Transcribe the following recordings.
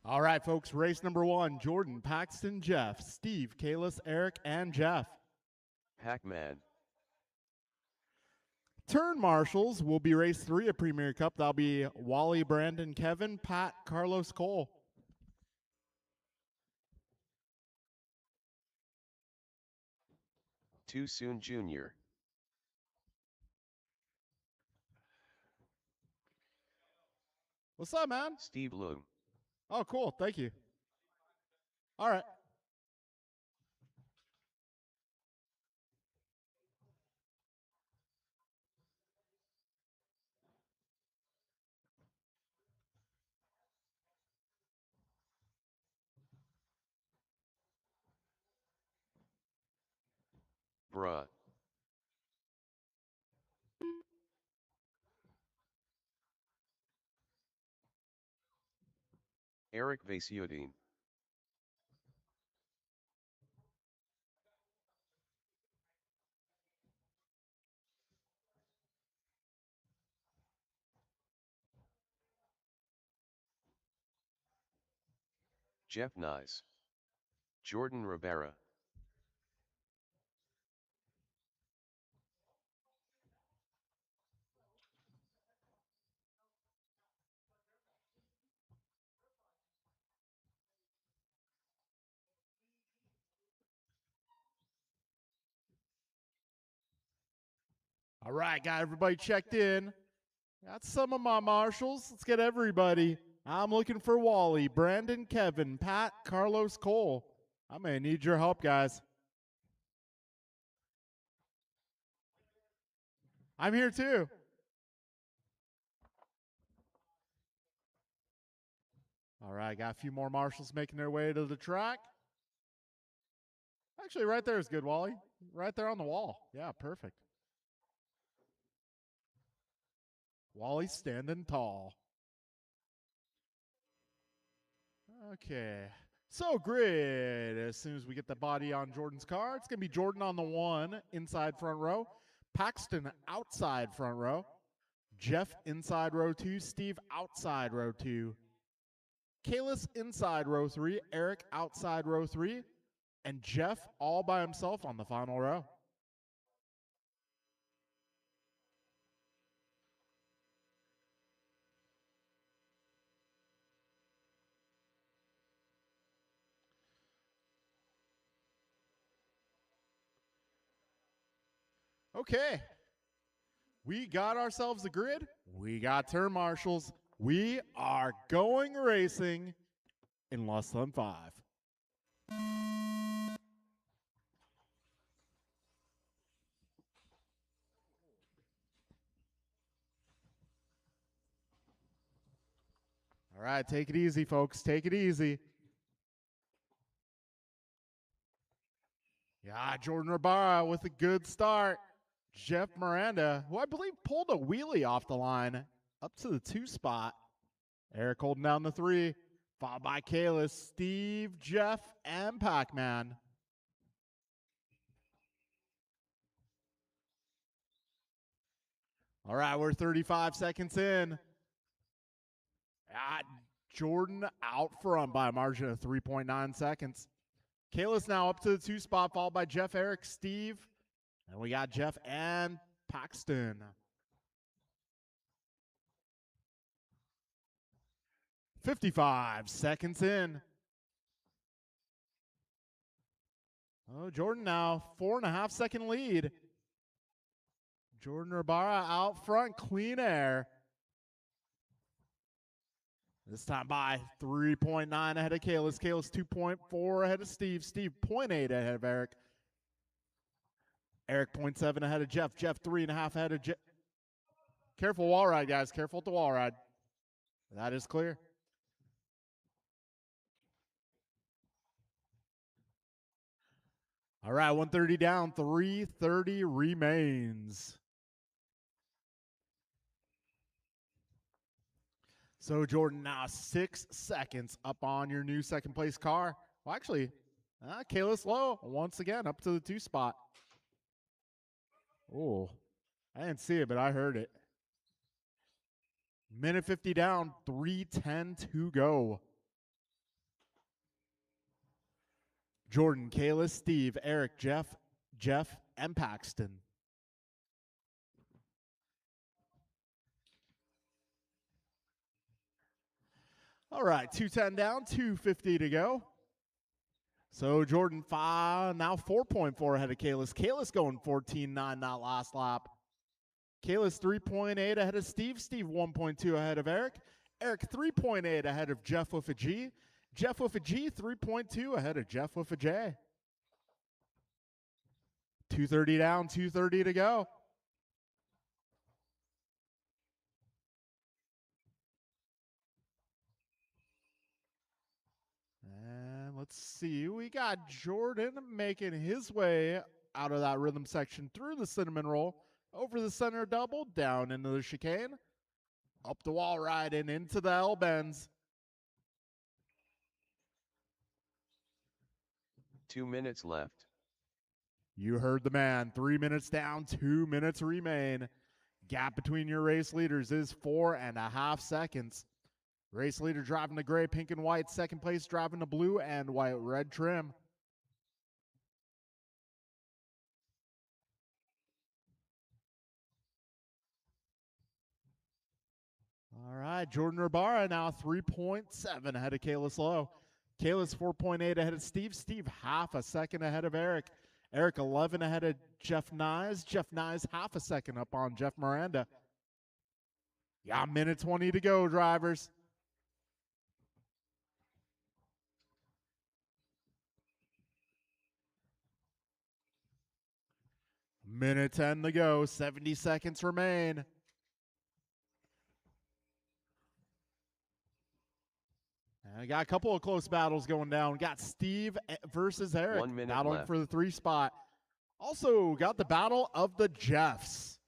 All right, folks, race number one, Jordan, Paxton, Jeff, Steve, Kalis, Eric, and Jeff. Pac-Man. Turn marshals will be race three of Premier Cup. That'll be Wally, Brandon, Kevin, Pat, Carlos, Cole. Too Soon Jr. What's up, man? Steve Loom. Oh, cool. Thank you. All right. Bruh. Eric Vasiodine. Jeff Nyes. Jordan Rivera. All right, got everybody checked in. Got some of my marshals. Let's get everybody. I'm looking for Wally, Brandon, Kevin, Pat, Carlos, Cole. I may need your help, guys. I'm here too. All right, got a few more marshals making their way to the track. Actually, right there is good, Wally. Right there on the wall. Yeah, perfect. Wally's standing tall. Okay. So, grid. As soon as we get the body on Jordan's car, it's going to be Jordan on the one, inside front row. Paxton outside front row. Jeff inside row two. Steve outside row two. Kalis inside row three. Eric outside row three. And Jeff all by himself on the final row. Okay. We got ourselves a grid. We got turn marshals. We are going racing in less than 5. All right, take it easy, folks. Take it easy. Yeah, Jordan Rivera with a good start. Jeff Miranda, who I believe pulled a wheelie off the line up to the 2 spot. Eric holding down the 3, followed by Kalis, Steve, Jeff, and Pac-Man. All right, we're 35 seconds in. Jordan out front by a margin of 3.9 seconds. Kalis now up to the 2 spot, followed by Jeff, Eric, Steve. And we got Jeff and Paxton. 55 seconds in. Oh, Jordan now 4.5 second lead. Jordan Rivera out front, clean air. This time by 3.9 ahead of Kalis. Kalis 2.4 ahead of Steve. Steve 0.8 ahead of Eric. Eric 0.7 ahead of Jeff. Jeff 3.5 ahead of Jeff. Careful wall ride, guys. Careful at the wall ride. That is clear. All right, 130 down, 330 remains. So, Jordan, now 6 seconds up on your new second place car. Well, actually, Kalis low once again up to the 2 spot. Oh, I didn't see it, but I heard it. Minute 50 down, 3:10 to go. Jordan, Kalis, Steve, Eric, Jeff, and Paxton. All right, 210 down, 250 to go. So Jordan now 4.4 ahead of Kalis. Kalis going 14.9 that last lap. Kalis 3.8 ahead of Steve. Steve 1.2 ahead of Eric. Eric 3.8 ahead of Jeff with a G. Jeff with a G 3.2 ahead of Jeff with a J. 230 down, 230 to go. And let's see, we got Jordan making his way out of that rhythm section through the cinnamon roll, over the center double, down into the chicane, up the wall ride and into the L-bends. 2 minutes left. You heard the man. 3 minutes down, 2 minutes remain. Gap between your race leaders is 4.5 seconds. Race leader driving the gray, pink, and white. Second place driving the blue and white red trim. All right, Jordan Ribara now 3.7 ahead of Kalis Lowe. Kalis 4.8 ahead of Steve. Steve half a second ahead of Eric. Eric 11 ahead of Jeff Nyes. Jeff Nyes half a second up on Jeff Miranda. Yeah, minute 20 to go, drivers. Minute 10 to go, 70 seconds remain. And I got a couple of close battles going down. Got Steve versus Eric 1 minute battling left for the 3 spot. Also got the battle of the Jeffs.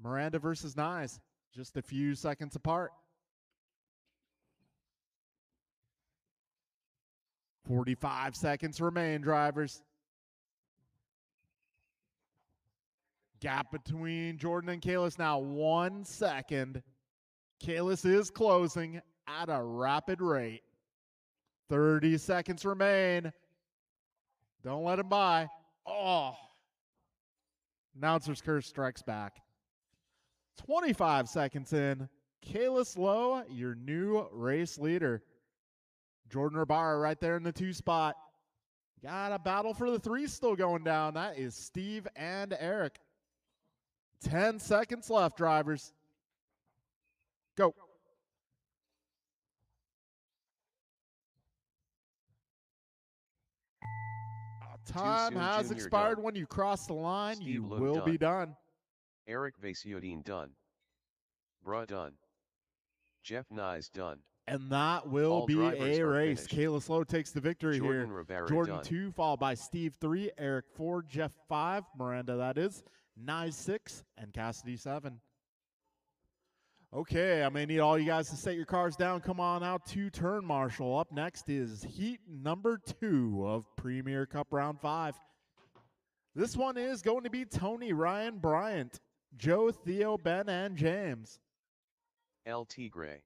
Miranda versus Nyes, just a few seconds apart. 45 seconds remain, drivers. Gap between Jordan and Kalis now 1 second. Kalis is closing at a rapid rate. 30 seconds remain. Don't let him by. Oh. Announcer's curse strikes back. 25 seconds in. Kalis Lowe, your new race leader. Jordan Ribara right there in the 2 spot. Got a battle for the 3 still going down. That is Steve and Eric. 10 seconds left, drivers. Go. Time has Jr. expired. done. When you cross the line, Steve you Lowe will done. be done. Eric Vasiodine done. Bruh done. Jeff Nyes done. And that will All be drivers a are race. finished. Kalis Lowe takes the victory Jordan here. Ribera Jordan done. 2, followed by Steve 3, Eric 4, Jeff 5, Miranda that is, Nyes 6, and Cassidy 7. Okay, I'm going to need all you guys to set your cars down. Come on out to turn marshal. Up next is heat number 2 of Premier Cup Round 5. This one is going to be Tony, Ryan, Bryant, Joe, Theo, Ben, and James. El Tigre.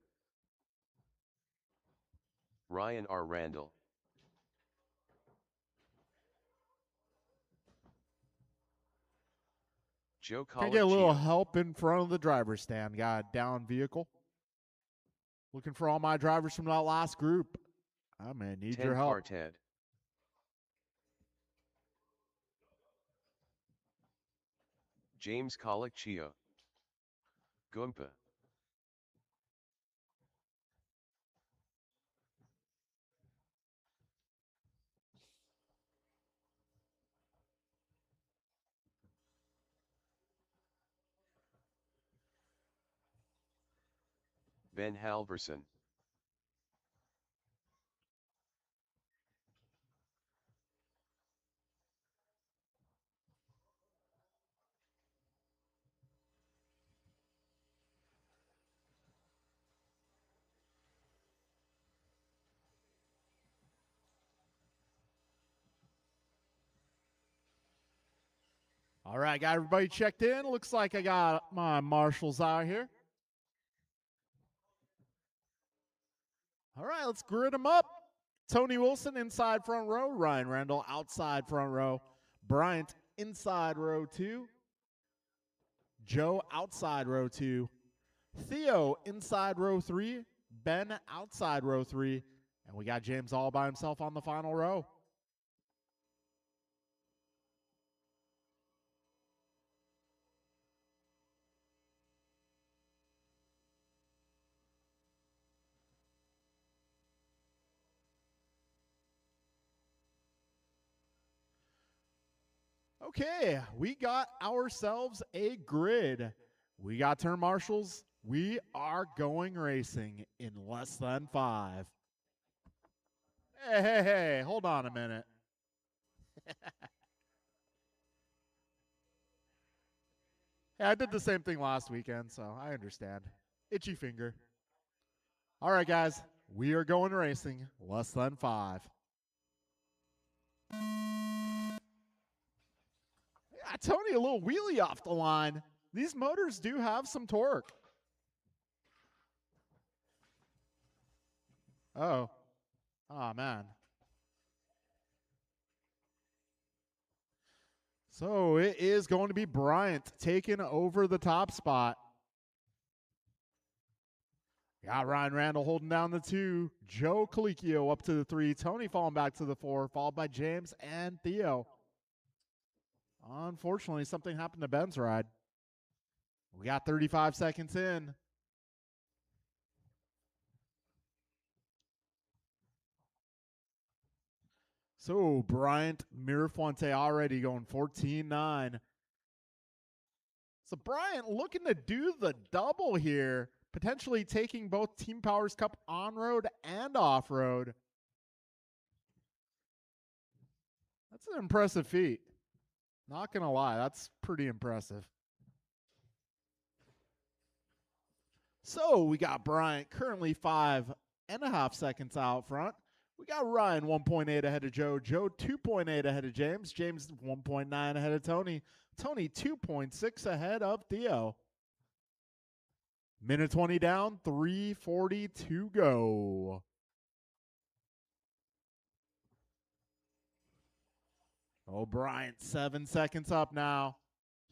Ryan R. Randall. Joe Can I get a little Colaccio. help in front of the driver's stand? Got a down vehicle. Looking for all my drivers from that last group. I may need your help. Parted. James Colaccio. Gumpa. Ben Halverson. All right, got everybody checked in. Looks like I got my marshals out here. All right, let's grid them up. Tony Wilson inside front row. Ryan Randall outside front row. Bryant inside row 2. Joe outside row 2. Theo inside row 3. Ben outside row 3. And we got James all by himself on the final row. Okay, we got ourselves a grid. We got turn marshals. We are going racing in less than 5. Hey, hold on a minute. Hey, I did the same thing last weekend, so I understand. Itchy finger. All right, guys, we are going racing less than 5. Yeah, Tony, a little wheelie off the line. These motors do have some torque. Oh, man. So it is going to be Bryant taking over the top spot. Got Ryan Randall holding down the 2. Joe Colicchio up to the 3. Tony falling back to the 4, followed by James and Theo. Unfortunately, something happened to Ben's ride. We got 35 seconds in. So Bryant Mirafuente already going 14-9. So Bryant looking to do the double here, potentially taking both Team Powers Cup on-road and off-road. That's an impressive feat. Not going to lie, that's pretty impressive. So we got Bryant currently 5.5 seconds out front. We got Ryan 1.8 ahead of Joe. Joe 2.8 ahead of James. James 1.9 ahead of Tony. Tony 2.6 ahead of Theo. Minute 20 down, 3:40 to go. Oh, Bryant 7 seconds up now.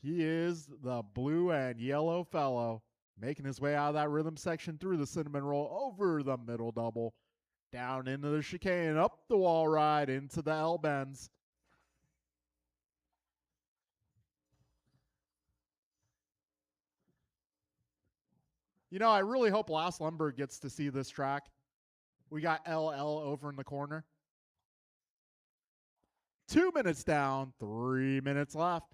He is the blue and yellow fellow, making his way out of that rhythm section through the cinnamon roll, over the middle double, down into the chicane, up the wall ride, into the L-bends. You know, I really hope Last Lumber gets to see this track. We got LL over in the corner. 2 minutes down, 3 minutes left.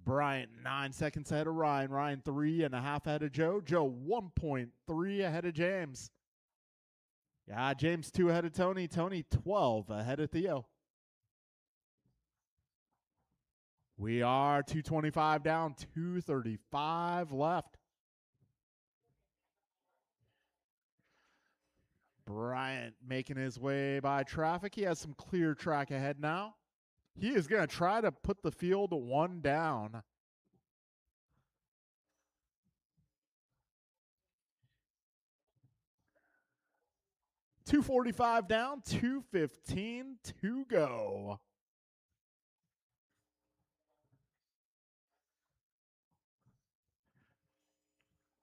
Bryant 9 seconds ahead of Ryan. Ryan 3.5 ahead of Joe. Joe 1.3 ahead of James. Yeah, James 2 ahead of Tony. Tony 12 ahead of Theo. We are 2:25 down, 2:35 left. Bryant making his way by traffic. He has some clear track ahead now. He is going to try to put the field 1 down. .245 down, 2:15 to go.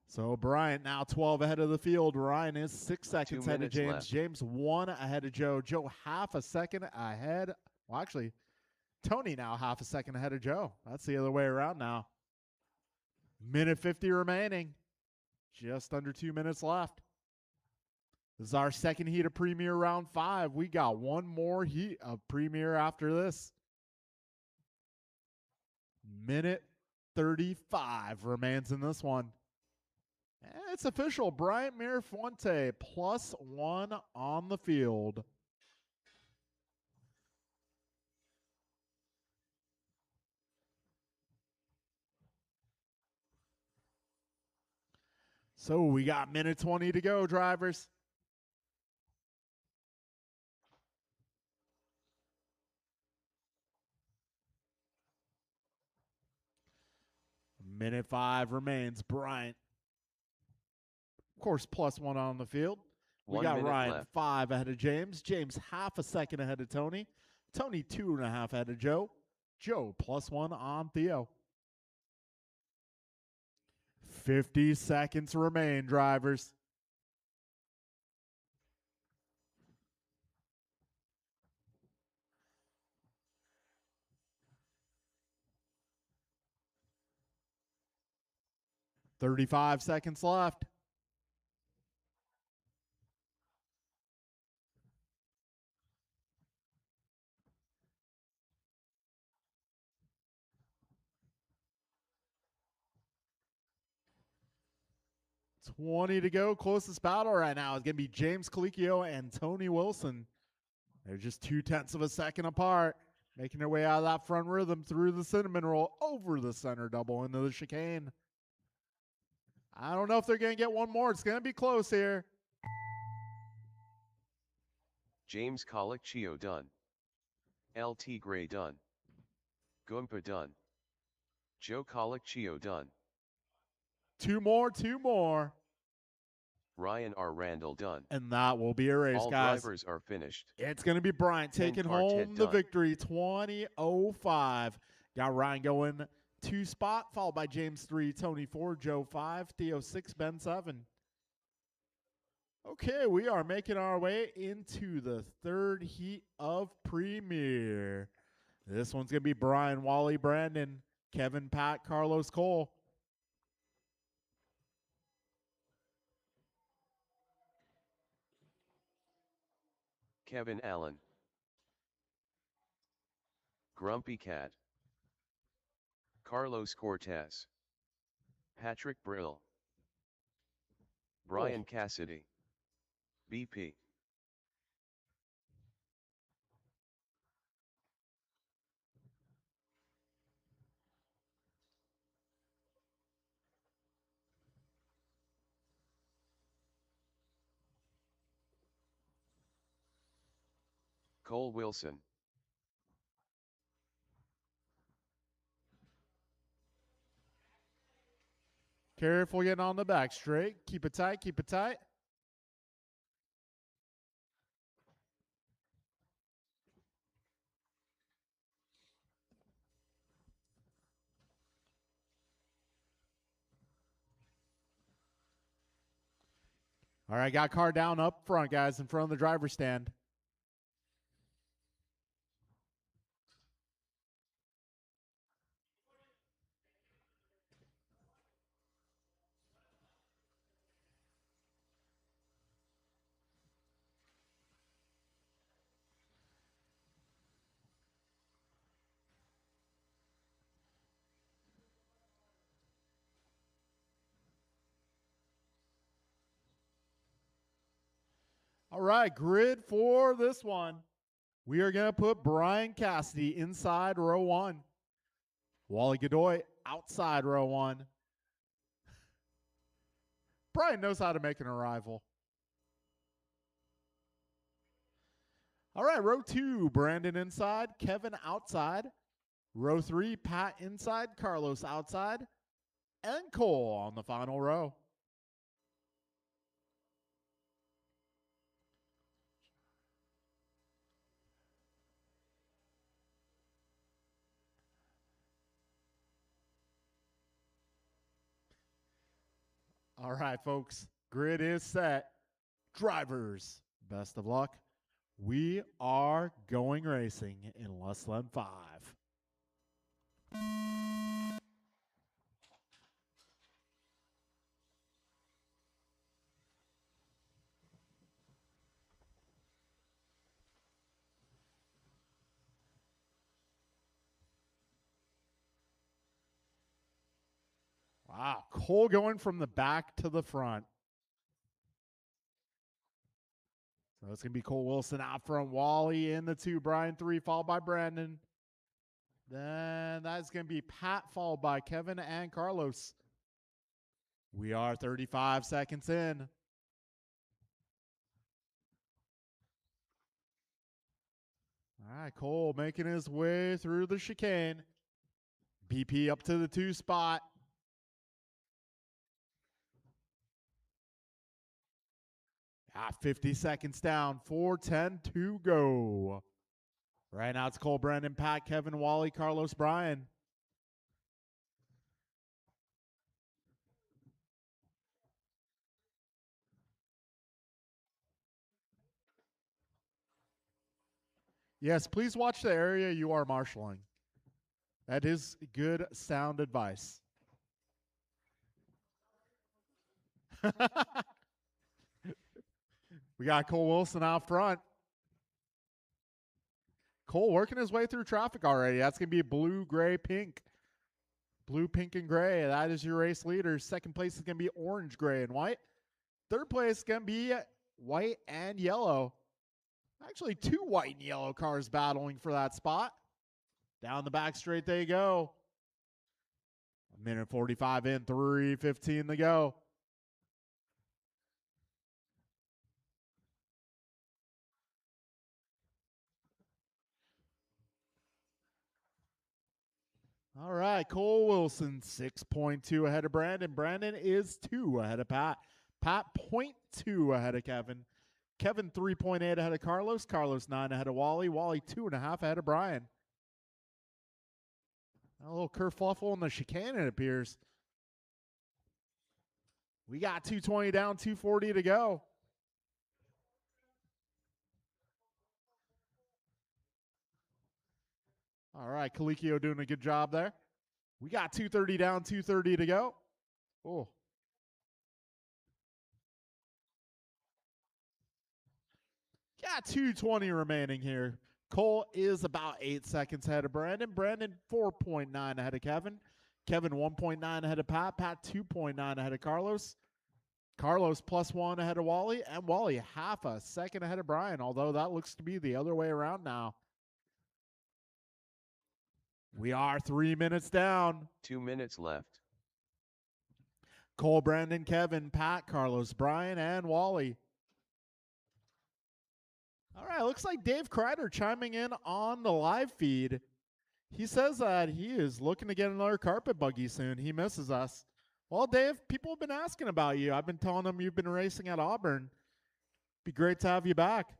So Bryant now 12 ahead of the field. Ryan is 6 seconds ahead of James. Left. James 1 ahead of Joe. Joe half a second ahead. Well, actually, Tony now half a second ahead of Joe. That's the other way around now. Minute 50 remaining. Just under 2 minutes left. This is our second heat of Premier Round 5. We got one more heat of Premier after this. Minute 35 remains in this one. And it's official. Bryant Mirafuente +1 on the field. So we got minute 20 to go, drivers. Minute 5 remains. Bryant course, +1 on the field. We 1 got minute Ryan left. 5 ahead of James. James half a second ahead of Tony. Tony 2.5 ahead of Joe. Joe +1 on Theo. 50 seconds remain, drivers. $35 left. $20 to go. Closest battle right now is going to be James Colicchio and Tony Wilson. They're just 0.2 of a second apart, making their way out of that front rhythm through the cinnamon roll over the center double into the chicane. I don't know if they're going to get one more. It's going to be close here. James Colicchio done. LT Gray done. Goompa done. Joe Colicchio done. Two more. Ryan R. Randall done. And that will be a race, All guys. drivers are finished. It's going to be Bryant taking home the victory, 20:05. Got Ryan going 2 spot, followed by James 3, Tony 4, Joe 5, Theo 6, Ben 7. Okay, we are making our way into the third heat of Premier. This one's going to be Brian, Wally, Brandon, Kevin, Pat, Carlos, Cole. Kevin Allen. Grumpy Cat. Carlos Cortez. Patrick Brill. Brian Cassidy. BP. Cole Wilson. Careful getting on the back straight. Keep it tight, keep it tight. All right, got car down up front, guys, in front of the driver's stand. All right, grid for this one. We are going to put Brian Cassidy inside row 1. Wally Godoy outside row 1. Brian knows how to make an arrival. All right, row 2, Brandon inside, Kevin outside. Row 3, Pat inside, Carlos outside, and Cole on the final row. All right, folks, grid is set. Drivers, best of luck. We are going racing in less than 5. Wow, Cole going from the back to the front. So it's going to be Cole Wilson out front, Wally in the 2, Brian 3, followed by Brandon. Then that's going to be Pat, followed by Kevin and Carlos. We are 35 seconds in. All right, Cole making his way through the chicane. BP up to the 2 spot. Ah, 50 seconds down, 4:10 to go. Right now it's Cole, Brandon, Pat, Kevin, Wally, Carlos, Brian. Yes, please watch the area you are marshaling. That is good sound advice. We got Cole Wilson out front. Cole working his way through traffic already. That's going to be blue, gray, pink. Blue, pink, and gray. That is your race leader. Second place is going to be orange, gray, and white. Third place is going to be white and yellow. Actually, 2 white and yellow cars battling for that spot. Down the back straight they go. 1:45 in, 3:15 to go. All right, Cole Wilson, 6.2 ahead of Brandon. Brandon is 2 ahead of Pat. Pat, 0.2 ahead of Kevin. Kevin, 3.8 ahead of Carlos. Carlos, 9 ahead of Wally. Wally, 2.5 ahead of Brian. A little kerfuffle in the chicane, it appears. We got 220 down, 240 to go. All right, Colicchio doing a good job there. We got 230 down, 230 to go. Oh. Got 220 remaining here. Cole is about 8 seconds ahead of Brandon. Brandon, 4.9 ahead of Kevin. Kevin, 1.9 ahead of Pat. Pat, 2.9 ahead of Carlos. Carlos, +1 ahead of Wally. And Wally, half a second ahead of Brian, although that looks to be the other way around now. We are 3 minutes down. 2 minutes left. Cole, Brandon, Kevin, Pat, Carlos, Brian, and Wally. All right, looks like Dave Kreider chiming in on the live feed. He says that he is looking to get another carpet buggy soon. He misses us. Well, Dave, people have been asking about you. I've been telling them you've been racing at Auburn. Be great to have you back.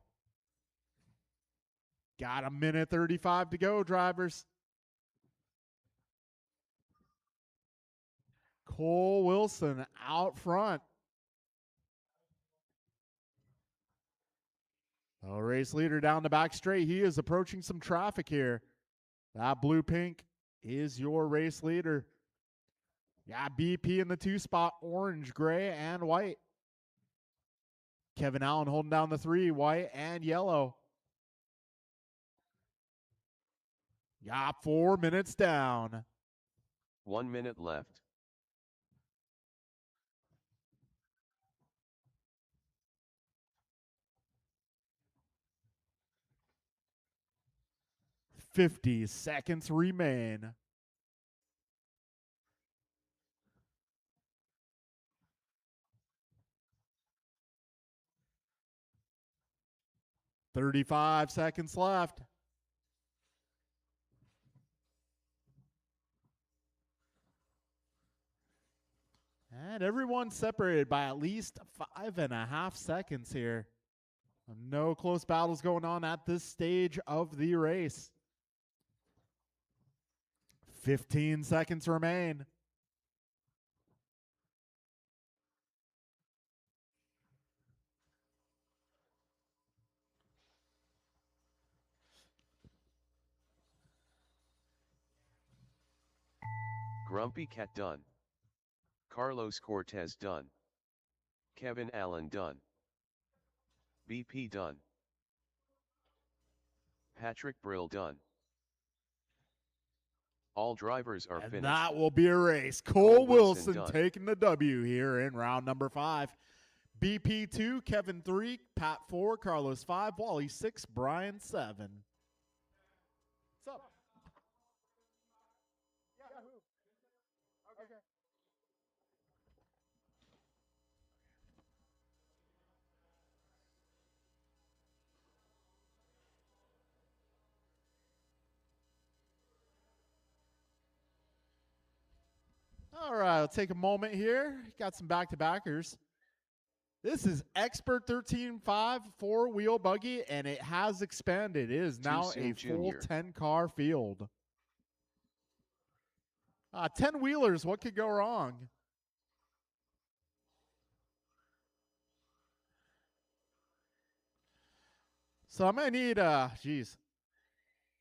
Got 1:35 to go, drivers. Cole Wilson out front. Oh, race leader down the back straight. He is approaching some traffic here. That blue-pink is your race leader. Yeah, BP in the 2 spot, orange, gray, and white. Kevin Allen holding down the 3, white and yellow. Yeah, 4 minutes down. 1 minute left. "50 seconds remain. "35 seconds left. And everyone separated by at least 5.5 seconds here. No close battles going on at this stage of the race. 15 seconds remain. Grumpy Cat done. Carlos Cortez done. Kevin Allen done. BP done. Patrick Brill done. All drivers are And finished. that will be a race. Cole Wilson done. taking the W here in round number 5. BP 2, Kevin 3, Pat 4, Carlos 5, Wally 6, Brian 7. What's up? Yahoo. Okay. All right, I'll take a moment here. Got some back-to-backers. This is Expert 13.5 four-wheel buggy, and it has expanded. It is now a full 10-car field. 10-wheelers, what could go wrong? So I'm going to need, I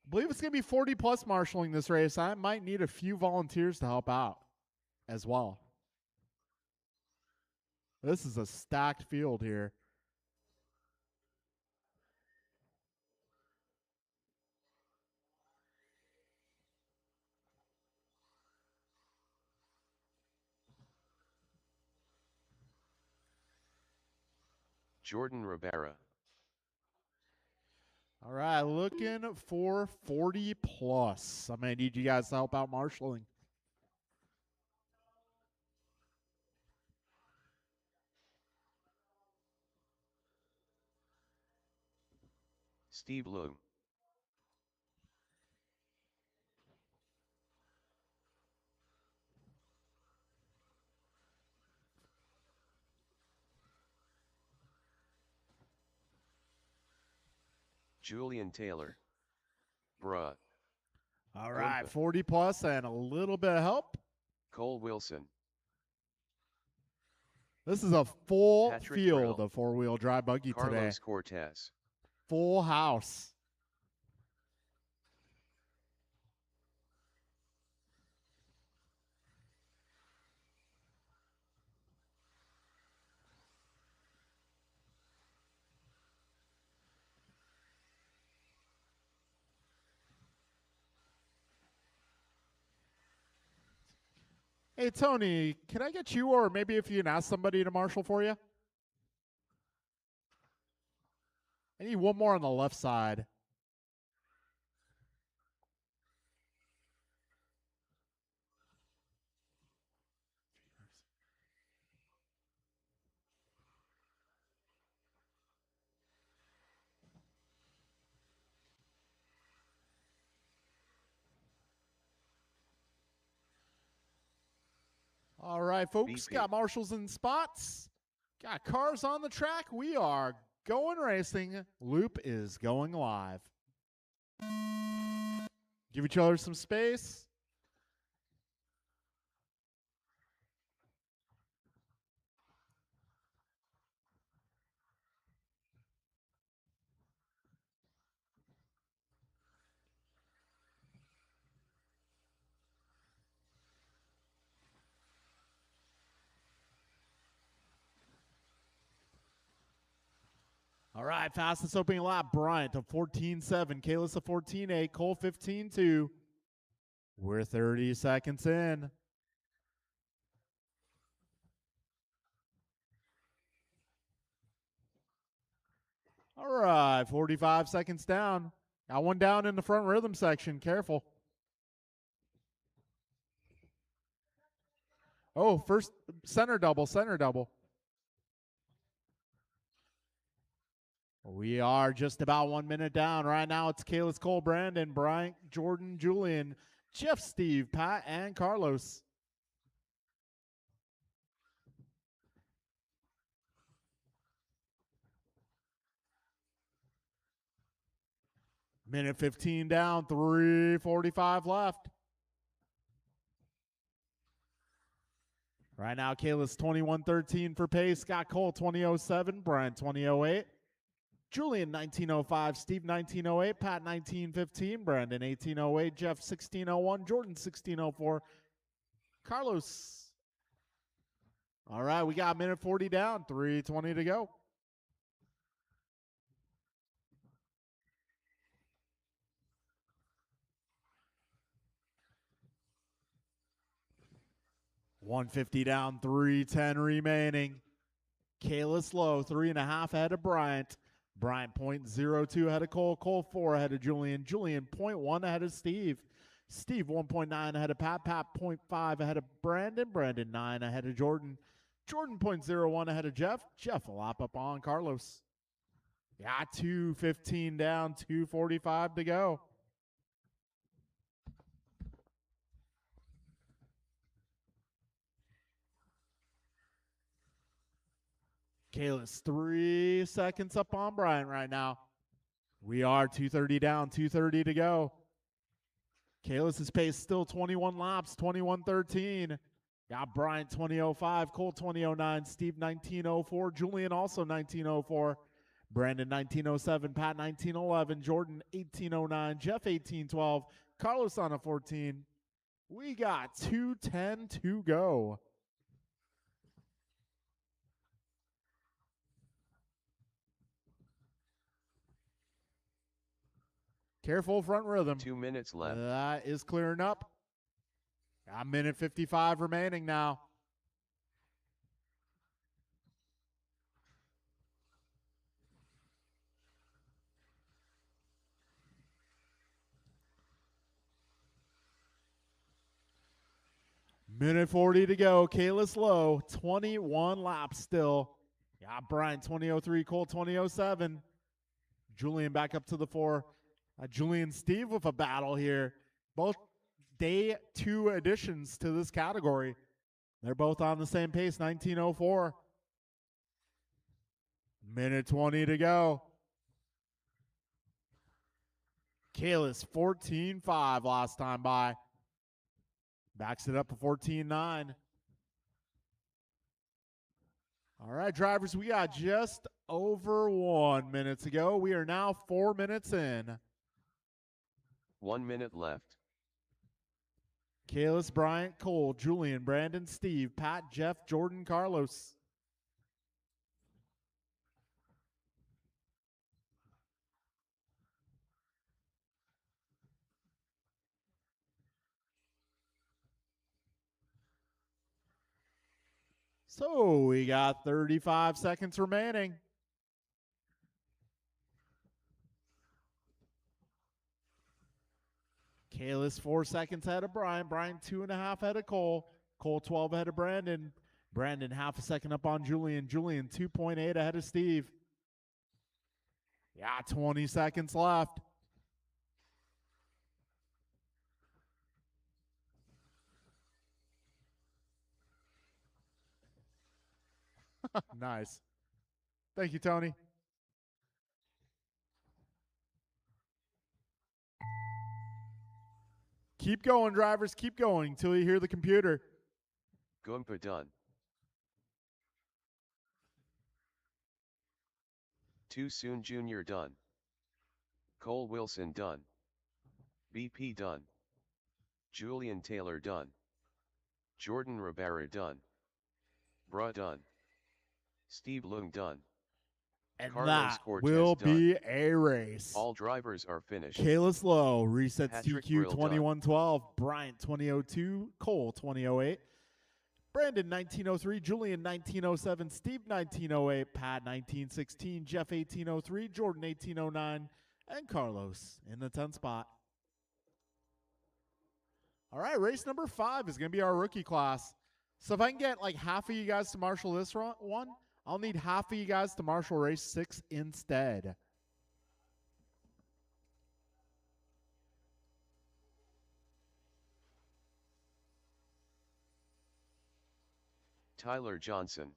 believe it's going to be 40-plus marshaling this race. I might need a few volunteers to help out as well. This is a stacked field here. Jordan Rivera. All right, looking for 40-plus. I'm going to need you guys to help out marshaling. Steve Loom. Julian Taylor. Bruh. All right, 40-plus and a little bit of help. Cole Wilson. This is a full Patrick field Brill. of four-wheel drive buggy today. Carlos Cortez. Full house. Hey, Tony, can I get you, or maybe if you can ask somebody to marshal for you? I need one more on the left side. All right, folks, BP. got marshals in spots. Got cars on the track. We are going racing. Loop is going live. Give each other some space. All right, fastest opening lap, Bryant of 14.7, Kalis of 14.8, Cole 15.2. We're 30 seconds in. All right, 45 seconds down. Got one down in the front rhythm section. Careful. Oh, first center double, center double. We are just about 1 minute down. Right now, it's Kalis, Cole, Brandon, Bryant, Jordan, Julian, Jeff, Steve, Pat, and Carlos. Minute 15 down, 3:45 left. Right now, Kalis 21.13 for pace. Scott Cole 20.07, Brian 20.08. Julian 19.05, Steve 19.08, Pat 19.15, Brandon 18.08, Jeff 16.01, Jordan 16.04, Carlos. All right, we got minute 40 down, 3:20 to go. $150 down, 3:10 remaining. Kalis low, 3.5 ahead of Bryant. Bryant 0.02 ahead of Cole. Cole 4 ahead of Julian. Julian 0.1 ahead of Steve. Steve 1.9 ahead of Pat. Pat 0.5 ahead of Brandon. Brandon 9 ahead of Jordan. Jordan 0.01 ahead of Jeff. Jeff a lap up on Carlos. Yeah, 2:15 down, 2:45 to go. Kalis 3 seconds up on Bryant right now. We are 2:30 down, 2:30 to go. Kalis' pace still 21 laps, 21:13. Got Bryant 20:05, Cole 20:09, Steve 19:04, Julian also 19:04, Brandon 19:07, Pat 19:11, Jordan 18:09, Jeff 18:12, Carlos on a 14. We got 2:10 to go. Careful front rhythm. 2 minutes left. That is clearing up. A minute 55 remaining now. Minute 40 to go. Kalis low, 21 laps still. Got Bryant 20:03, Cole 20:07. Julian back up to the 4. Julian Steve with a battle here. Both day 2 additions to this category. They're both on the same pace, 19:04. Minute 20 to go. Kalis 14:5 last time by. Backs it up to 14:9. All right, drivers, we got just over 1 minute to go. We are now 4 minutes in. 1 minute left. Kalis, Bryant, Cole, Julian, Brandon, Steve, Pat, Jeff, Jordan, Carlos. So we got 35 seconds remaining. Kalis 4 seconds ahead of Brian. Brian 2.5 ahead of Cole. Cole 12 ahead of Brandon. Brandon half a second up on Julian. Julian 2.8 ahead of Steve. Yeah, 20 seconds left. Nice. Thank you, Tony. Keep going, drivers. Keep going until you hear the computer. Goompa done. 2 Soon Jr. done. Cole Wilson done. BP done. Julian Taylor done. Jordan Rivera done. Bruh done. Steve Leung done. And Carlos that Cortez will done. be a race. All drivers are finished. Kalis Lowe resets Patrick TQ Brill 21:12. Bryant 20:02. Cole 20:08. Brandon 19:03. Julian 19:07. Steve 19:08. Pat 19:16. Jeff 18:03. Jordan 18:09. And Carlos in the 10th spot. All right, race number 5 is going to be our rookie class. So if I can get like half of you guys to marshal this one, I'll need half of you guys to marshal race 6 instead. Tyler Johnson.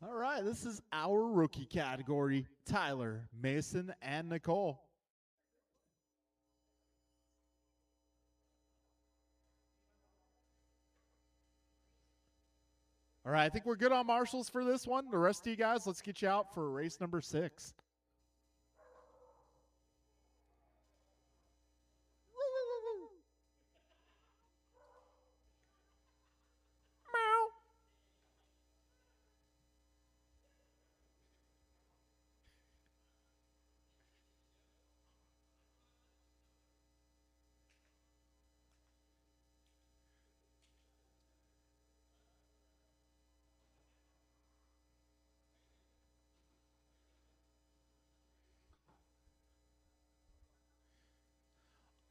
All right, this is our rookie category. Tyler, Mason, and Nicole. All right, I think we're good on marshals for this one. The rest of you guys, let's get you out for race number 6.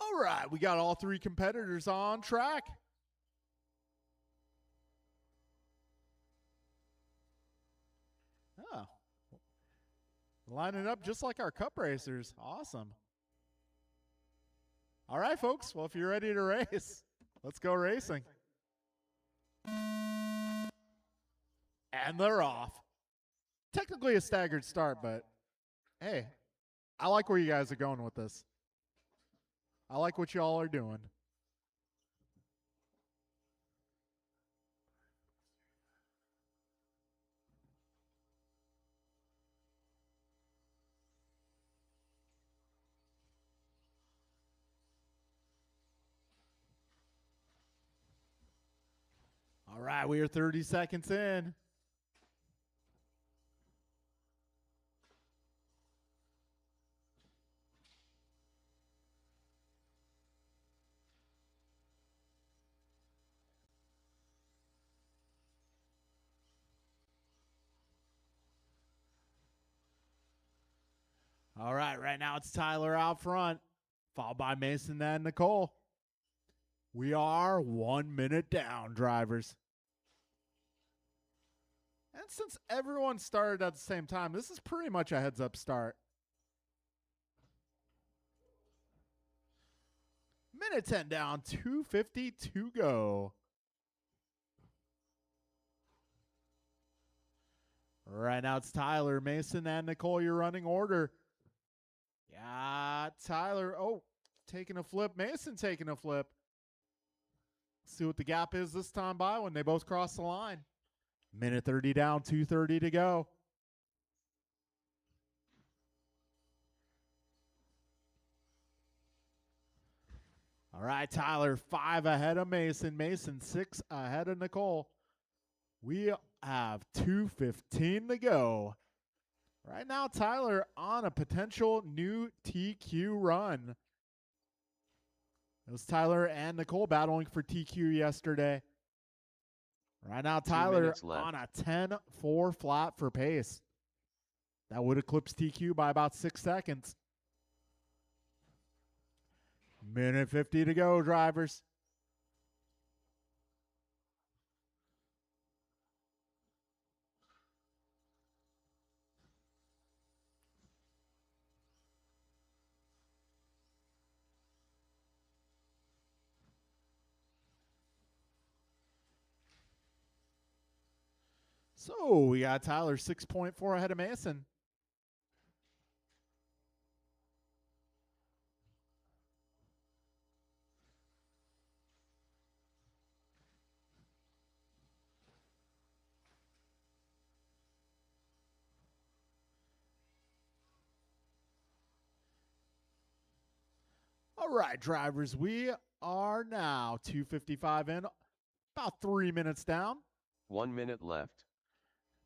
All right, we got all 3 competitors on track. Oh. Lining up just like our cup racers. Awesome. All right, folks. Well, if you're ready to race, let's go racing. And they're off. Technically a staggered start, but hey, I like where you guys are going with this. I like what y'all are doing. All right, we are 30 seconds in. All right now it's Tyler out front, followed by Mason and Nicole. We are 1 minute down, drivers. And since everyone started at the same time, this is pretty much a heads-up start. Minute 10 down, 2:50 to go. Right now it's Tyler, Mason, and Nicole, your running order. Yeah, Tyler, taking a flip. Mason taking a flip. See what the gap is this time by when they both cross the line. Minute 30 down, 2:30 to go. All right, Tyler, 5 ahead of Mason. Mason, 6 ahead of Nicole. We have 2:15 to go. Right now, Tyler on a potential new TQ run. It was Tyler and Nicole battling for TQ yesterday. Right now, Tyler on a 10-4 flat for pace. That would eclipse TQ by about 6 seconds. Minute 50 to go, drivers. So we got Tyler 6.4 ahead of Mason. All right, drivers, we are now 2:55 in, about 3 minutes down. 1 minute left.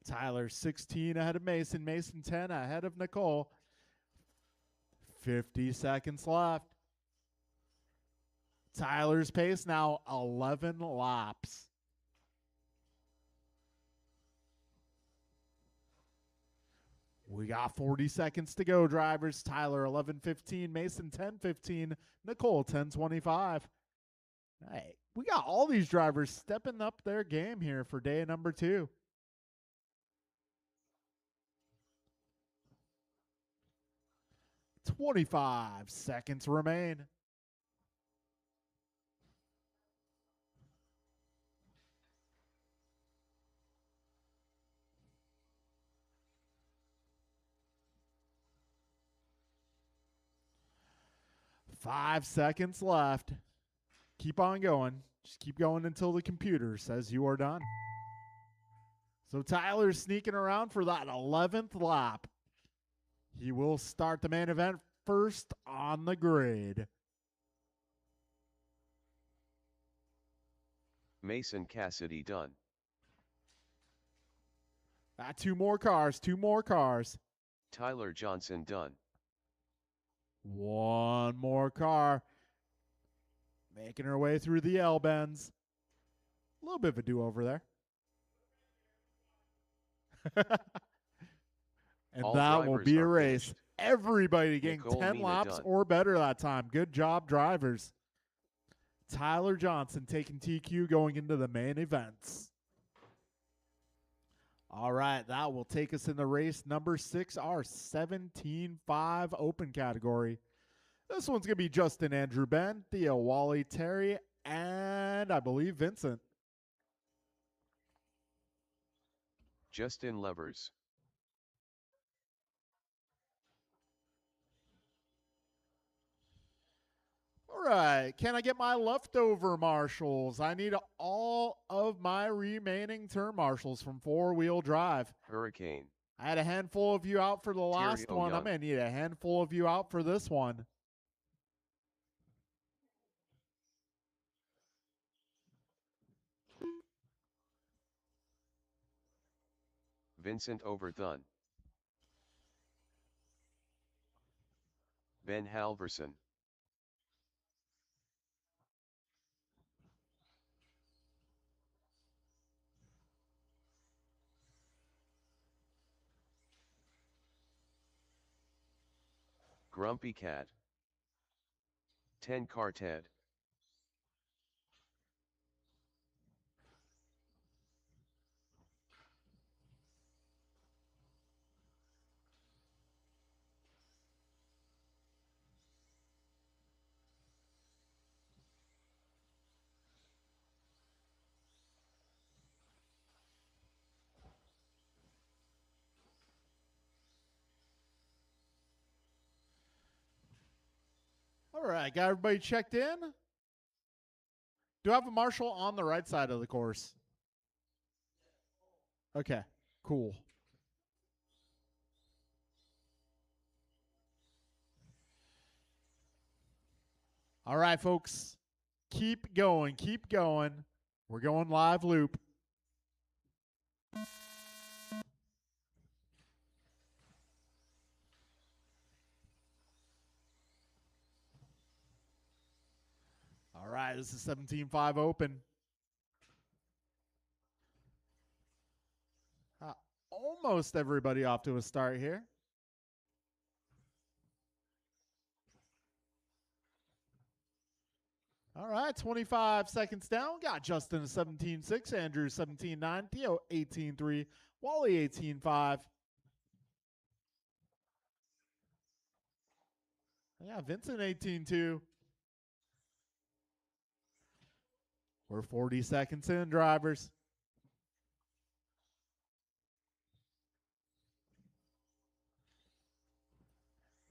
Tyler 16 ahead of Mason. Mason 10 ahead of Nicole. 50 seconds left. Tyler's pace now 11 laps. We got 40 seconds to go, drivers. Tyler 11:15, Mason 10:15, Nicole 10:25. Hey, we got all these drivers stepping up their game here for day number 2. "25 seconds remain. "5 seconds left. Keep on going. Just keep going until the computer says you are done. So Tyler's sneaking around for that 11th lap. He will start the main event first on the grid. Mason Cassidy done. Two more cars. Tyler Johnson done. One more car. Making her way through the L-bends. A little bit of a do-over there. And all that will be a race. Finished. Everybody getting Nicole 10 Mina laps done. or better that time. Good job, drivers. Tyler Johnson taking TQ going into the main events. All right, that will take us in the race number 6, our 17-5 open category. This one's going to be Justin, Andrew, Ben, Theo, Wally, Terry, and I believe Vincent. Justin Levers. All right, can I get my leftover marshals? I need all of my remaining turn marshals from four-wheel drive. Hurricane. I had a handful of you out for the last one. I'm going to need a handful of you out for this one. Vincent Overthun. Ben Halverson. Grumpy Cat. 10 Car Ted. All right, got everybody checked in? Do I have a marshal on the right side of the course? Okay, cool. All right, folks. Keep going. Keep going. We're going live loop. All right, this is 17-5 open. Almost everybody off to a start here. All right, 25 seconds down. Got Justin at 17-6, Andrew 17-9, Theo 18-3, Wally 18-5. Yeah, Vincent 18-2. We're 40 seconds in, drivers.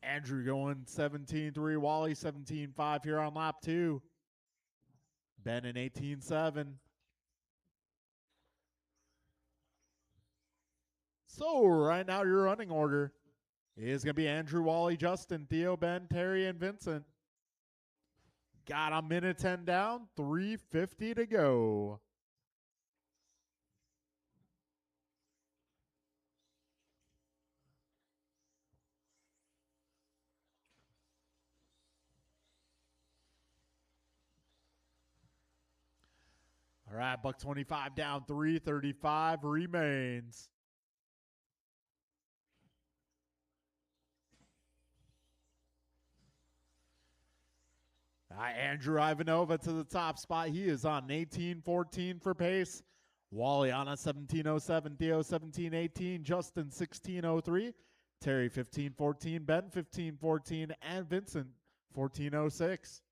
Andrew going 17-3, Wally 17-5 here on lap 2. Ben in 18-7. So right now your running order is going to be Andrew, Wally, Justin, Theo, Ben, Terry, and Vincent. Got a minute 10 down, 3:50 to go. All right, buck 25 down, 3:35 remains. Andrew Ivanova to the top spot. He is on 18-14 for pace. Wally on a 17-07, Theo 17-18, Justin 16-03, Terry 15-14, Ben 15-14, and Vincent 14-06.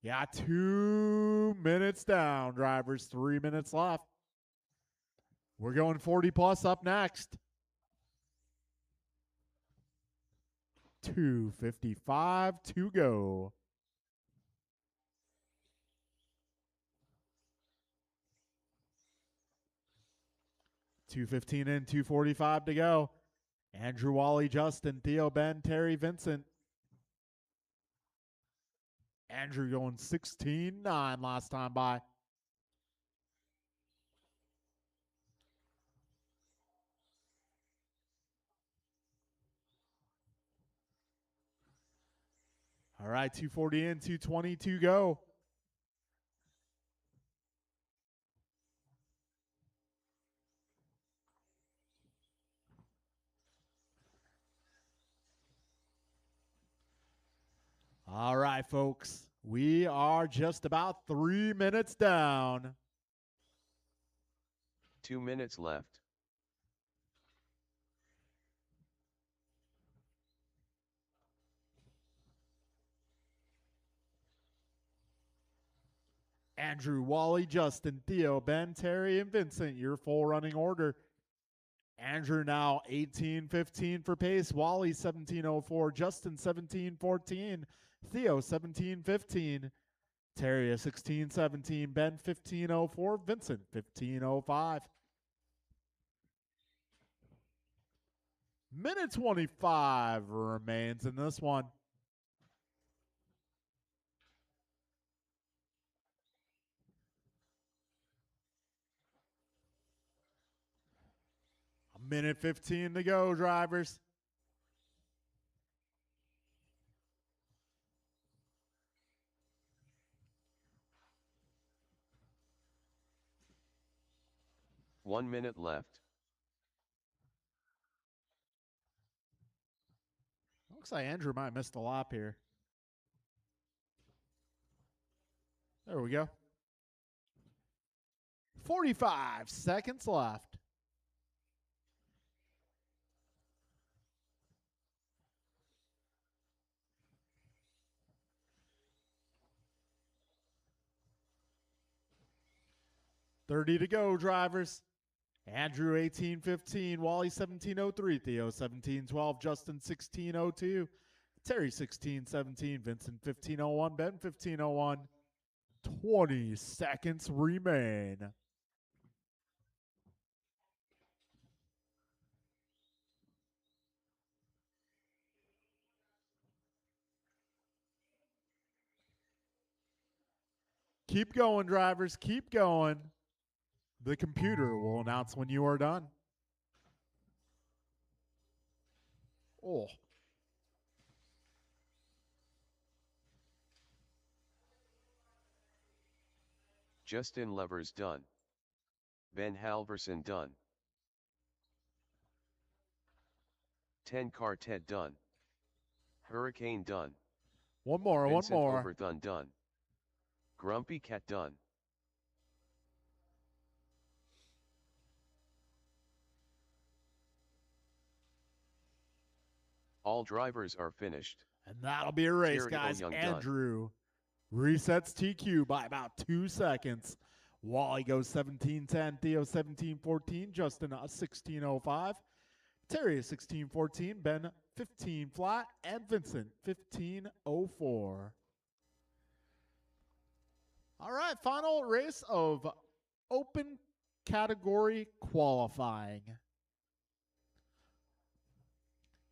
Yeah, 2 minutes down, drivers. 3 minutes left. We're going 40 plus up next. 2:55 to go. 2:15 in, 2:45 to go. Andrew, Wally, Justin, Theo, Ben, Terry, Vincent. Andrew going 16-9 last time by. All right, 2:40 in, 2:20 to go. All right, folks. We are just about 3 minutes down. 2 minutes left. Andrew, Wally, Justin, Theo, Ben, Terry, and Vincent, your full running order. Andrew now 18:15 for pace. Wally 17:04. Justin 17:14. Theo 17:15. Terry 16:17. Ben 15:04. Vincent 15:05. Minute 25 remains in this one. A minute 15 to go, drivers. One minute left. Looks like Andrew might have missed a lap here. There we go. 45 seconds left. $30 to go, drivers. Andrew 18:15, Wally 17:03, Theo 17:12, Justin 16:02, Terry 16:17, Vincent 15:01, Ben 15:01. 20 seconds remain. Keep going, drivers. Keep going. The computer will announce when you are done. Oh. Justin Levers done. Ben Halverson done. 10 car Ted done. Hurricane done. One more. Vincent Overthun done. Grumpy Cat done. All drivers are finished. And that'll be a race, Terry guys. Young Andrew resets TQ by about 2 seconds. Wally goes 17:10, Theo 17:14, Justin 16:05, Terry 16:14, Ben 15 flat, and Vincent 15:04. All right, final race of open category qualifying.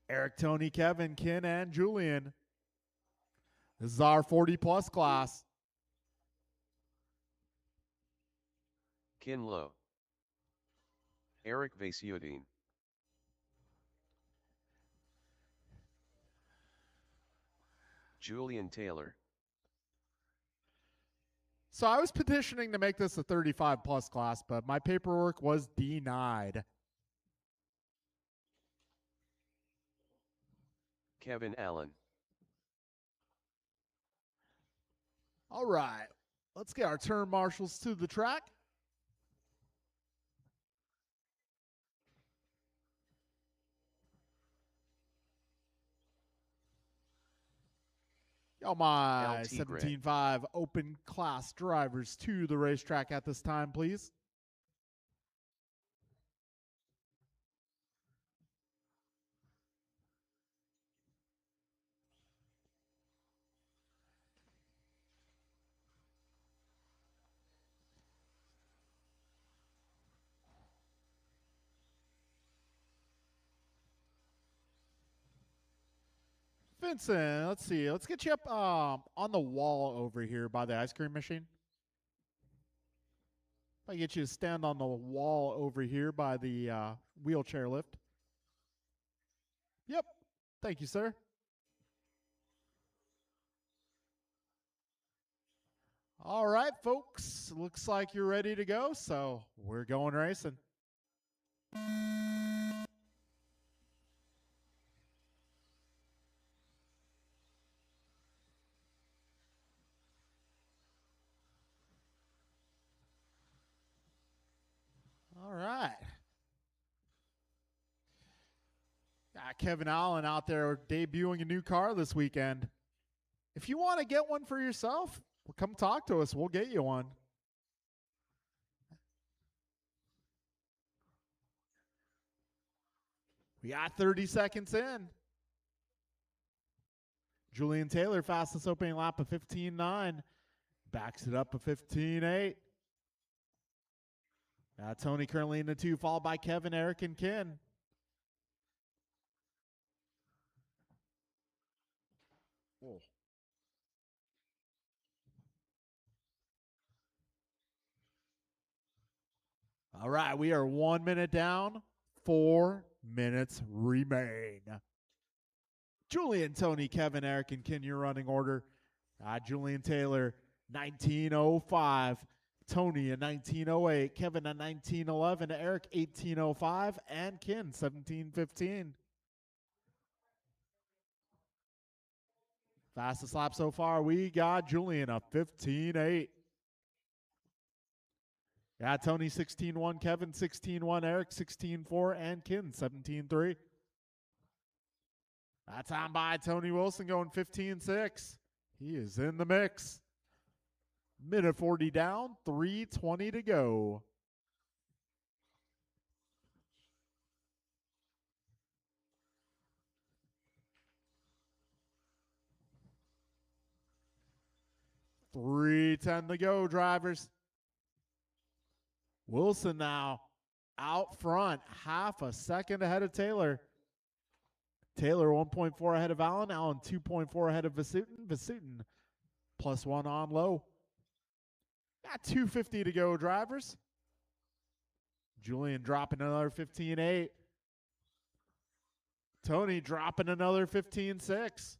Eric, Tony, Kevin, Ken, and Julian. This is our 40-plus class. Kin Low. Eric Vasiodine. Julian Taylor. So I was petitioning to make this a 35-plus class, but my paperwork was denied. Kevin Allen. All right, let's get our turn marshals to the track. Y'all my 17.5 open class drivers to the racetrack at this time, please. Vincent, let's see. Let's get you up on the wall over here by the ice cream machine. If I get you to stand on the wall over here by the wheelchair lift. Yep. Thank you, sir. All right, folks. Looks like you're ready to go, so we're going racing. All right. Got Kevin Allen out there debuting a new car this weekend. If you want to get one for yourself, well, come talk to us. We'll get you one. We got 30 seconds in. Julian Taylor, fastest opening lap of 15.9. Backs it up a 15.8. Tony currently in the 2, followed by Kevin, Eric, and Ken. Whoa. All right, we are 1 minute down. 4 minutes remain. Julian, Tony, Kevin, Eric, and Ken, your running order. Julian Taylor, 1905. Tony, a 1908. Kevin, a 1911. Eric, 1805. And Ken, 1715. Fastest lap so far, we got Julian, a 15.8. Tony 16.1, Kevin 16.1, Eric 16.4, and Ken 17.3. That's on by Tony Wilson going 15.6. He is in the mix. Minute 40 down, 3:20 to go. $3:10 to go, drivers. Wilson now out front, half a second ahead of Taylor. Taylor 1.4 ahead of Allen. Allen 2.4 ahead of Vasutin. Vasutin +1 on low. Got 2:50 to go, drivers. Julian dropping another 15.8. Tony dropping another 15.6.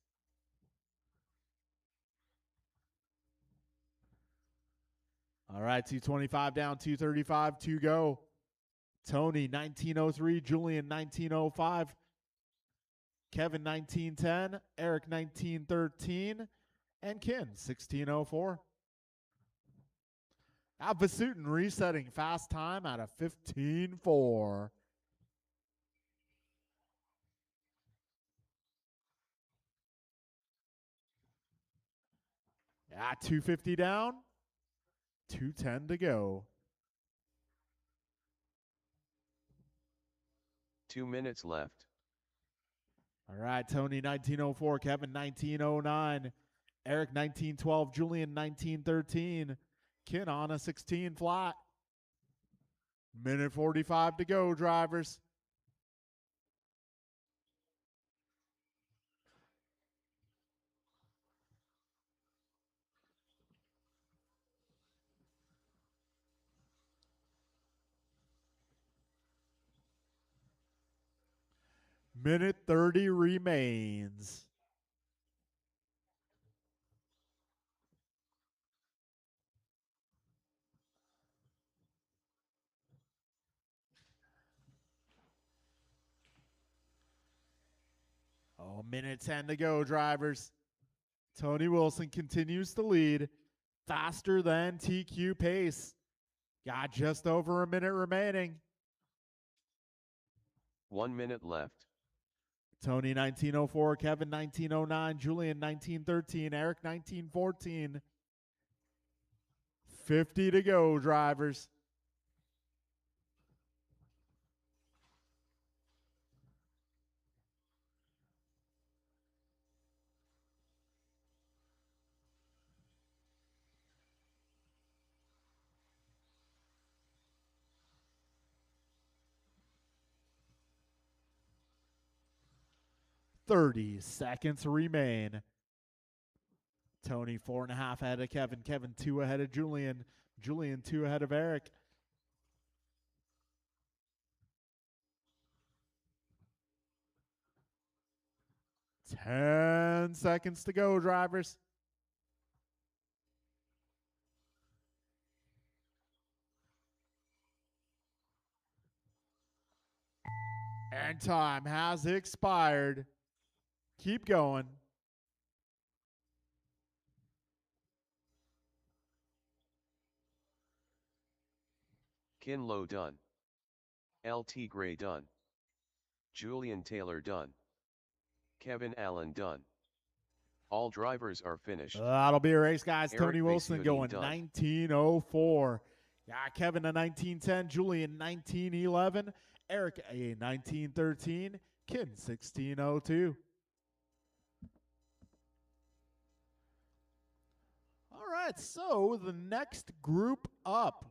All right, 2:25 down, 2:35 to go. Tony 1903, Julian 1905, Kevin 1910, Eric 1913, and Ken 1604. Vasutin resetting fast time at a 15.4. At 2:50 down, 2:10 to go. 2 minutes left. All right, Tony 1904, Kevin 1909, Eric 1912, Julian 1913, Ken on a 16 flat. Minute 45 to go, drivers. Minute 30 remains. Oh, minute 10 to go, drivers. Tony Wilson continues to lead, faster than TQ pace. Got just over a minute remaining. 1 minute left. Tony 1904, Kevin 1909, Julian 1913, Eric 1914. 50 to go, drivers. 30 seconds remain. Tony 4.5 ahead of Kevin. Kevin 2 ahead of Julian. Julian 2 ahead of Eric. Ten seconds to go, drivers. And time has expired. Keep going. Kinlow done. LT Gray done. Julian Taylor done. Kevin Allen done. All drivers are finished. That'll be a race, guys. Eric Tony Wilson Macione going done. 19:04. Yeah, Kevin a 19:10. Julian 19:11. Eric a 19:13. Kin 16:02. All right, so the next group up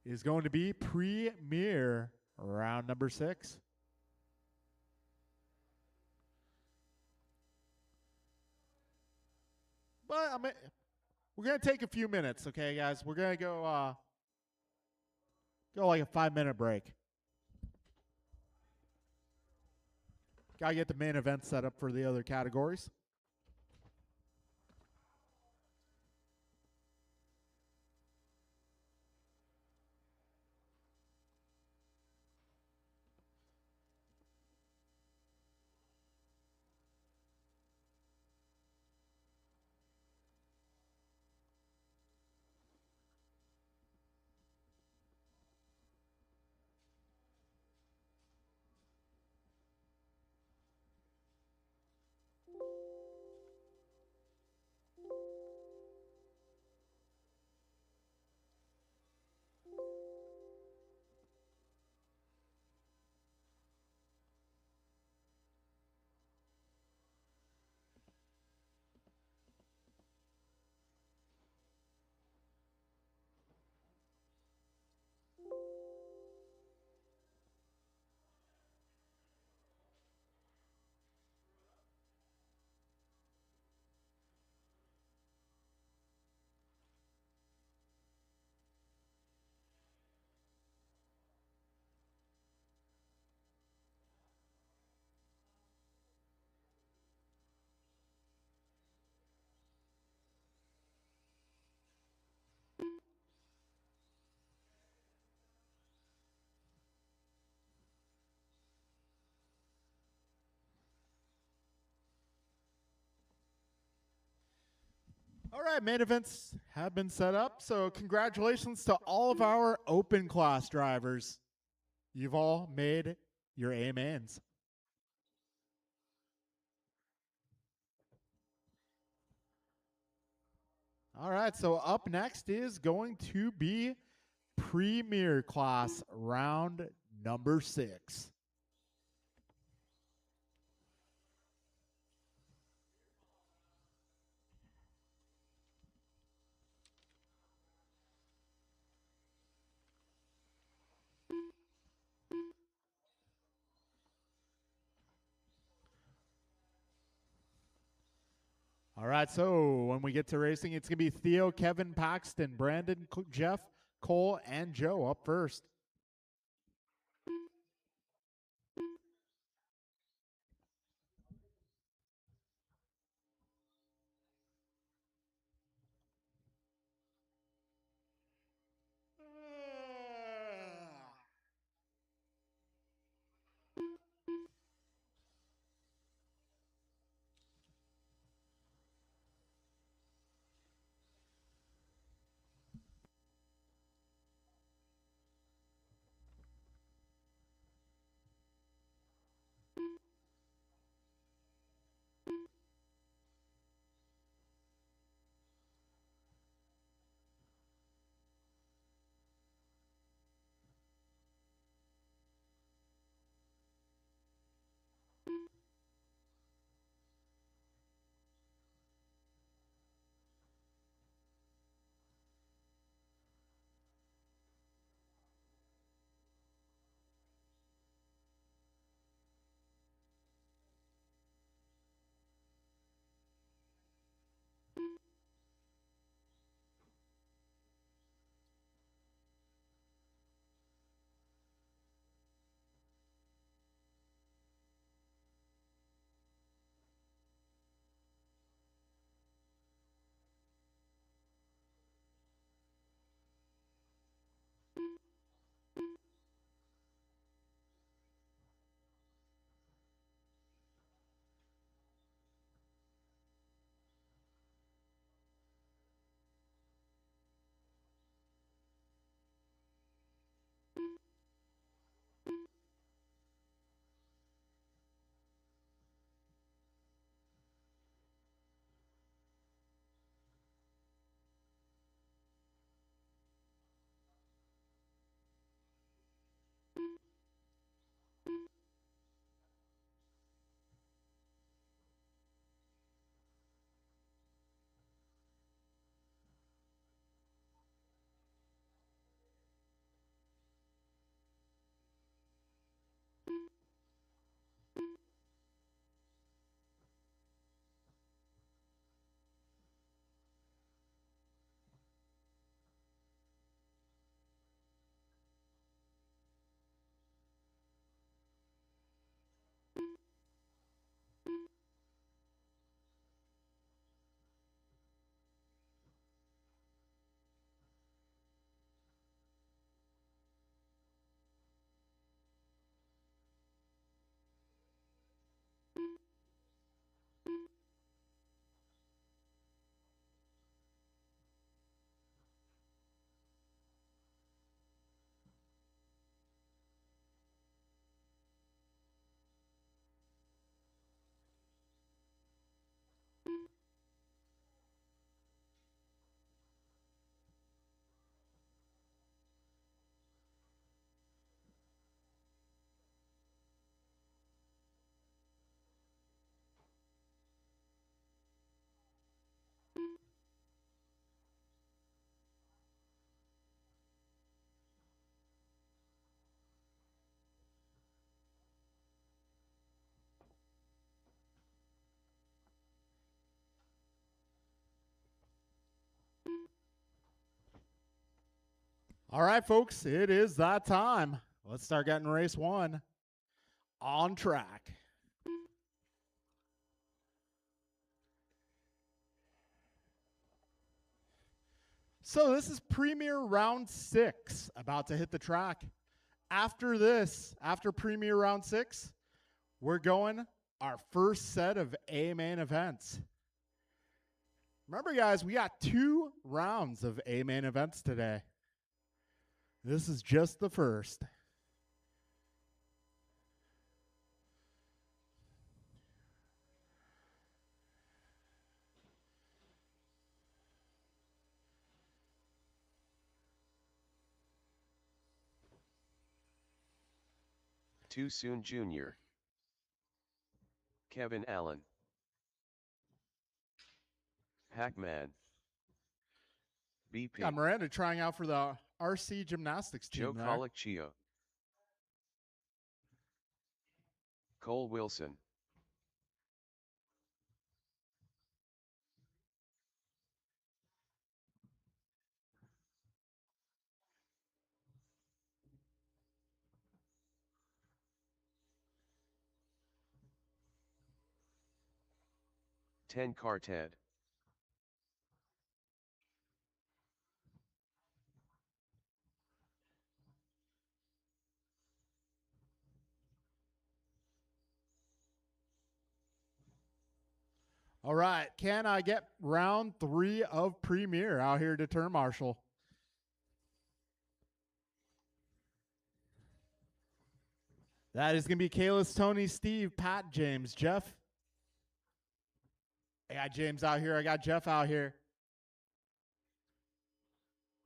is going to be Premier round number 6. But we're gonna take a few minutes, okay, guys? We're gonna go like a 5-minute break. Gotta get the main event set up for the other categories. All right, main events have been set up, so congratulations to all of our open class drivers. You've all made your A-mains. All right, so up next is going to be Premier class round number 6. All right, so when we get to racing, it's going to be Theo, Kevin, Paxton, Brandon, Jeff, Cole, and Joe up first. All right, folks, it is that time. Let's start getting race one on track. So this is Premier Round 6 about to hit the track. After this, after Premier Round 6, we're going our first set of A main events. Remember, guys, we got 2 rounds of A main events today. This is just the first. Too Soon Jr. Kevin Allen. Pac-Man. BP. Yeah, Miranda trying out for the RC Gymnastics team. Joe Colicchio. Cole Wilson. Ten Car Ted. All right, can I get round 3 of Premier out here to turn marshal? That is going to be Kalis, Tony, Steve, Pat, James, Jeff. I got James out here. I got Jeff out here.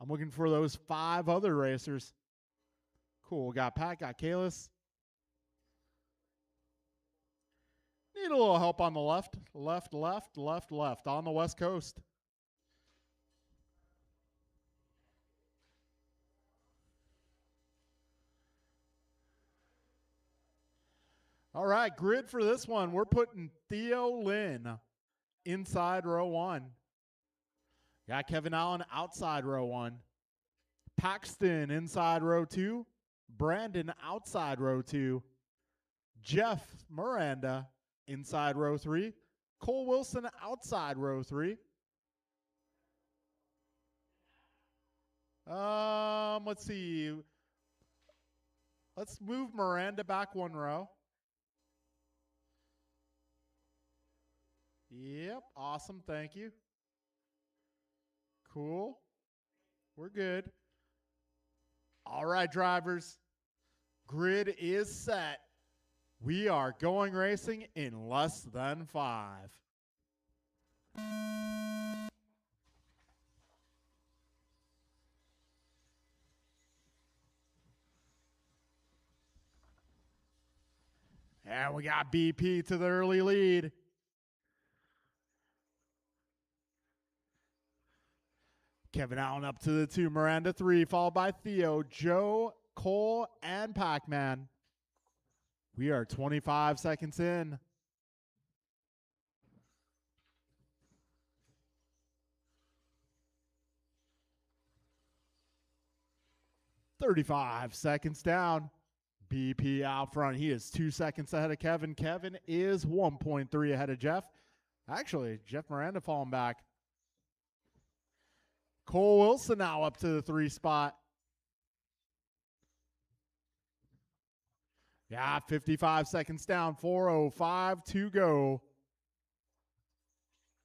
I'm looking for those 5 other racers. Cool. Got Pat, got Kalis. Need a little help on the left. Left on the West Coast. All right, grid for this one. We're putting Theo Lynn inside row 1. Got Kevin Allen outside row 1. Paxton inside row 2. Brandon outside row 2. Jeff Miranda inside row 3. Cole Wilson outside row 3. Let's see. Let's move Miranda back 1 row. Yep, awesome, thank you. Cool. We're good. All right, drivers. Grid is set. We are going racing in less than 5. And we got BP to the early lead. Kevin Allen up to the 2, Miranda 3, followed by Theo, Joe, Cole, and Pac-Man. We are 25 seconds in. $35 seconds down. BP out front. He is 2 seconds ahead of Kevin. Kevin is 1.3 ahead of Jeff. Actually, Jeff Miranda falling back. Cole Wilson now up to the 3 spot. Yeah, 55 seconds down. 4:05 to go.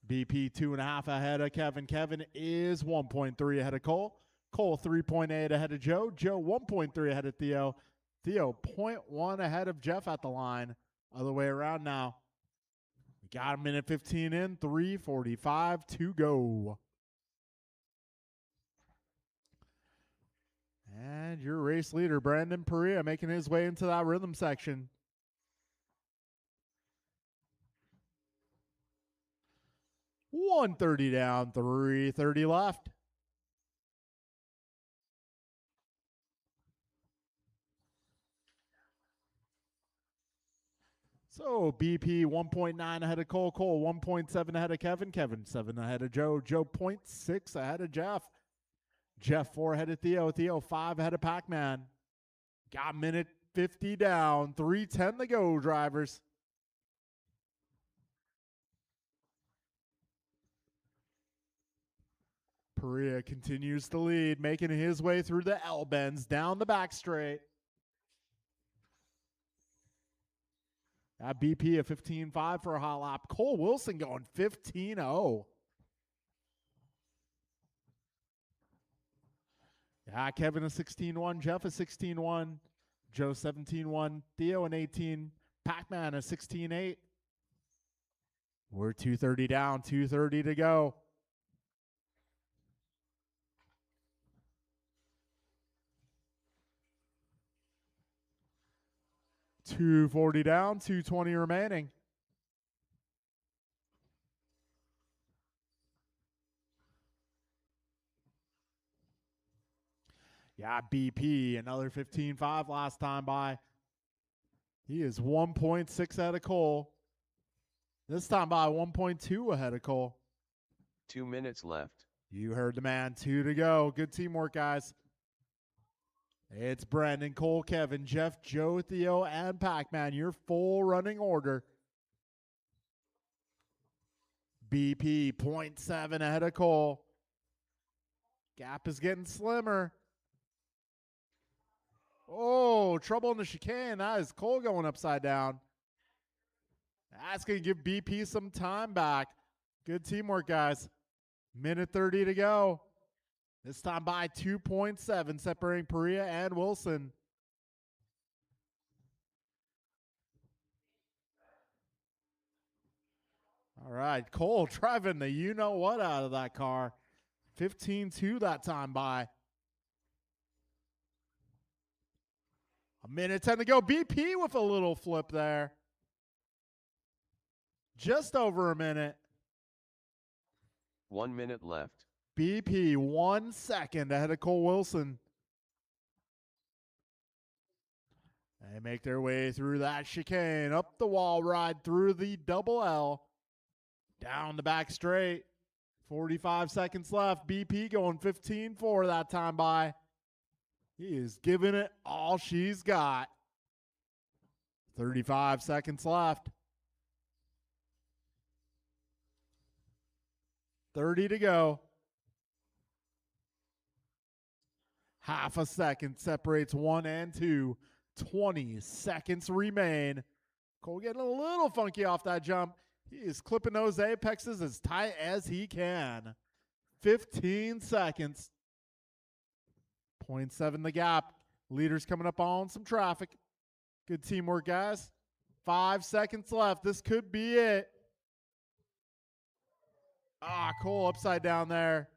BP 2.5 ahead of Kevin. Kevin is 1.3 ahead of Cole. Cole 3.8 ahead of Joe. Joe 1.3 ahead of Theo. Theo 0.1 ahead of Jeff at the line. Other way around now. We got a minute 15 in. 3:45 to go. And your race leader, Brandon Perea, making his way into that rhythm section. $130 down, $330 left. So BP 1.9 ahead of Cole. Cole 1.7 ahead of Kevin. Kevin 7 ahead of Joe. Joe 0.6 ahead of Jeff. Jeff 4 ahead of Theo. Theo 5 ahead of Pac-Man. Got minute 50 down. 3:10 to go, drivers. Perea continues to lead, making his way through the L-bends, down the back straight. That BP a 15.5 for a hot lap. Cole Wilson going 15.0. Yeah, Kevin a 16.1, Jeff a 16.1, Joe 17.1, Theo an 18, Pac-Man a 16.8. We're 2:30 down, 2:30 to go. $240 down, $220 remaining. Yeah, BP, another 15.5 last time by. He is 1.6 ahead of Cole. This time by 1.2 ahead of Cole. 2 minutes left. You heard the man. 2 to go. Good teamwork, guys. It's Brandon, Cole, Kevin, Jeff, Joe, Theo, and Pac-Man. Your full running order. BP 0.7 ahead of Cole. Gap is getting slimmer. Oh, trouble in the chicane. That is Cole going upside down. That's going to give BP some time back. Good teamwork, guys. Minute 30 to go. This time by 2.7, separating Perea and Wilson. All right, Cole driving the you-know-what out of that car. 15.2 that time by. A minute 10 to go. BP with a little flip there. Just over a minute. 1 minute left. BP 1 second ahead of Cole Wilson. They make their way through that chicane, up the wall ride, through the double L, down the back straight. 45 seconds left. BP going 15.4 that time by. He is giving it all she's got. 35 seconds left. 30 to go. Half a second separates 1 and 2. 20 seconds remain. Cole getting a little funky off that jump. He is clipping those apexes as tight as he can. 15 seconds. 0.7 the gap. Leaders coming up on some traffic. Good teamwork, guys. 5 seconds left. This could be it. Cole upside down there.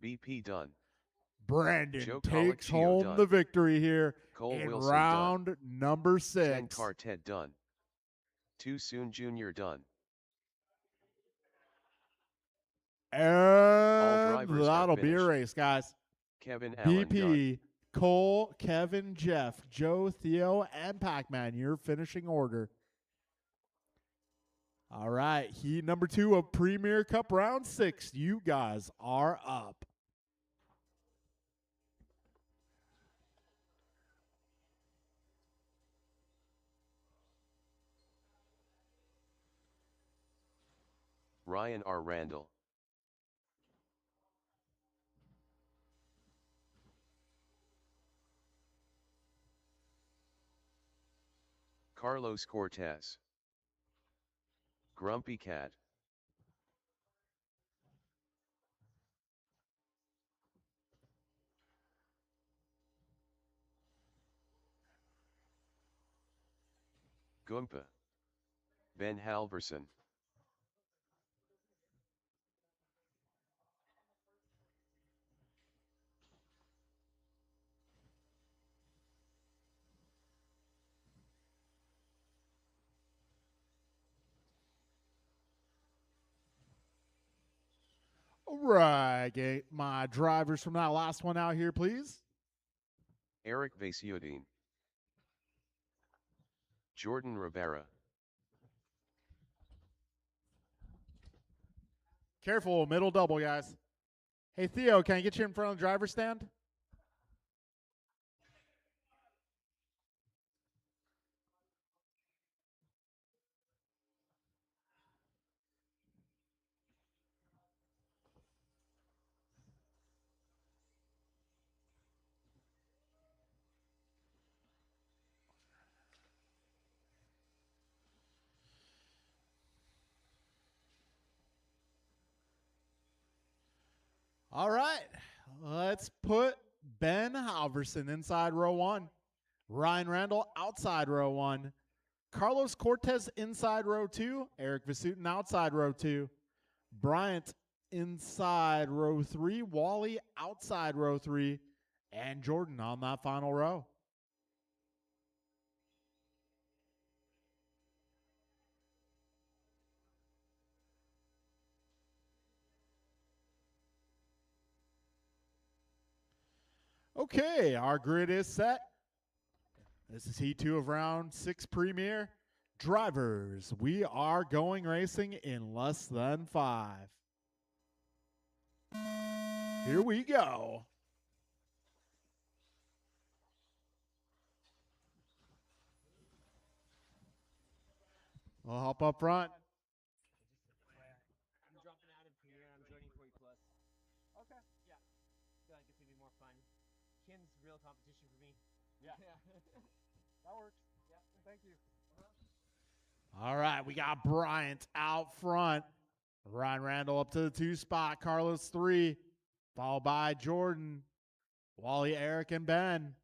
BP done. Brandon Joe takes Colicchio home done. the victory here Cole in Wilson round done. number 6. Ken Quartet done. Too Soon Jr. done. And drivers that'll are be a finished. race, guys. Kevin Allen done. BP, Cole, Kevin, Jeff, Joe, Theo, and Pac-Man, your finishing order. All right, heat number 2 of Premier Cup round 6. You guys are up. Ryan R. Randall. Carlos Cortez. Grumpy Cat. Goompa. Ben Halverson. All right, get my drivers from that last one out here, please. Eric Vasiudin. Jordan Rivera. Careful, middle double, guys. Hey, Theo, can I get you in front of the driver's stand? All right, let's put Ben Halverson inside row 1. Ryan Randall outside row 1. Carlos Cortez inside row 2. Eric Vasutin outside row 2. Bryant inside row 3. Wally outside row 3. And Jordan on that final row. Okay, our grid is set. This is Heat 2 of Round 6 Premier. Drivers, we are going racing in less than 5. Here we go. We'll hop up front. I'm dropping out of Premier and I'm joining 40 plus. Okay. Yeah. I feel like it's gonna be more fun. Ken's real competition for me. Yeah. That works. Yeah. Thank you. All right, we got Bryant out front. Ryan Randall up to the 2 spot. Carlos 3, followed by Jordan, Wally, Eric, and Ben.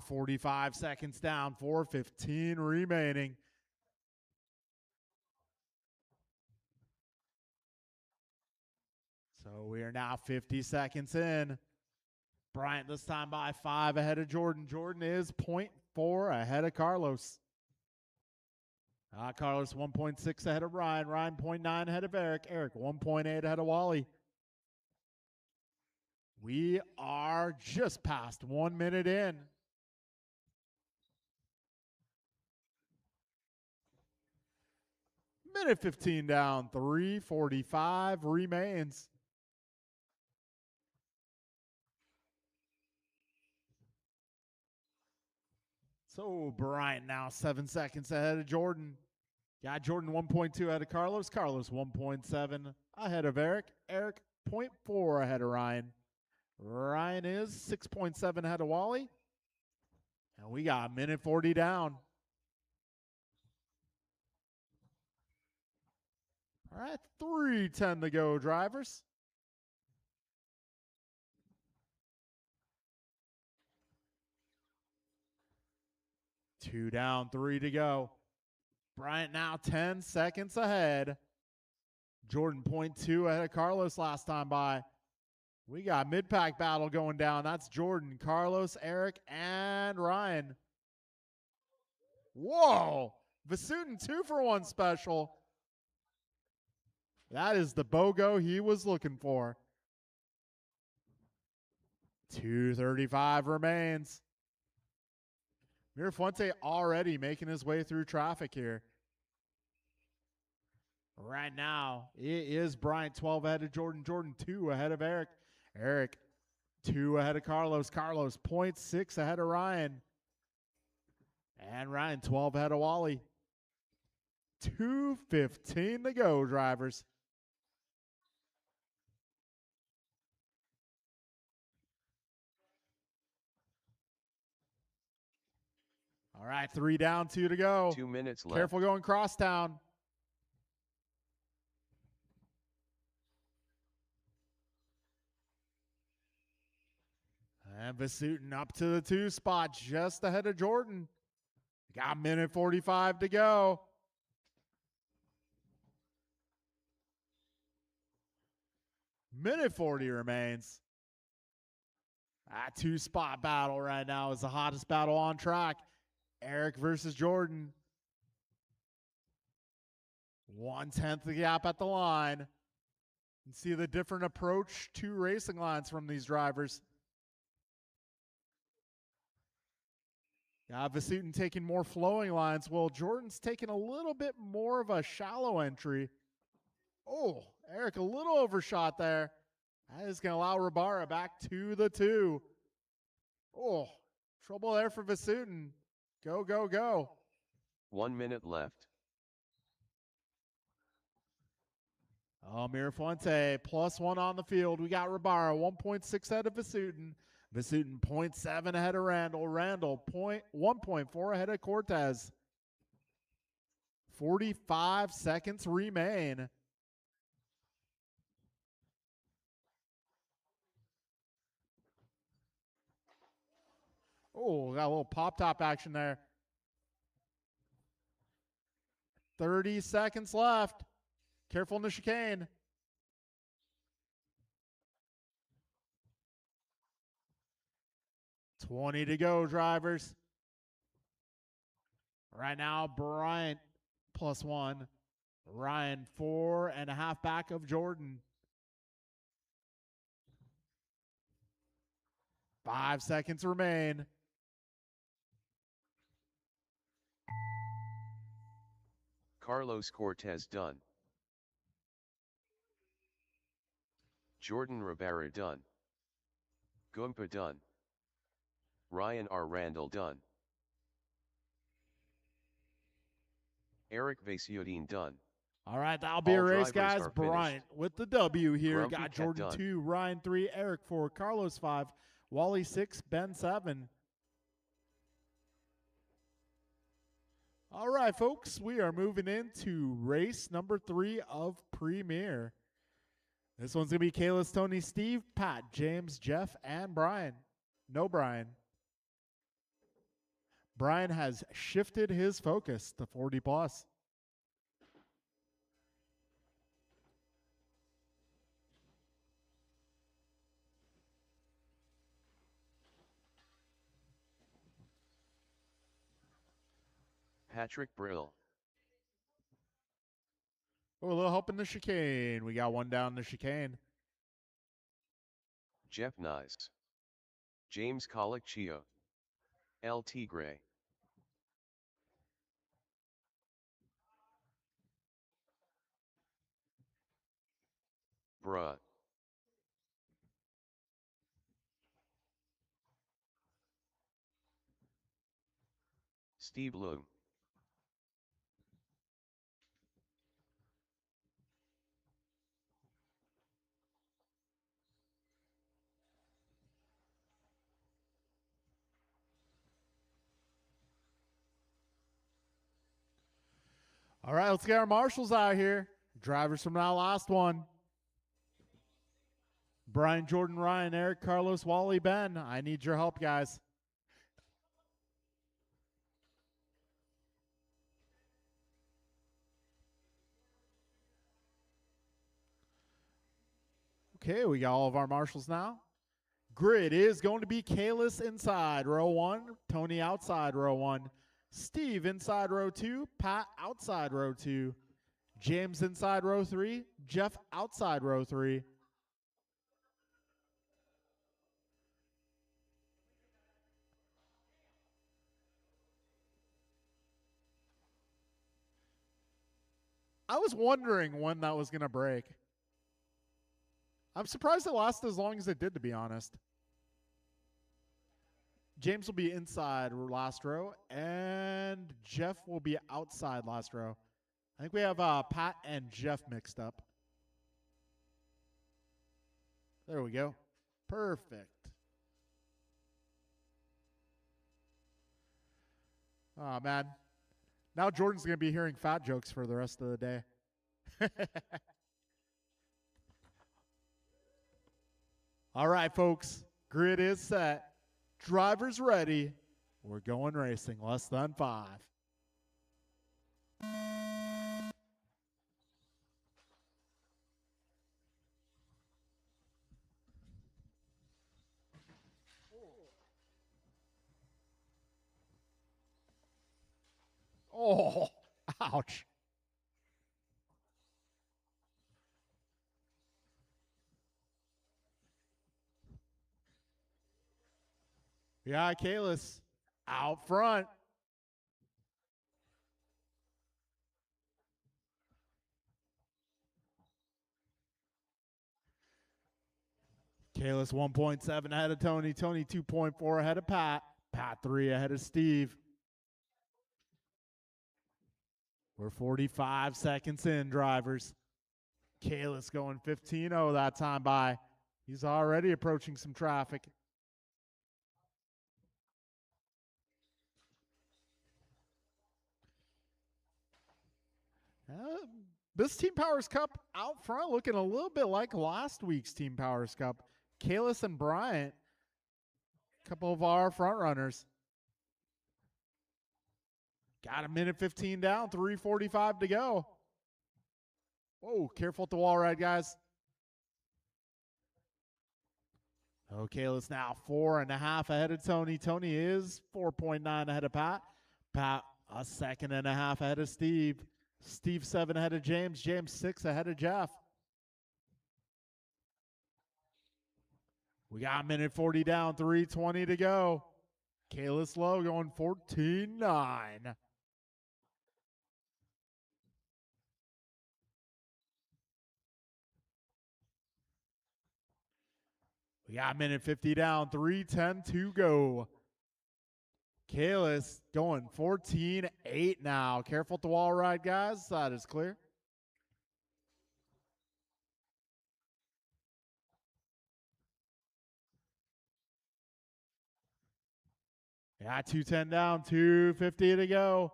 45 seconds down, 4:15 remaining. So we are now 50 seconds in. Bryant this time by 5 ahead of Jordan. Jordan is 0.4 ahead of Carlos. Carlos 1.6 ahead of Ryan. Ryan 0.9 ahead of Eric. Eric 1.8 ahead of Wally. We are just past 1 minute in. Minute 15 down, 3:45 remains. So Bryant now 7 seconds ahead of Jordan. Got Jordan 1.2 ahead of Carlos. Carlos 1.7 ahead of Eric. Eric 0.4 ahead of Ryan. Ryan is 6.7 ahead of Wally. And we got a minute 40 down. All right, 3:10 to go, drivers. Two down, 3 to go. Bryant now 10 seconds ahead. Jordan 0.2 ahead of Carlos last time by. We got mid-pack battle going down. That's Jordan, Carlos, Eric, and Ryan. Whoa! Vasutin 2-for-1 special. That is the BOGO he was looking for. 2:35 remains. Mirafuente already making his way through traffic here. Right now, it is Bryant 12 ahead of Jordan. Jordan 2 ahead of Eric. Eric 2 ahead of Carlos. Carlos 0.6 ahead of Ryan. And Ryan 12 ahead of Wally. 2:15 to go, drivers. All right, 3 down, 2 to go. 2 minutes left. Careful going crosstown. And Vasutin up to the 2 spot, just ahead of Jordan. Got a minute 45 to go. Minute 40 remains. That 2 spot battle right now is the hottest battle on track. Eric versus Jordan. 1/10 the gap at the line. You can see the different approach to racing lines from these drivers. Vasutin taking more flowing lines. Well, Jordan's taking a little bit more of a shallow entry. Oh, Eric, a little overshot there. That is going to allow Rabara back to the 2. Oh, trouble there for Vasutin. Go, go, go. 1 minute left. Oh, Mirafuente, +1 on the field. We got Rabara, 1.6 ahead of Vasutin. Vasutin, 0.7 ahead of Randall. Randall, 1.4 ahead of Cortez. 45 seconds remain. Oh, got a little pop-top action there. 30 seconds left. Careful in the chicane. $20 to go, drivers. Right now, Bryant +1. Ryan 4.5 back of Jordan. 5 seconds remain. Carlos Cortez done. Jordan Rivera done. Gumpa done. Ryan R. Randall done. Eric Vasutin done. All right, that'll be All a race, drivers guys. are Bryant finished. with the W here. Grumpy Got Cat Jordan done. 2, Ryan 3, Eric 4, Carlos 5, Wally 6, Ben 7. All right, folks, we are moving into race number 3 of Premier. This one's going to be Kalis, Tony, Steve, Pat, James, Jeff, and Brian. No Brian. Brian has shifted his focus to 40 plus. Patrick Brill. Oh, a little help in the chicane. We got one down the chicane. Jeff Nice. James Colicchio. El Tigre. Bruh. Steve Loom. All right, let's get our marshals out here. Drivers from that last one. Brian, Jordan, Ryan, Eric, Carlos, Wally, Ben. I need your help, guys. Okay, we got all of our marshals now. Grid is going to be Kalis inside row 1, Tony outside row 1, Steve inside row 2, Pat outside row 2, James inside row 3, Jeff outside row 3. I was wondering when that was going to break. I'm surprised it lasted as long as it did, to be honest. James will be inside last row, and Jeff will be outside last row. I think we have Pat and Jeff mixed up. There we go. Perfect. Oh, man. Now Jordan's going to be hearing fat jokes for the rest of the day. All right, folks. Grid is set. Drivers ready. We're going racing. Less than 5. Oh, ouch. Yeah, Kalis. out front. Kalis 1.7 ahead of Tony. Tony 2.4 ahead of Pat. Pat 3 ahead of Steve. We're 45 seconds in, drivers. Kalis going 15-0 that time by. He's already approaching some traffic. This Team Powers Cup out front looking a little bit like last week's Team Powers Cup. Kalis and Bryant, a couple of our front runners. Got a minute 15 down, 3:45 to go. Whoa, careful at the wall ride, guys. Oh, Kalis now 4.5 ahead of Tony. Tony is 4.9 ahead of Pat. Pat a 2.5 ahead of Steve. Steve 7 ahead of James. James 6 ahead of Jeff. We got a minute 40 down, 3:20 to go. Kalis Lowe going 14.9. We got a minute 50 down, 3:10 to go. Kalis going 14.8 now. Careful at the wall ride, guys. That is clear. Yeah, 2:10 down, 2:50 to go.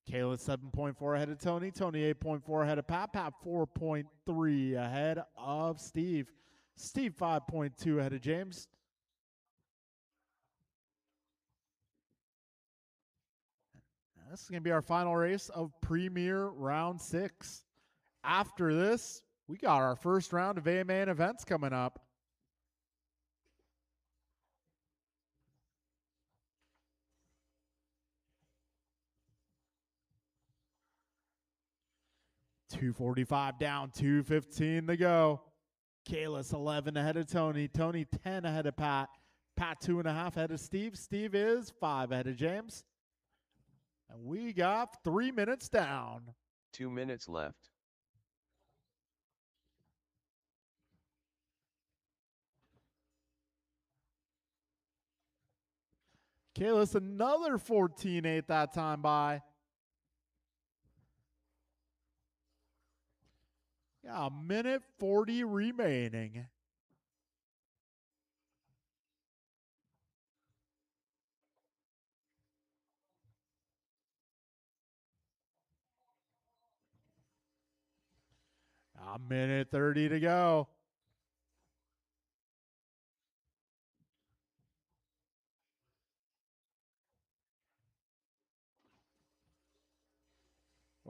Kalis 7.4 ahead of Tony. Tony 8.4 ahead of Pat. Pat 4.3 ahead of Steve. Steve 5.2 ahead of James. This is going to be our final race of Premier Round 6. After this, we got our first round of A-Main events coming up. $2.45 down, 2:15 to go. Kalis 11 ahead of Tony. Tony 10 ahead of Pat. Pat 2.5 ahead of Steve. Steve is 5 ahead of James. And we got 3 minutes down. 2 minutes left. Kalis another 14.8 that time by. Yeah, a minute 40 remaining. A minute 30 to go.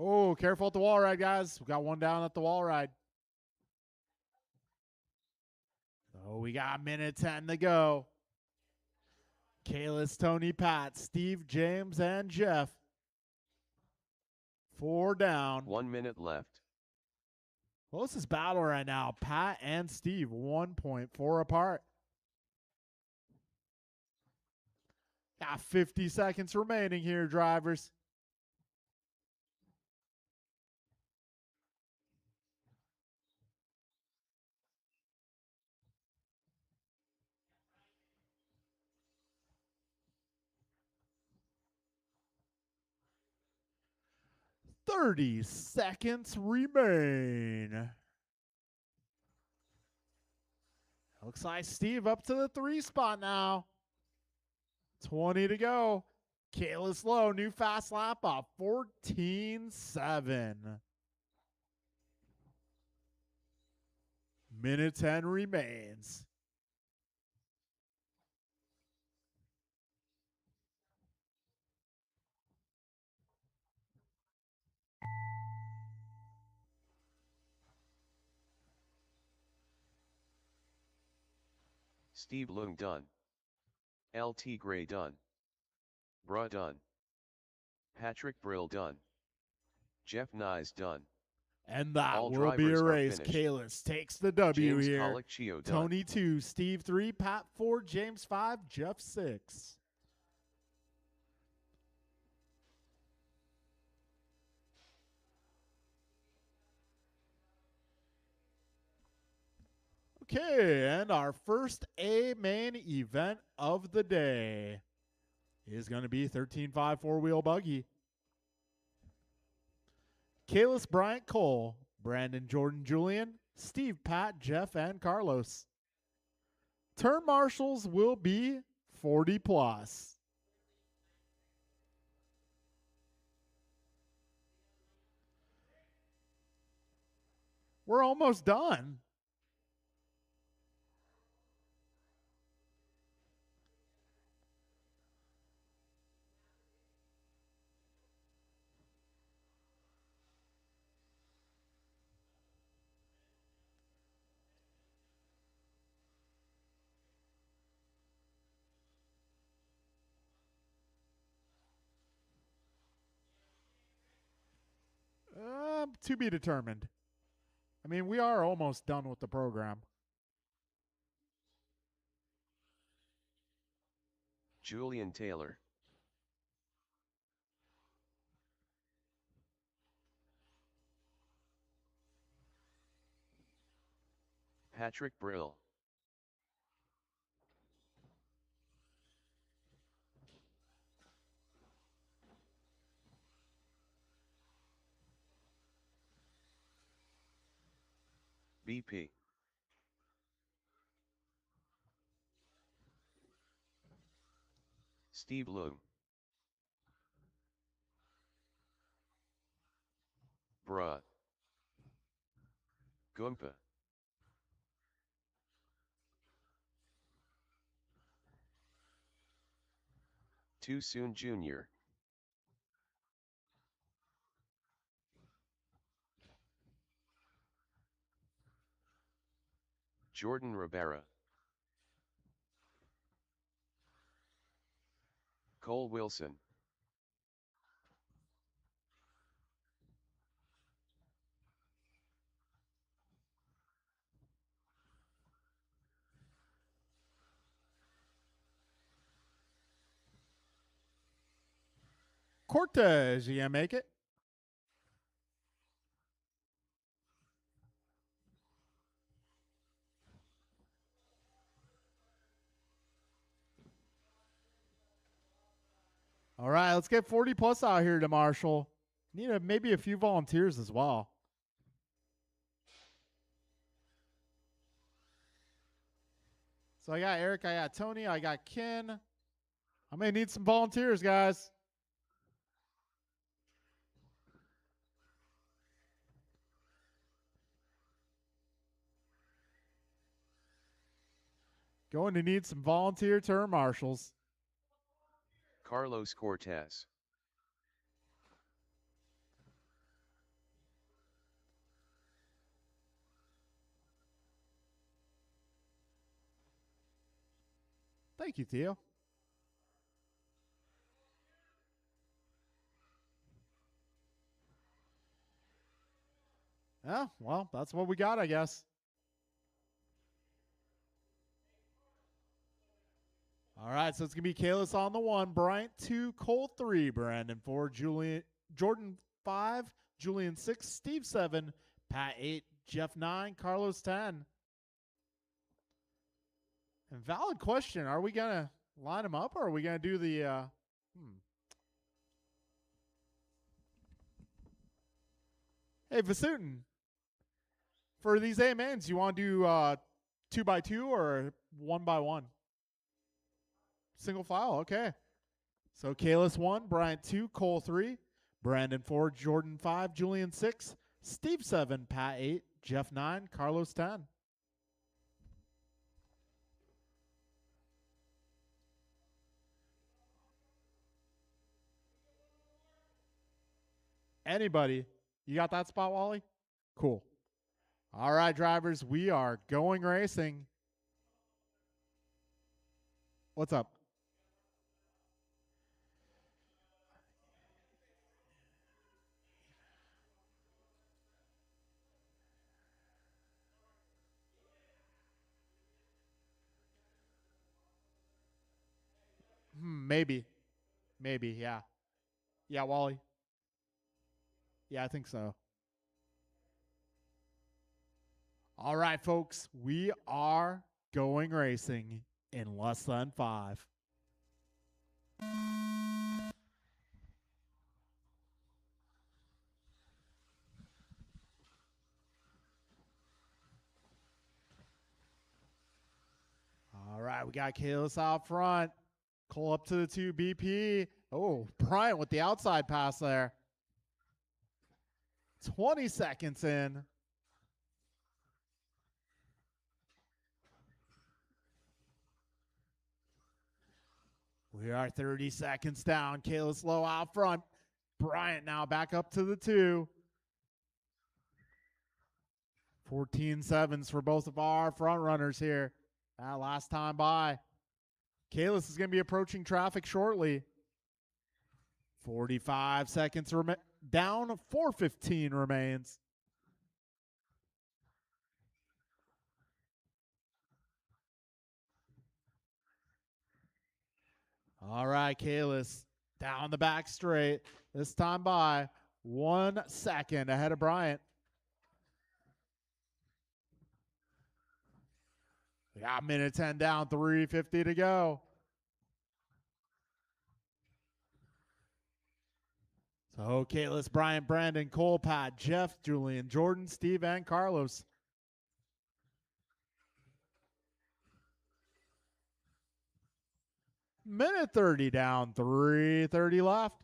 Oh, careful at the wall ride, guys. We got one down at the wall ride. So we got a minute 10 to go. Kalis, Tony, Pat, Steve, James, and Jeff. 4 down. 1 minute left. Closest battle right now, Pat and Steve, 1.4 apart. Got 50 seconds remaining here, drivers. $30 seconds remain. Looks like Steve up to the 3 spot now. 20 to go. Kalis Lowe, new fast lap of 14.7. Minute 10 remains. Steve Leung done. LT Gray done. Bra done. Patrick Brill done. Jeff Nyes done. And that All will be a drivers are race. finished. Kalis takes the W James here. Colicchio done. Tony 2, Steve 3, Pat 4, James 5, Jeff 6. Okay, and our first A main event of the day is going to be 13.5 four-wheel buggy. Kalis Bryant Cole, Brandon Jordan Julian, Steve Pat, Jeff, and Carlos. Turn marshals will be 40 plus. We're almost done. To be determined. I mean, we are almost done with the program. Julian Taylor. Patrick Brill. BP. Steve Loom. Bruh. Goompa. Too Soon Jr. Jordan Rivera. Cole Wilson. Cortez, you gonna make it? All right, let's get 40 plus out here to Marshall. Need maybe a few volunteers as well. So I got Eric, I got Tony, I got Ken. I may need some volunteers, guys. Going to need some volunteer turn marshals. Carlos Cortez. Thank you, Theo. Yeah, well, that's what we got, I guess. All right, so it's going to be Kalis on the 1, Bryant 2, Cole 3, Brandon 4, Julian, Jordan 5, Julian 6, Steve 7, Pat 8, Jeff 9, Carlos 10. And valid question, are we going to line them up or are we going to do the Hey, Vasutin, for these AMNs, you want to do 2x2 or 1x1? Single file, okay. So Kalis 1, Bryant 2, Cole 3, Brandon 4, Jordan 5, Julian 6, Steve 7, Pat 8, Jeff 9, Carlos 10. Anybody? You got that spot, Wally? Cool. All right, drivers, we are going racing. What's up? Maybe. Maybe, yeah. Yeah, Wally. Yeah, I think so. All right, folks, we are going racing in less than 5. All right, we got Kalis out front. Cole up to the 2, BP. Oh, Bryant with the outside pass there. 20 seconds in. We are 30 seconds down. Kalis low out front. Bryant now back up to the 2. 14-7s for both of our front runners here. That last time by. Kalis is going to be approaching traffic shortly. 45 seconds down. 4:15 remains. All right, Kalis down the back straight. This time by 1 second ahead of Bryant. We got minute 10 down, 3:50 to go. So Kalis, Bryant, Brandon, Cole, Pat, Jeff, Julian, Jordan, Steve, and Carlos. Minute 30 down, 3:30 left.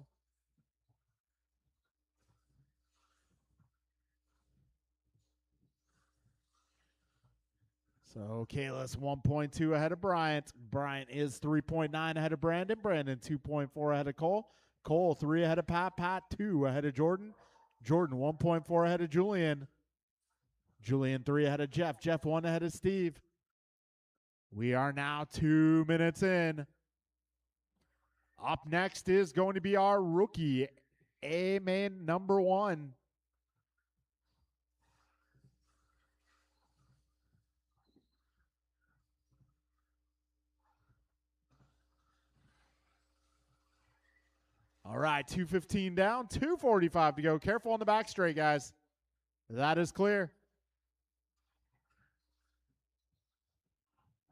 So Kalis 1.2 ahead of Bryant. Bryant is 3.9 ahead of Brandon. Brandon 2.4 ahead of Cole. Cole 3 ahead of Pat. Pat 2 ahead of Jordan. Jordan 1.4 ahead of Julian. Julian 3 ahead of Jeff. Jeff 1 ahead of Steve. We are now 2 minutes in. Up next is going to be our rookie, A-Main number 1. All right, 2:15 down, 2:45 to go. Careful on the back straight, guys. That is clear.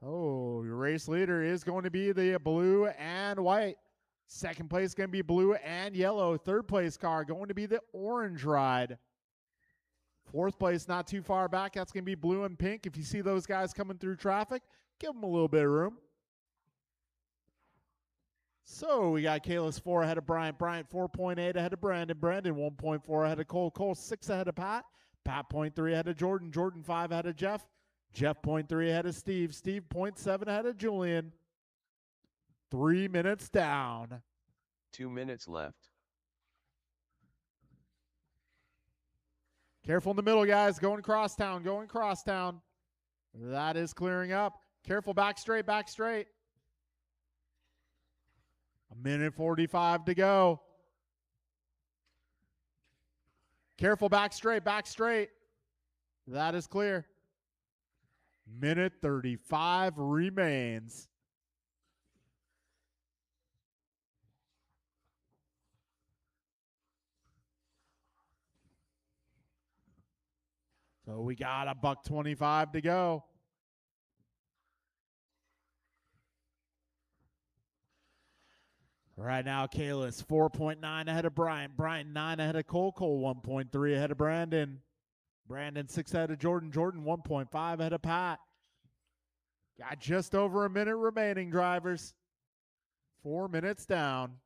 Oh, your race leader is going to be the blue and white. Second place going to be blue and yellow. Third place car going to be the orange ride. Fourth place not too far back. That's going to be blue and pink. If you see those guys coming through traffic, give them a little bit of room. So we got Kalis 4 ahead of Bryant. Bryant 4.8 ahead of Brandon. Brandon 1.4 ahead of Cole. Cole 6 ahead of Pat. Pat 0.3 ahead of Jordan. Jordan 5 ahead of Jeff. Jeff 0.3 ahead of Steve. Steve 0.7 ahead of Julian. 3 minutes down. 2 minutes left. Careful in the middle, guys. Going crosstown. Going crosstown. That is clearing up. Careful back straight. Back straight. 1:45 to go. Careful back straight, back straight. That is clear. 1:35 remains. So we got a $1.25 to go. Right now, Kalis 4.9 ahead of Bryant. Bryant 9 ahead of Cole. Cole 1.3 ahead of Brandon. Brandon 6 ahead of Jordan. Jordan 1.5 ahead of Pat. Got just over a minute remaining, drivers. 4 minutes down.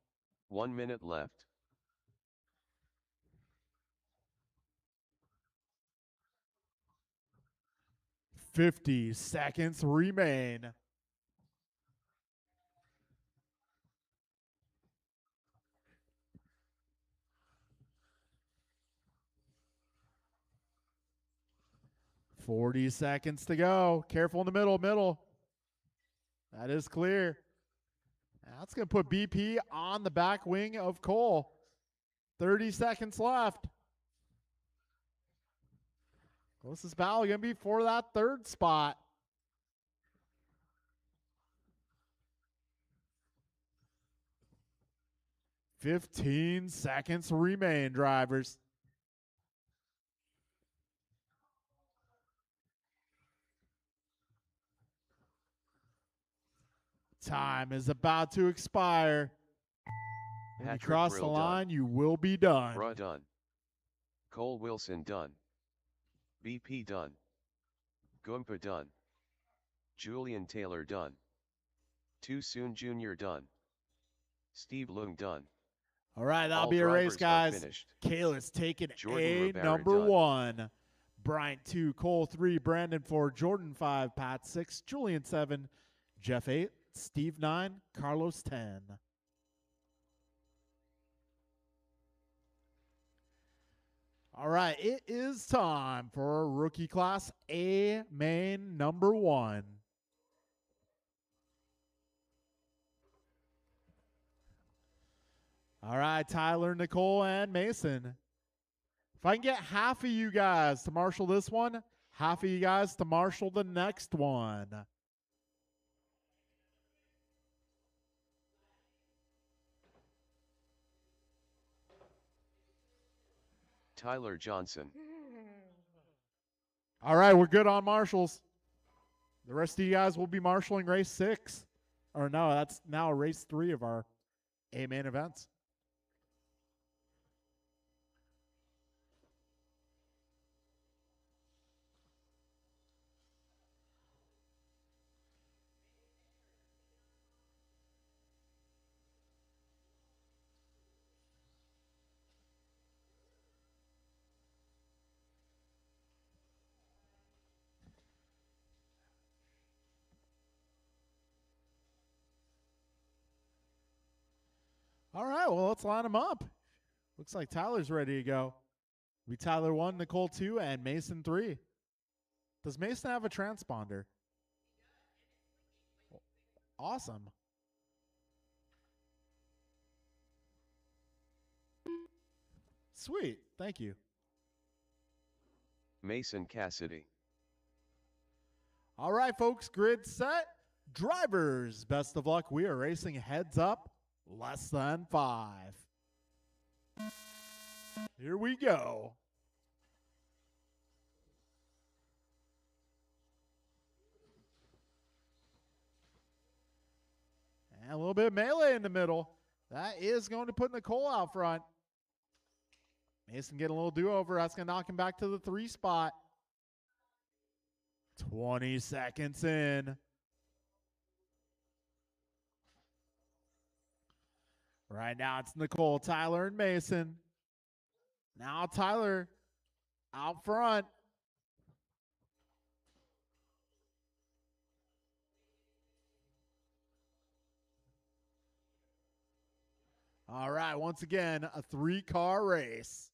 1 minute left. $50 seconds remain. $40 seconds to go. Careful in the middle. That is clear. That's going to put BP on the back wing of Cole. 30 seconds left. Closest battle going to be for that third spot. $15 seconds remain, drivers. Time is about to expire. When you Patrick cross the Brill line, you will be done. Bruh done. Cole Wilson done. BP done. Goompa done. Julian Taylor done. Too Soon Jr. done. Steve Leung done. All right, that'll All be a race, drivers are guys. finished. Kayla's taking Jordan A, Rivera number done. 1. Bryant 2, Cole 3, Brandon 4, Jordan 5, Pat 6, Julian 7, Jeff 8, Steve 9, Carlos 10. All right, it is time for rookie class A main number 1. All right, Tyler, Nicole, and Mason. If I can get half of you guys to marshal this one, half of you guys to marshal the next one. Tyler Johnson. All right, we're good on marshals. The rest of you guys will be marshaling race 6. Or no, that's now race 3 of our A main events. All right, well, let's line them up. Looks like Tyler's ready to go. We Tyler 1, Nicole 2, and Mason 3. Does Mason have a transponder? Awesome. Sweet. Thank you. Mason Cassidy. All right, folks, grid set. Drivers, best of luck. We are racing heads up, less than 5. Here we go. And a little bit of melee in the middle. That is going to put Nicole out front. Mason getting a little do-over. That's going to knock him back to the 3 spot. 20 seconds in. Right now it's Nicole, Tyler, and Mason. Now Tyler out front. All right, once again, a 3-car race.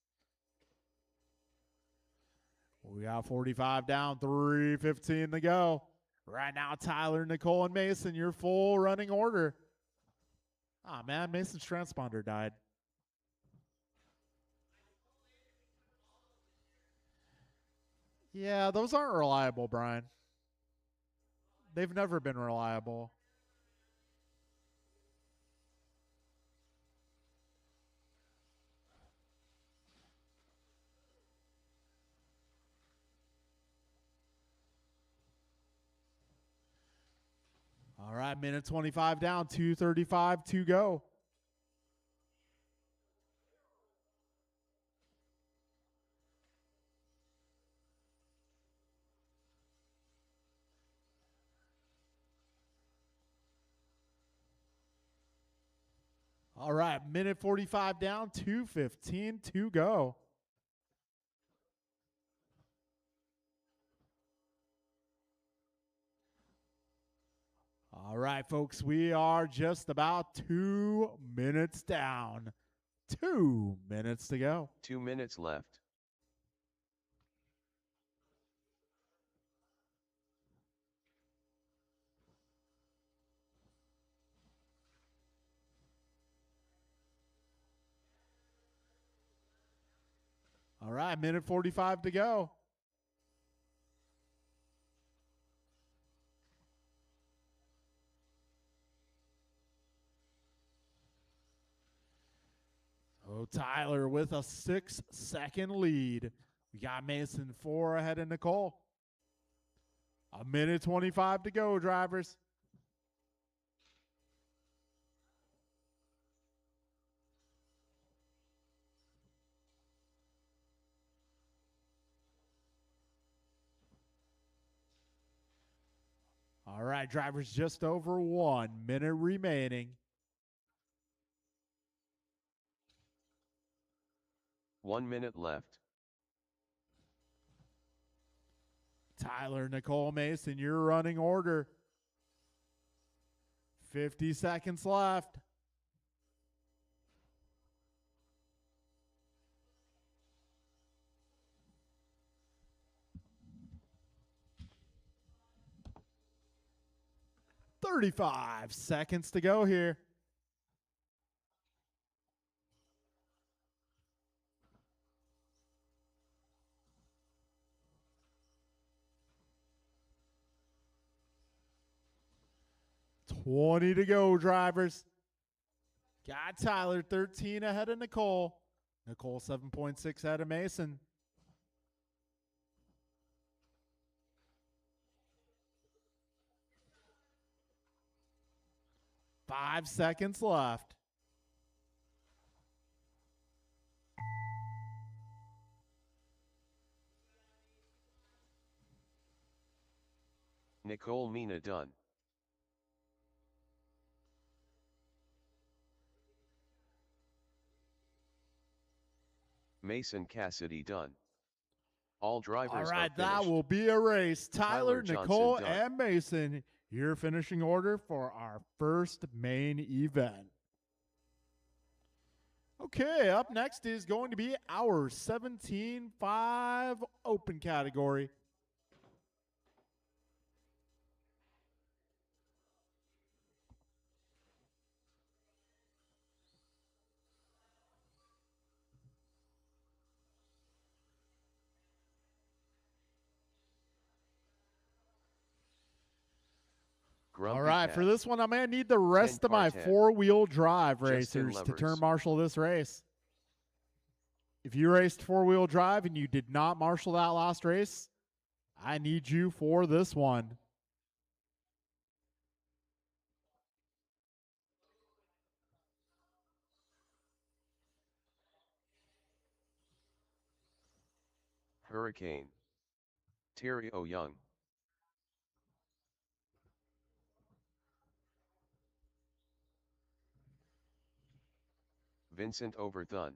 We got 45 down, 3:15 to go. Right now, Tyler, Nicole, and Mason, your full running order. Ah, man, Mason's transponder died. Yeah, those aren't reliable, Brian. They've never been reliable. All right, minute 25 down, 2:35 to go. All right, minute 45 down, 2:15 to go. All right, folks, we are just about 2 minutes down. 2 minutes to go. 2 minutes left. All right, minute 45 to go. Oh, Tyler with a 6-second lead. We got Mason 4 ahead of Nicole. A minute 25 to go, drivers. right, drivers, just over 1 minute remaining. 1 minute left. Tyler, Nicole, Mason, your running order. 50 seconds left. $35 seconds to go here. $20 to go, drivers. Got Tyler 13 ahead of Nicole. Nicole 7.6 ahead of Mason. Five seconds left. Nicole Mina done. Mason Cassidy done. All drivers All right, are that finished. will be a race. Tyler, Johnson Nicole, done. and Mason, your finishing order for our first main event. Okay, up next is going to be our 17.5 open category. Grumpy All right, Cat. for this one, I'm going to need the rest of my 10. four-wheel drive Justin racers to turn Levers. marshal this race. If you raced four-wheel drive and you did not marshal that last race, I need you for this one. Hurricane. Terry O. Young. Vincent Overthun.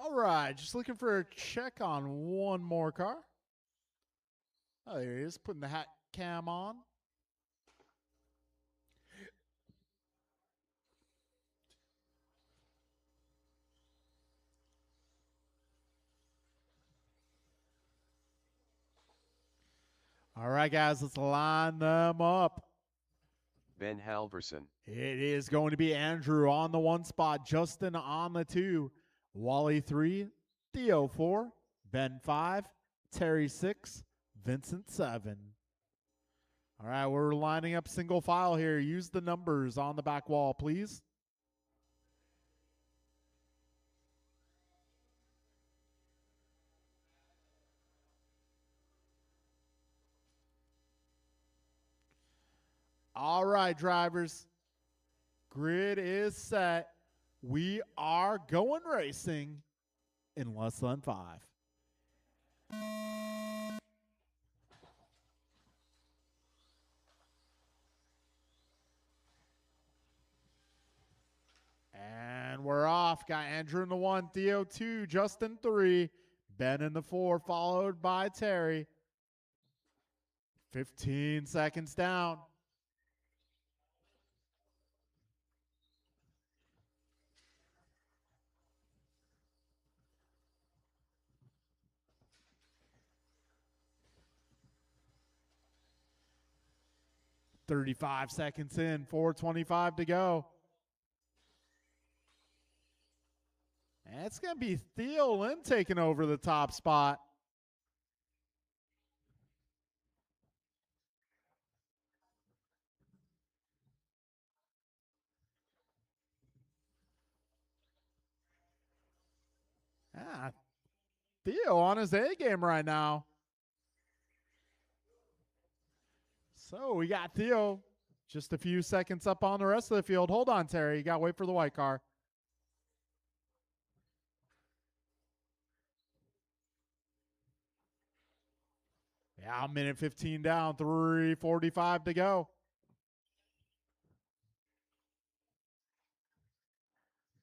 All right, just looking for a check on one more car. Oh, there he is, putting the hat cam on. All right, guys, let's line them up. Ben Halverson. It is going to be Andrew on the 1 spot, Justin on the 2, Wally 3, Theo 4, Ben 5, Terry 6, Vincent 7. All right, we're lining up single file here. Use the numbers on the back wall, please. All right, drivers. Grid is set. We are going racing in less than 5. And we're off. Got Andrew in the 1, Theo 2, Justin 3, Ben in the 4, followed by Terry. 15 seconds down. 35 seconds in, 4:25 to go. And it's going to be Theo Lynn taking over the top spot. Theo on his A game right now. So we got Theo just a few seconds up on the rest of the field. Hold on, Terry. You got to wait for the white car. Yeah, a minute 15 down, 3:45 to go.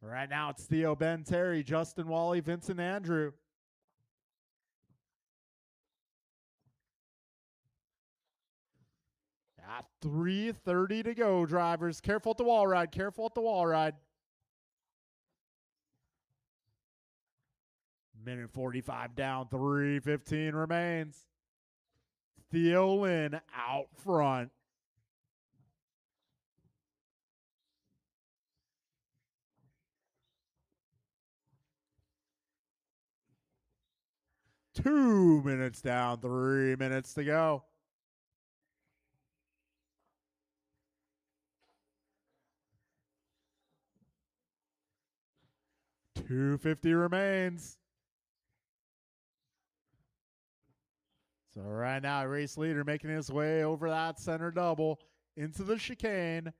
Right now it's Theo, Ben, Terry, Justin, Wally, Vincent, Andrew. At 3:30 to go, drivers. Careful at the wall ride. Careful at the wall ride. Minute 45 down, 3:15 remains. Theo Lynn out front. Two minutes down, 3 minutes to go. $2.50 remains. So right now, race leader making his way over that center double into the chicane,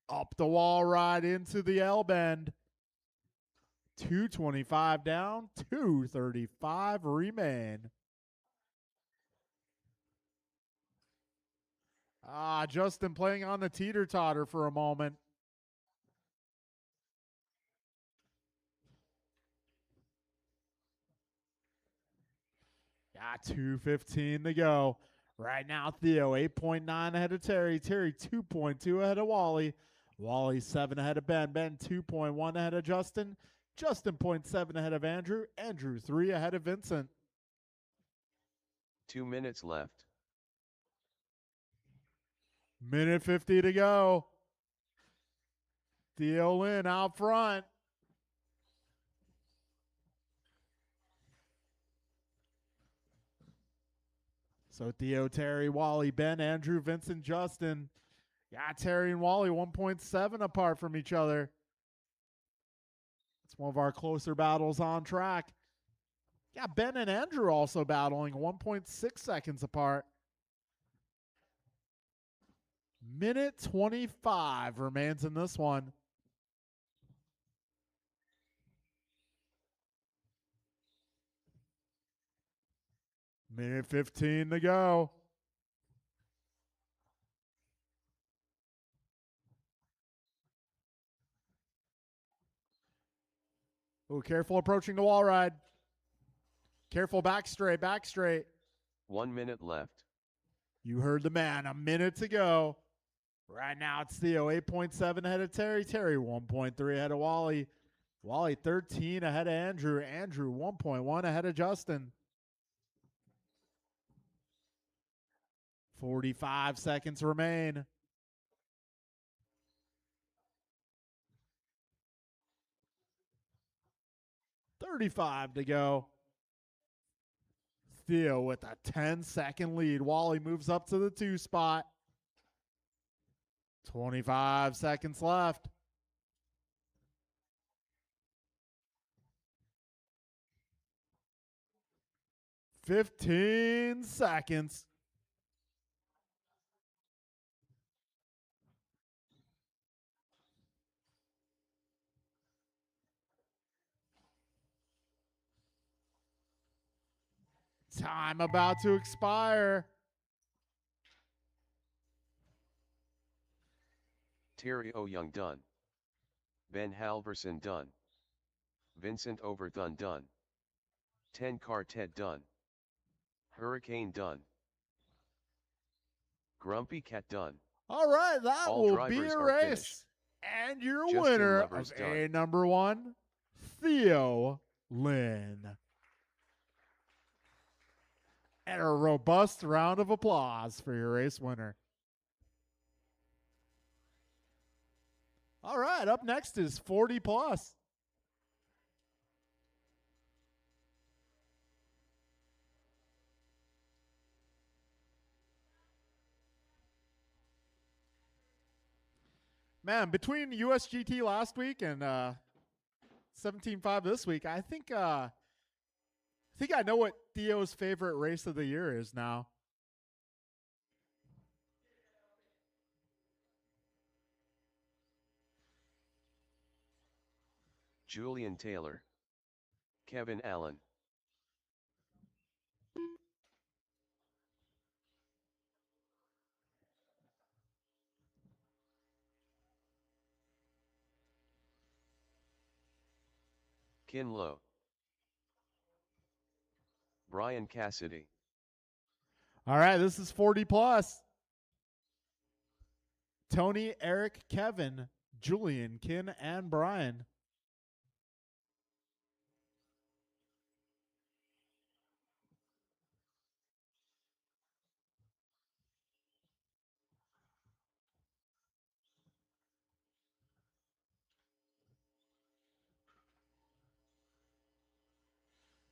up the wall ride into the L bend. 2:25 down, 2:35 remain. Justin playing on the teeter-totter for a moment. Yeah, 2:15 to go. Right now, Theo 8.9 ahead of Terry. Terry 2.2 ahead of Wally. Wally 7 ahead of Ben. Ben 2.1 ahead of Justin. Justin 0.7 ahead of Andrew. Andrew 3 ahead of Vincent. 2 minutes left. Minute 50 to go. Theo Lynn out front. So Theo, Terry, Wally, Ben, Andrew, Vincent, Justin. Yeah, Terry and Wally 1.7 apart from each other. It's one of our closer battles on track. Yeah, Ben and Andrew also battling 1.6 seconds apart. Minute 25 remains in this one. Minute 15 to go. Oh, careful approaching the wall ride. Careful back straight, back straight. 1 minute left. You heard the man. A minute to go. Right now it's Theo 8.7 ahead of Terry. Terry 1.3 ahead of Wally. Wally 13 ahead of Andrew. Andrew 1.1 ahead of Justin. 45 seconds remain. $35 to go. Theo with a 10-second lead. Wally moves up to the 2 spot. 25 seconds left. $15 seconds. Time about to expire. Terry O'Young done. Ben Halverson done. Vincent Overthun done. 10 Quartet done. Hurricane done. Grumpy Cat done. All right, that All will be drivers a are race. finished. And your Justin winner Lovers of done. A number 1, Theo Lynn. And a robust round of applause for your race winner. All right, up next is 40 plus. Man, between USGT last week and 17.5 this week, I think I know what Theo's favorite race of the year is now. Julian Taylor. Kevin Allen. Kin Lo. Brian Cassidy. All right, this is 40 plus. Tony, Eric, Kevin, Julian, Kin, and Brian.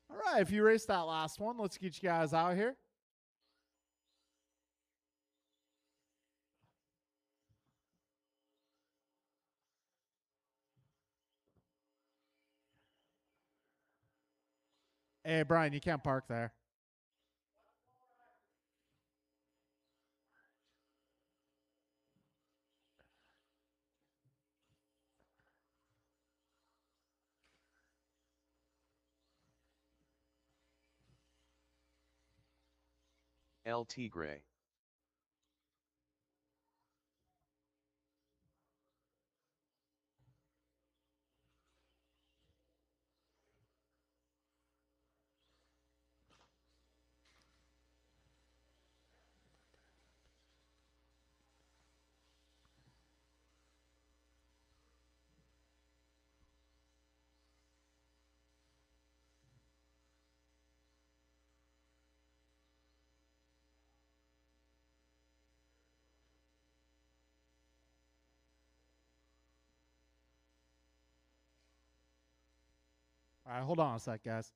All right, if you raced that last one, let's get you guys out here. Hey, Brian, you can't park there. LT Gray. All right, hold on a sec, guys.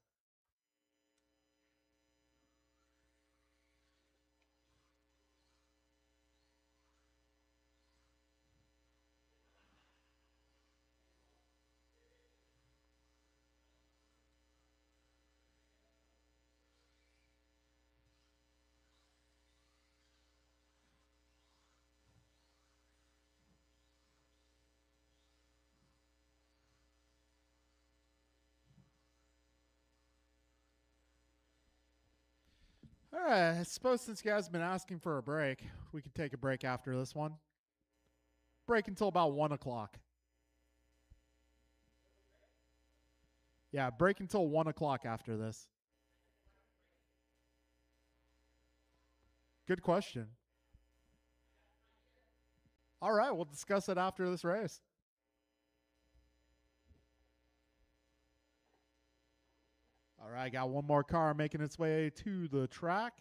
All right, I suppose since you guys have been asking for a break, we can take a break after this one. Break until about 1 o'clock. Yeah, break until 1 o'clock after this. Good question. All right, we'll discuss it after this race. All right, got one more car making its way to the track.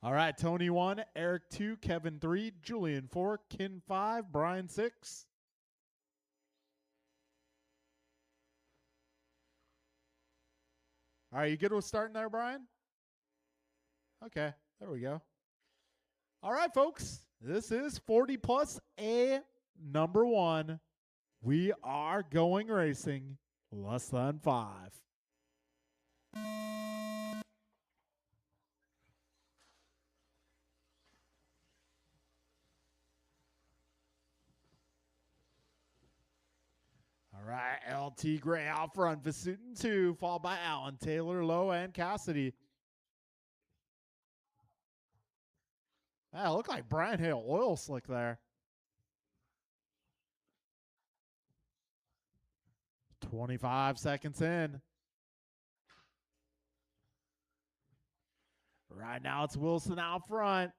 All right, Tony 1, Eric 2, Kevin 3, Julian 4, Kin 5, Brian 6. All right, you good with starting there, Brian? Okay, there we go. All right, folks, this is 40 plus A number 1. We are going racing less than 5. All right, LT Gray out front, Vasutin 2, followed by Allen, Taylor, Lowe, and Cassidy. That looked like Brian Hale oil slick there. 25 seconds in. Right now it's Wilson out front.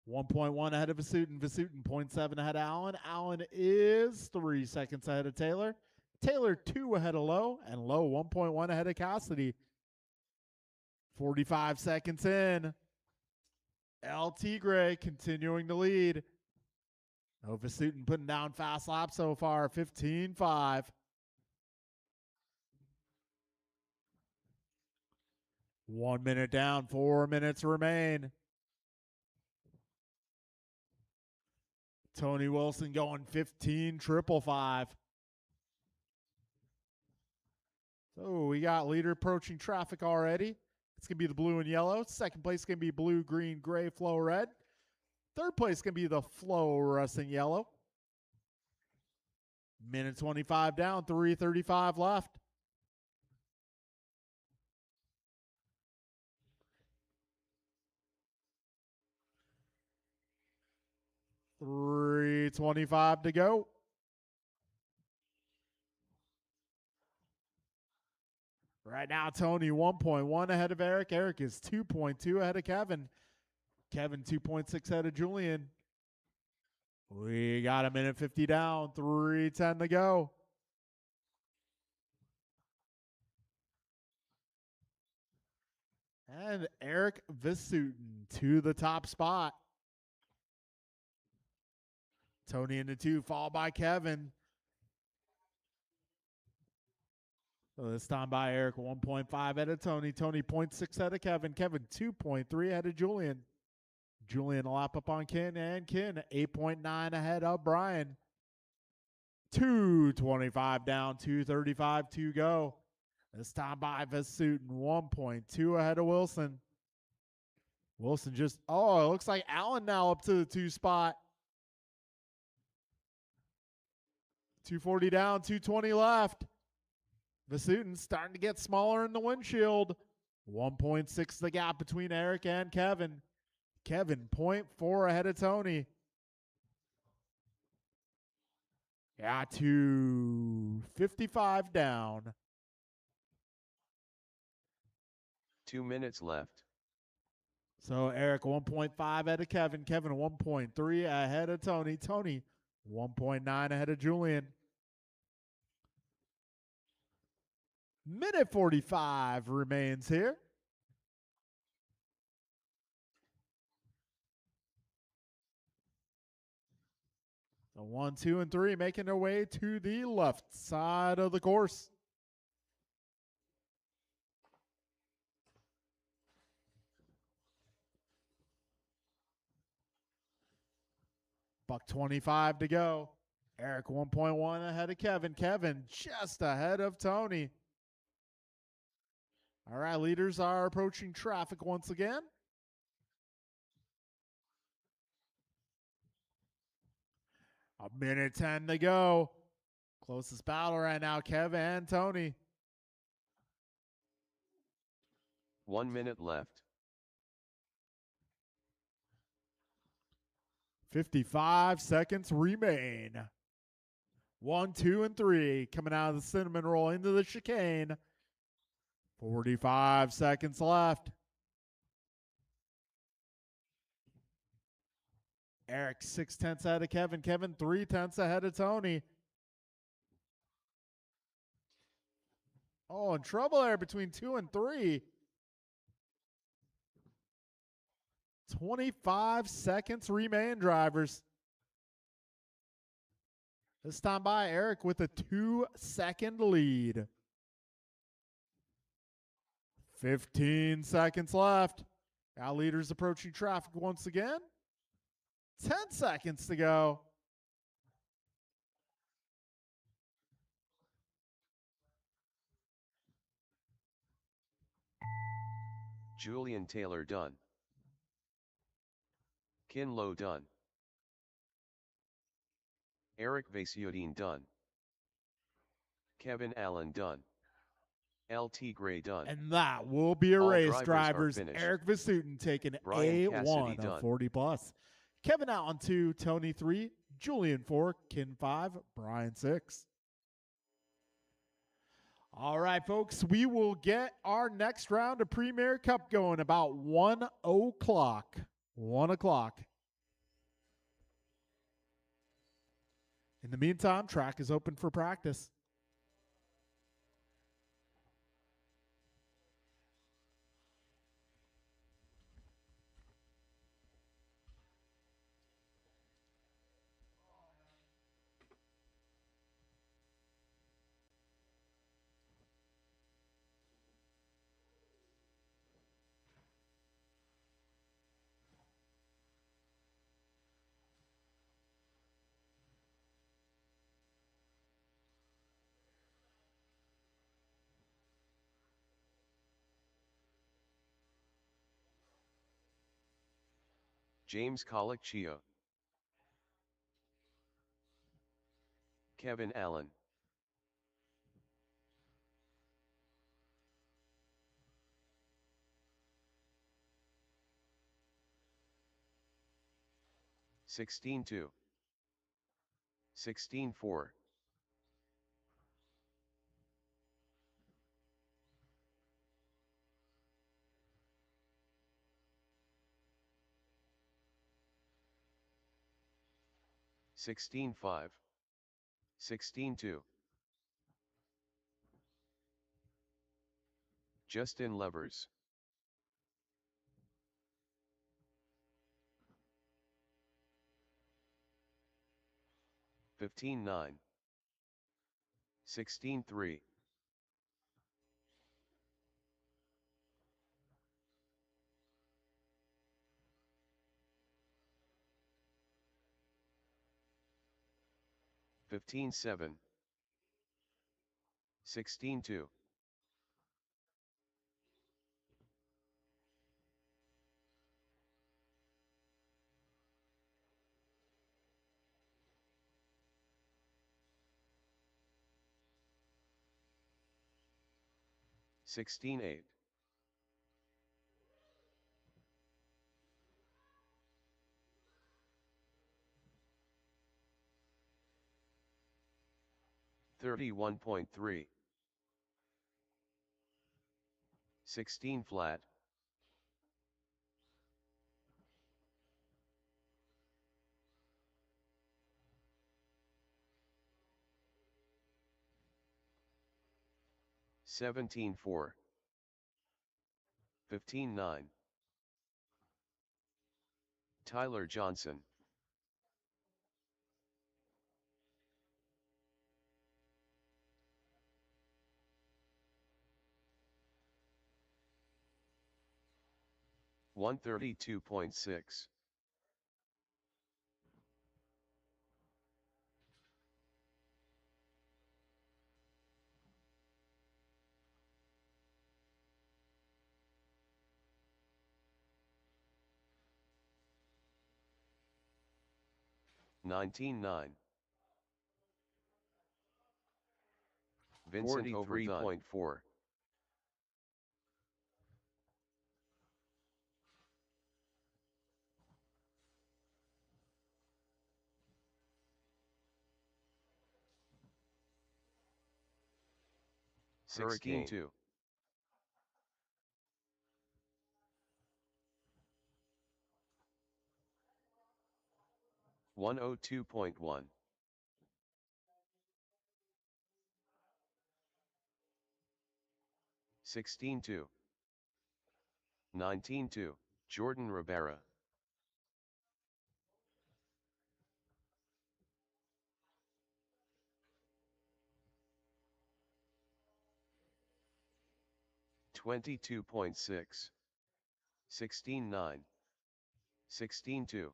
1.1 ahead of Vasutin. Vasutin 0.7 ahead of Allen. Allen is 3 seconds ahead of Taylor. Taylor 2 ahead of Lowe, and Lowe 1.1 ahead of Cassidy. 45 seconds in. El Tigre continuing to lead. Vasutin putting down fast laps so far, 15.5. 1 minute down, 4 minutes remain. Tony Wilson going 15.555. So we got leader approaching traffic already. It's going to be the blue and yellow. Second place is going to be blue, green, gray, flow, red. Third place is going to be the fluorescent yellow. Minute 25 down, 3:35 left. $3:25 to go. Right now, Tony 1.1 ahead of Eric. Eric is 2.2 ahead of Kevin. Kevin 2.6 ahead of Julian. We got a minute 50 down, 3:10 to go. And Eric Vasutin to the top spot. Tony into 2, followed by Kevin. So this time by Eric, 1.5 ahead of Tony. Tony 0.6 ahead of Kevin. Kevin 2.3 ahead of Julian. Julian a lap up on Ken, and Ken 8.9 ahead of Brian. 2:25 down, 2:35 to go. This time by Vasutin, 1.2 ahead of Wilson. Wilson just, it looks like Allen now up to the 2 spot. 2:40 down, 2:20 left. Vasutin starting to get smaller in the windshield. 1.6 the gap between Eric and Kevin. Kevin 0.4 ahead of Tony. Yeah, 2:55 down. 2 minutes left. So Eric 1.5 ahead of Kevin. Kevin 1.3 ahead of Tony. Tony 1.9 ahead of Julian. Minute 45 remains here. So 1, 2, and 3 making their way to the left side of the course. $1.25 to go. Eric 1.1 ahead of Kevin. Kevin just ahead of Tony. All right, leaders are approaching traffic once again. A minute 10 to go. Closest battle right now, Kevin and Tony. 1 minute left. 55 seconds remain. 1, 2, and 3 coming out of the cinnamon roll into the chicane. 45 seconds left. Eric 0.6 ahead of Kevin. Kevin 0.3 ahead of Tony. In trouble there between 2 and 3. 25 seconds remain, drivers. This time by Eric with a 2-second lead. 15 seconds left. Now leaders approaching traffic once again. 10 seconds to go. Julian Taylor done. Ken Lowe done. Eric Vasutin done. Kevin Allen done. El Tigre done. And that will be a All race, drivers drivers. are finished. Eric Vasutin taking Brian A1 Cassidy of done. 40 plus. Kevin Allen 2, Tony 3, Julian 4, Ken 5, Brian 6. All right, folks, we will get our next round of Premier Cup going about 1 o'clock. 1 o'clock. In the meantime, track is open for practice. James Colicchio, Kevin Allen, (16-2), 16-4, (16-5), 16-2. Justin Levers, (15-9), 16-3, (15-7), 16-2. (16-8). (31.3), 16 flat, (17-4), 15-9. Tyler Johnson, (132.6). (19-9). Vincent 43.4. Hurricane. 16-2. (102.1). 16-2. 19-2. Jordan Rivera, (22.6). 16-9. 16-2.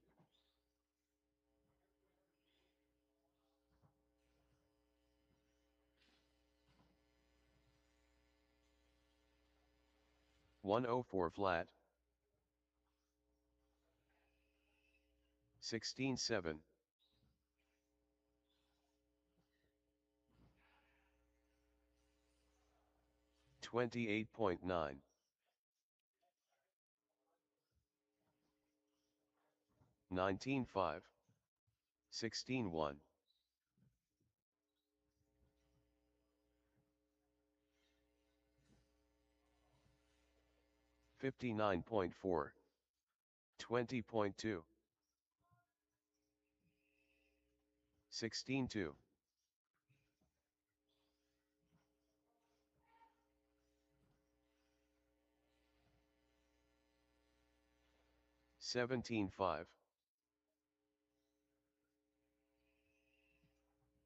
104 flat, 16-7. 28.9. 19-5. 16-1. 59.4. 20.2. 16-2. 17-5.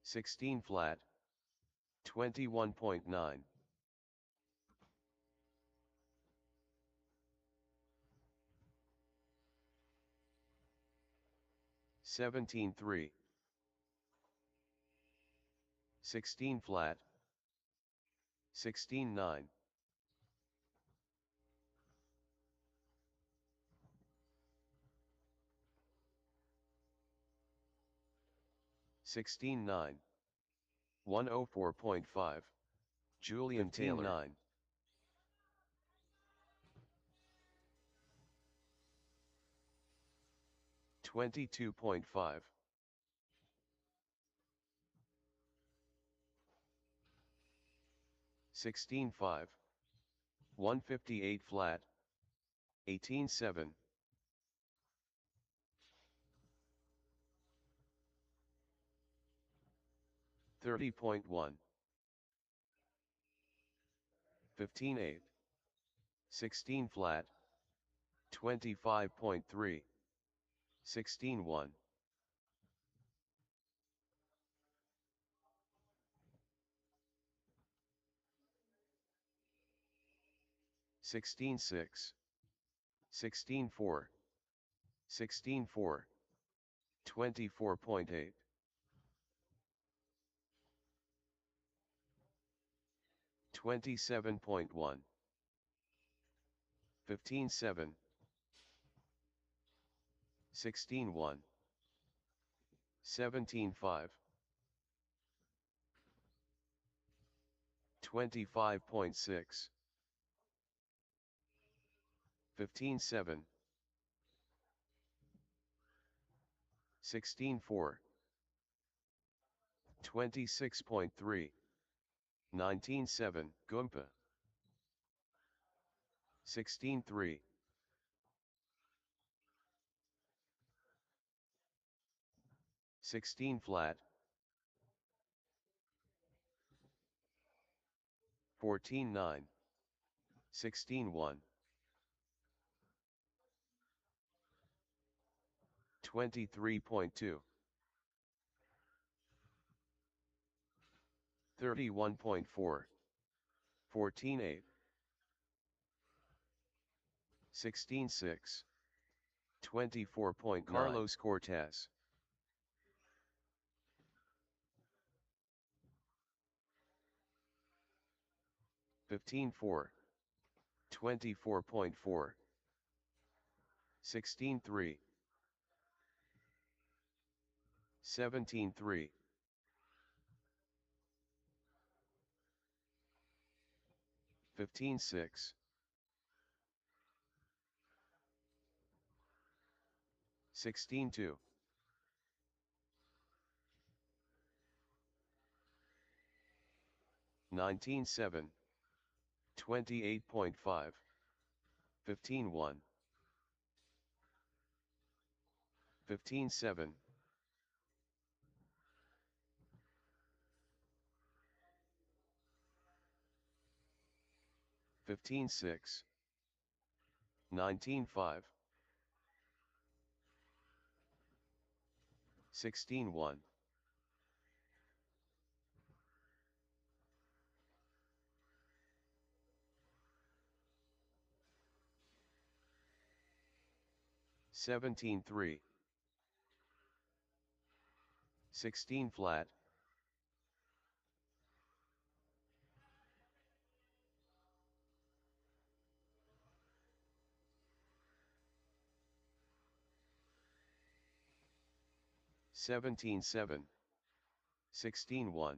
16 flat. 21.9. 17-3. 16 flat. 16-9. 16-9. 104.5. Julian Taylor. 9. 22.5. 16-5. 158 flat. 18-7. 30.1. 15-8. 16 flat. 25.3. 16-1. 16-6. 16-4. 16-4. 24.8. 27.1. 15-7. 16-1. 17-5. 25.6. 15-7. 16-4. 26.3. 19-7. Goompa. 16-3. 16 flat. 14-9. 16-1. 23.2. 31.4. 14-8. 16-6. 24.9. Carlos Cortez. 15-4. 24.4. 16-3. 17-3. 15-6. 16-2. 19-7. 28.5. 15-1. 15-7. 15-6. 19-5. 16-1. 17-3. 16 flat. 17-7. 16-1.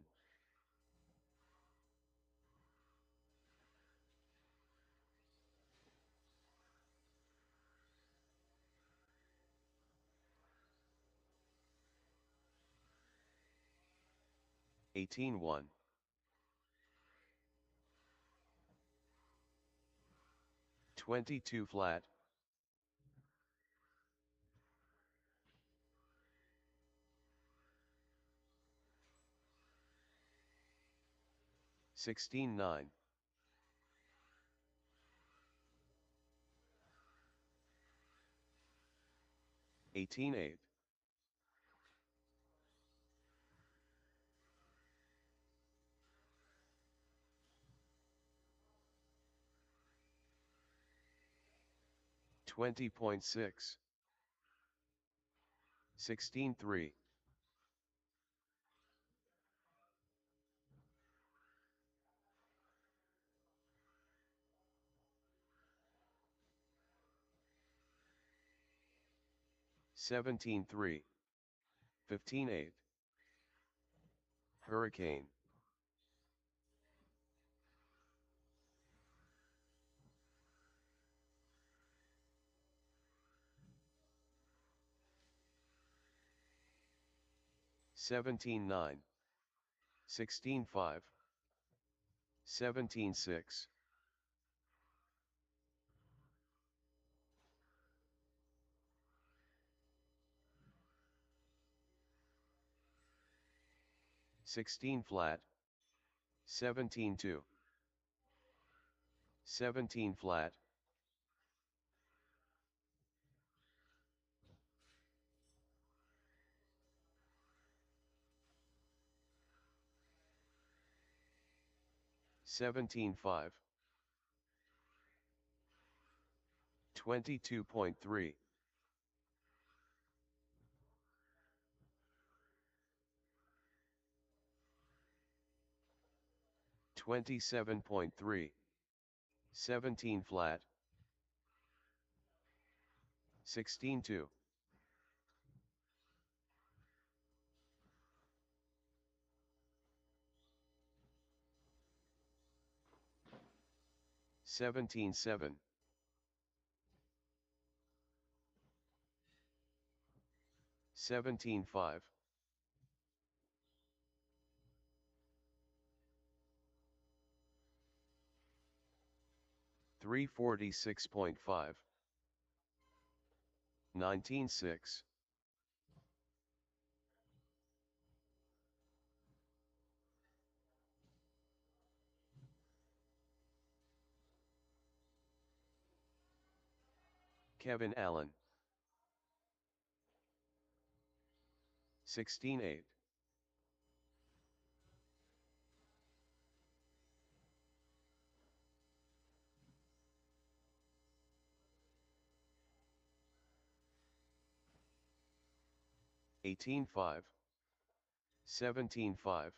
18-1. 22 flat. 16-9. 18-8. 20.6. 16-3. 17-3. 15-8. Hurricane. 17-9. 16-5. 17-6. 16 flat. 17-2. 17 flat. 17-5. 22.3. 27.3. 17 flat. 16-2. 17-7. 17-5. 346.5. 19-6. 'Kevin Allen. 16-8. 18-5. 17-5.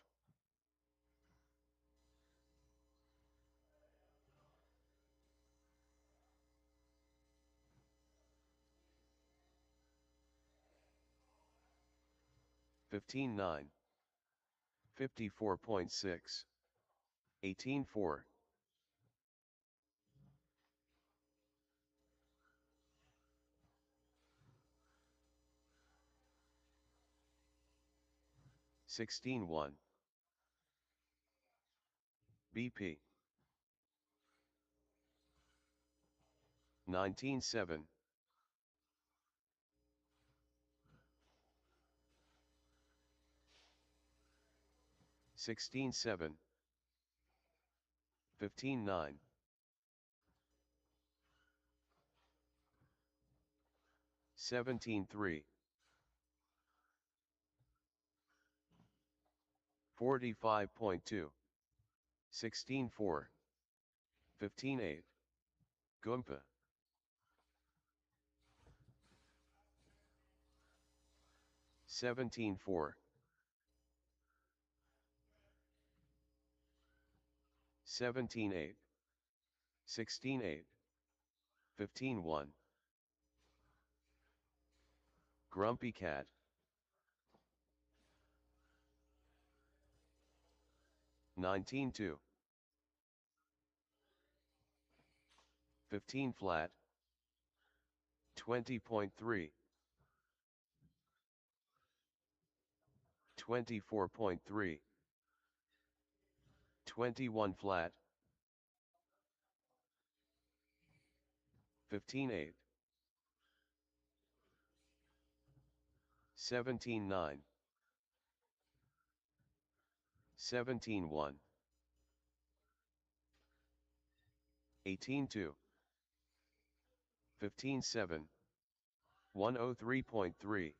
15-9. 54.6. 18-4. 16-1. BP. 19-7. 16-7. 15-9. 17-3. 45.2. 16-4. 15-8. Goompa. 17-4. 17-8. 16-8. 15-1. Grumpy Cat. 19-2. 15 flat. 20.3. 24.3. 21 flat. 15-8. 17-9. 17-1. 18-2, 15-7, 103.3,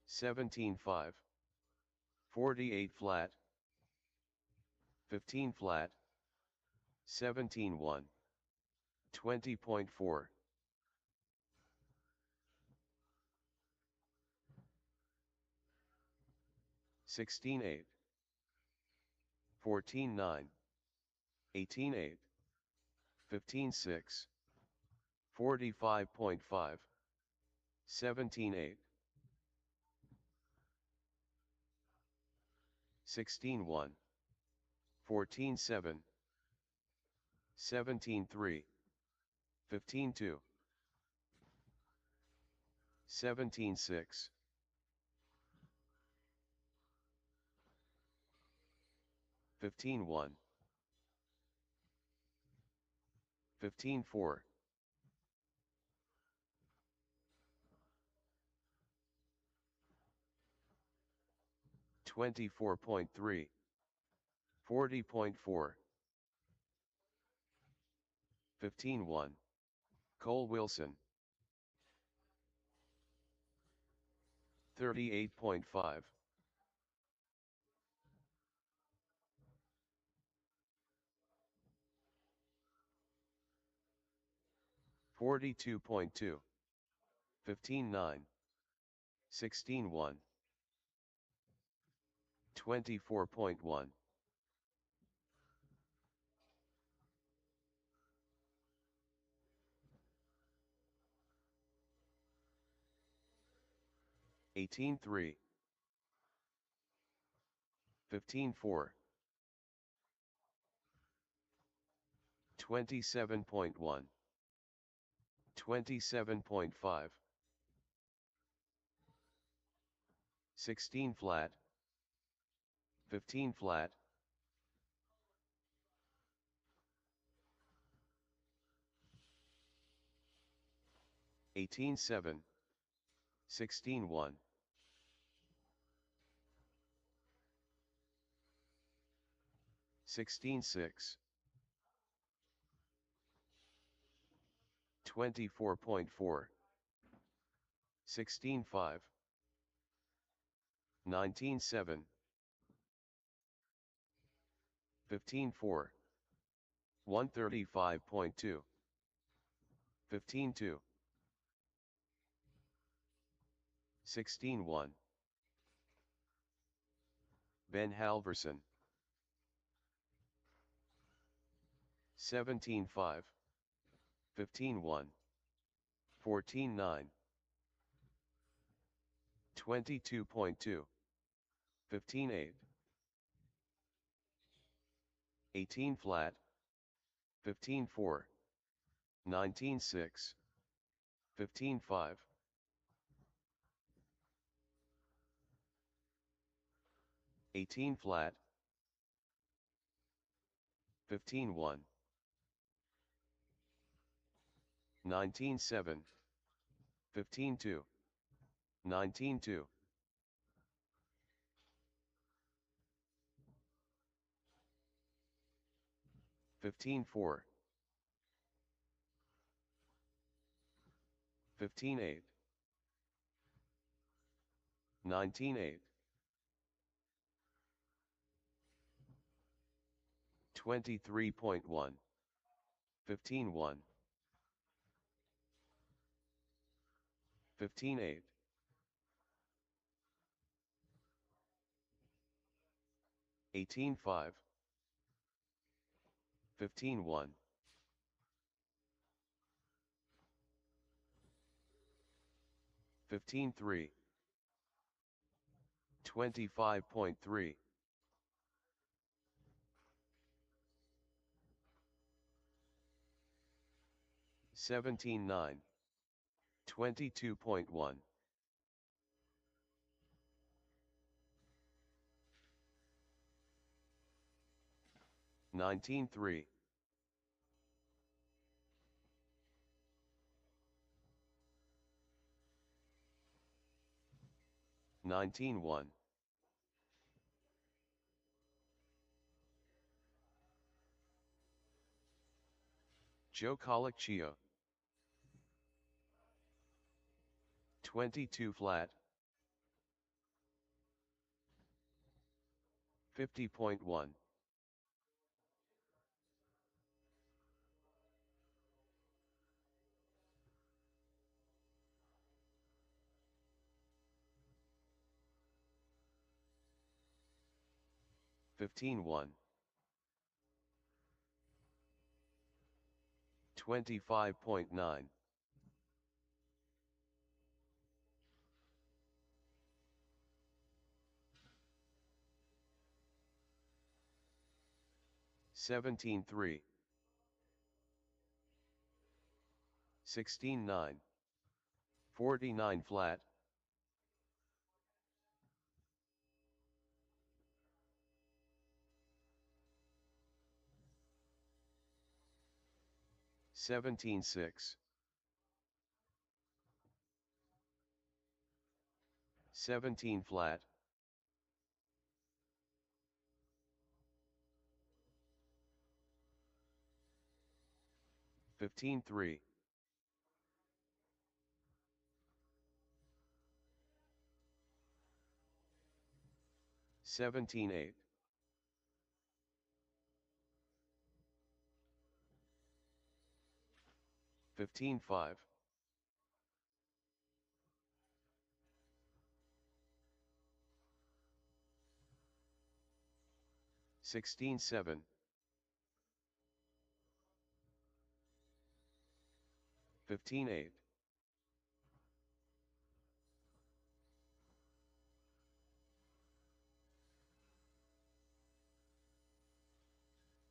17-5, 48 flat, 15 flat, 17-1, 20.4, 16-8, 14-9, 18-8, 15-6, 45.5, 17-8, 16-1, 14-7, 17-3, 15-2, 17-6, 15-1, 15-4, 24.3, 40.4, 15-1, Cole Wilson, 38.5, 42.2, 15-9, 16-1, 24.1, 18-3, 15-4, 27.1, 27.5, 16 flat, 15 flat, 18-7, 16-1, 16-6, 24.4, 16-5, 19-7, 15-4, 135.2, 15-2, 16-1, Ben Halverson, 17-5, 15-1, 14-9, 22.2, 15-8, 18 flat, 15-4, 19-6, 15-5, 18 flat, 15-1, 19-7, 15-2, 19-2, 15-4, 15-8, 19-8, 23.1, 15-1, 15-8, 18-5, 15-1, 15-3, 25.3, 17-9, 22.1, 19-3, 19-1, Joe Colicchio. 22 flat. 50.1. 15.1. 25.9. 17.3. 16.9. 49 flat. 17.6. 17 flat. 15.3. 17.8. 15.5. 16.7. 15.8.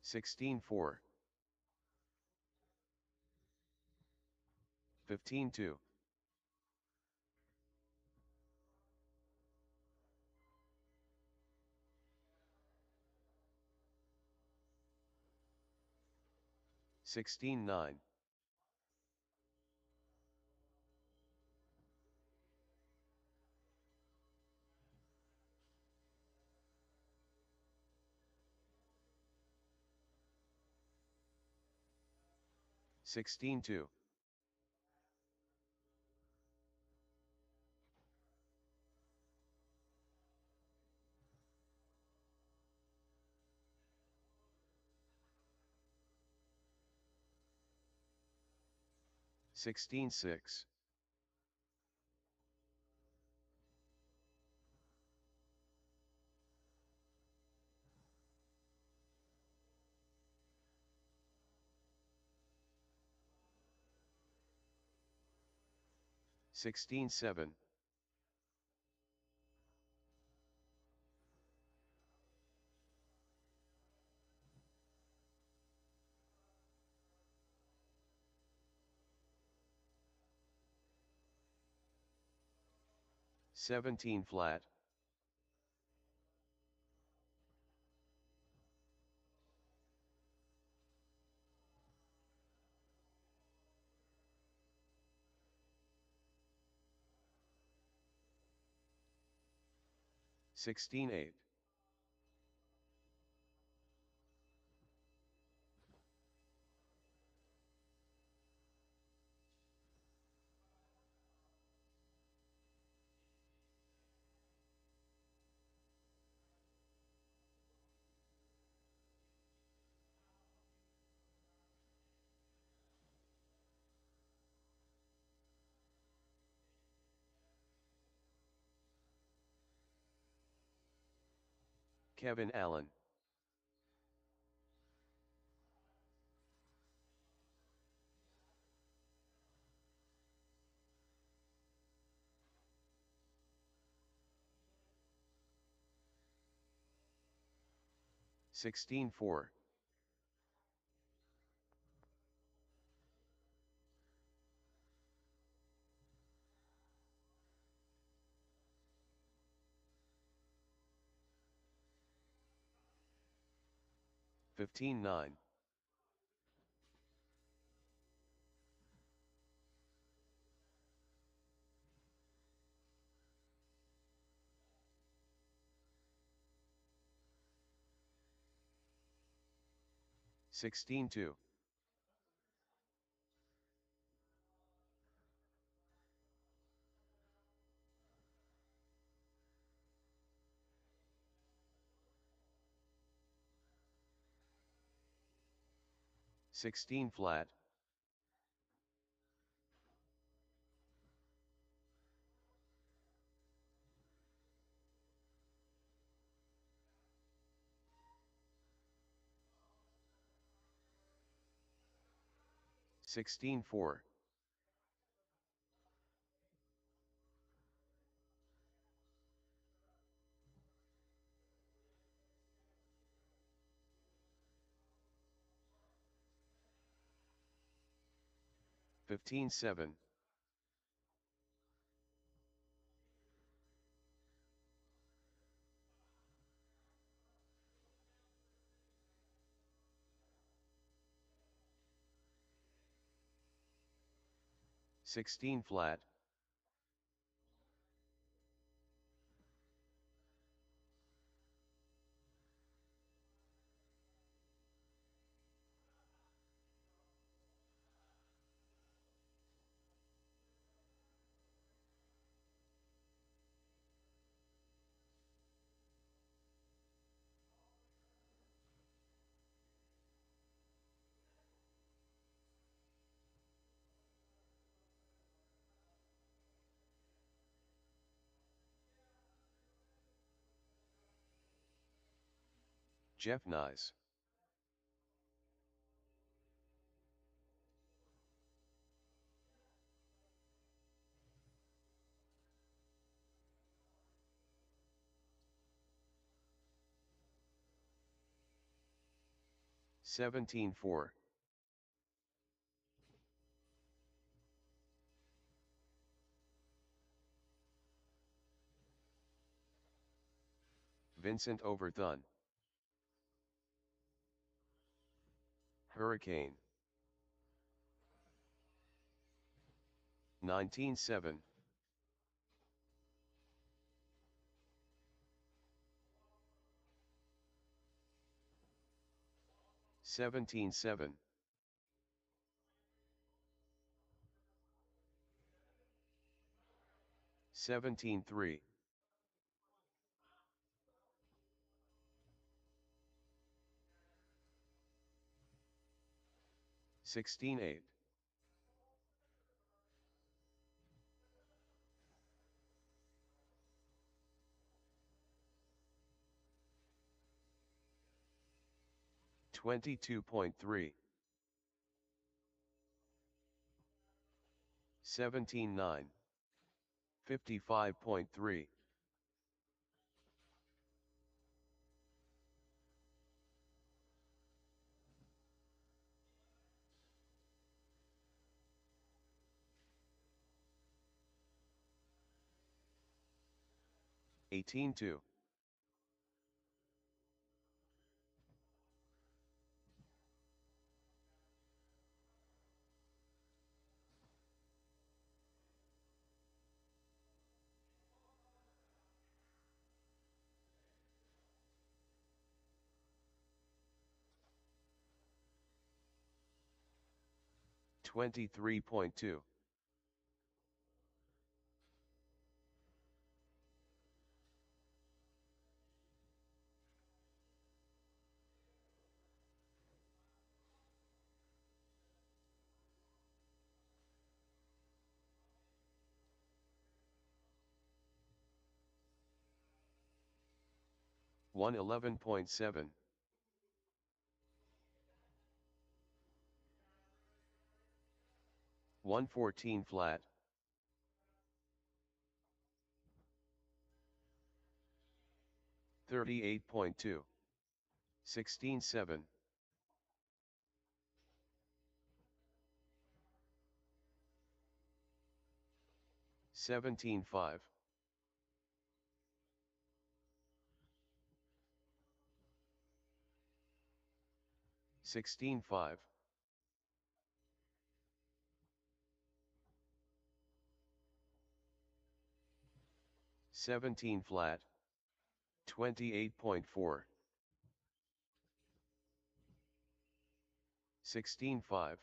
16.4. 15.2. 16.9. 16.2. 16.6. 16.7. 17 flat. 16.8. Kevin Allen. 16.4. 15.9. 16.2. 16 flat, 16 4, 15 7, 16 flat, Jeff Nice. Seventeen 4, Vincent Overthun. Hurricane. 19 7, 17 7, 17 3, 16 8, 22.3, 17 9, 55.3, 18 2, 23.2, 111.7, 114 flat, 38.2, 16 7, 17 5, 16 5, 17 flat, 28.4, 16 5,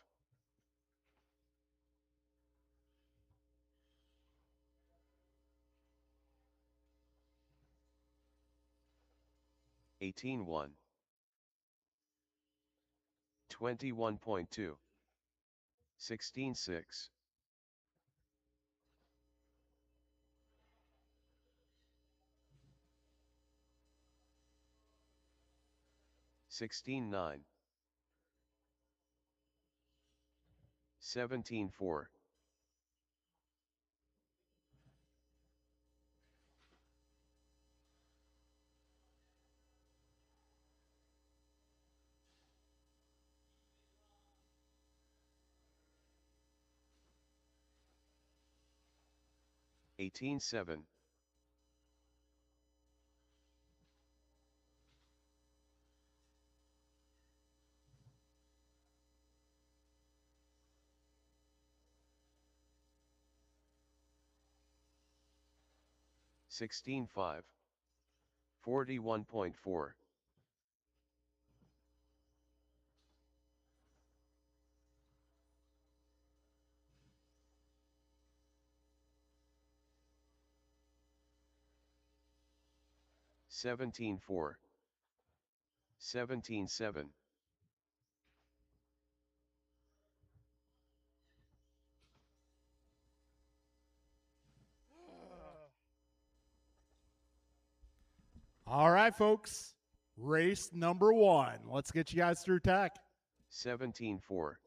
18 1, 21.2. 16.6. 16.9. 17.4. 18.7. 16.5. 41.4. 17.4. 17.7. 'All right, folks. Race number 1. Let's get you guys through tech. 17.4.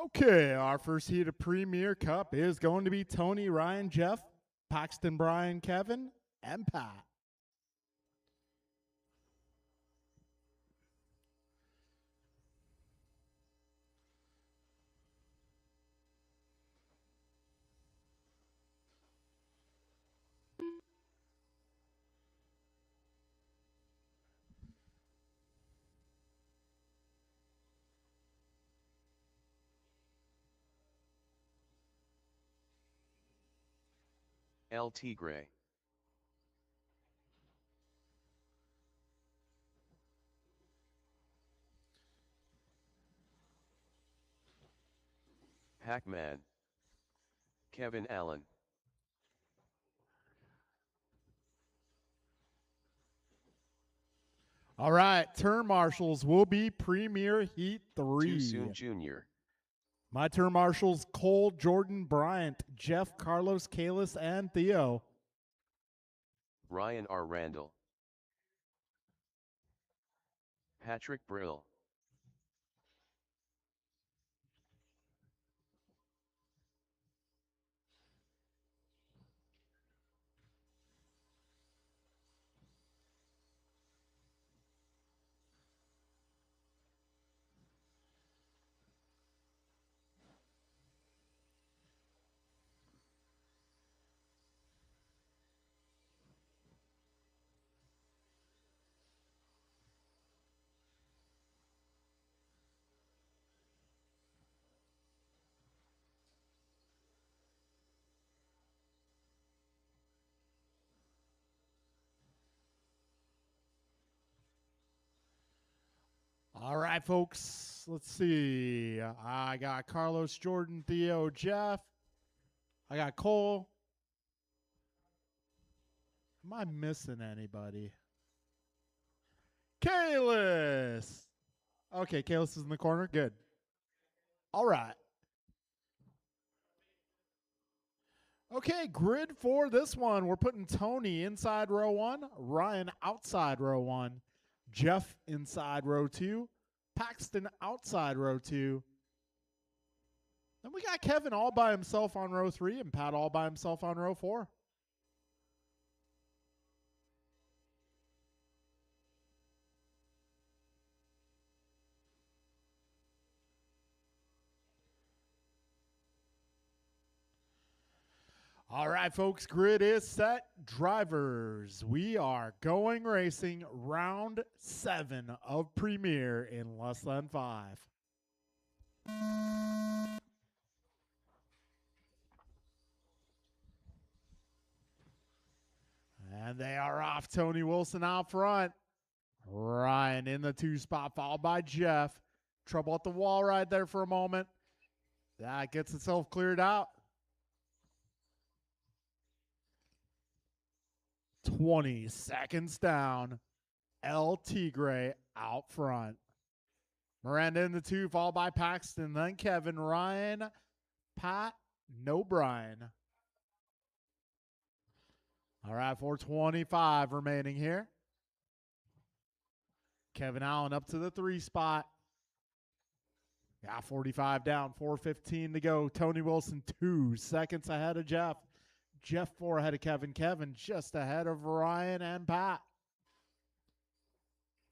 Okay, our first heat of Premier Cup is going to be Tony, Ryan, Jeff, Paxton, Brian, Kevin, and Pat. El Tigre. Pac-Man. Kevin Allen. All right, turn marshals will be Premier Heat 3. Too Soon Jr. My turn marshals: Cole, Jordan, Bryant, Jeff, Carlos, Kalis, and Theo. Ryan R. Randall. Patrick Brill. All right, folks. folks. Let's see. I got Carlos, Jordan, Theo, Jeff. I got Cole. Am I missing anybody? Kalis. Okay, Kalis is in the corner. Good. All right. Okay, grid for this one. We're putting Tony inside row 1, Ryan outside row 1, Jeff inside row 2, Paxton outside row 2. Then we got Kevin all by himself on row 3 and Pat all by himself on row 4. All right, folks, grid is set. Drivers, we are going racing round 7 of Premier in less than 5. And they are off. Tony Wilson out front. Ryan in the 2 spot, followed by Jeff. Trouble at the wall right there for a moment. That gets itself cleared out. 20 seconds down. El Tigre out front. Miranda in the 2, followed by Paxton, then Kevin, Ryan, Pat, no Brian. All right, 4:25 remaining here. Kevin Allen up to the 3 spot. Got 45 down, 4:15 to go. Tony Wilson 2 seconds ahead of Jeff. Jeff 4 ahead of Kevin. Kevin just ahead of Ryan and Pat.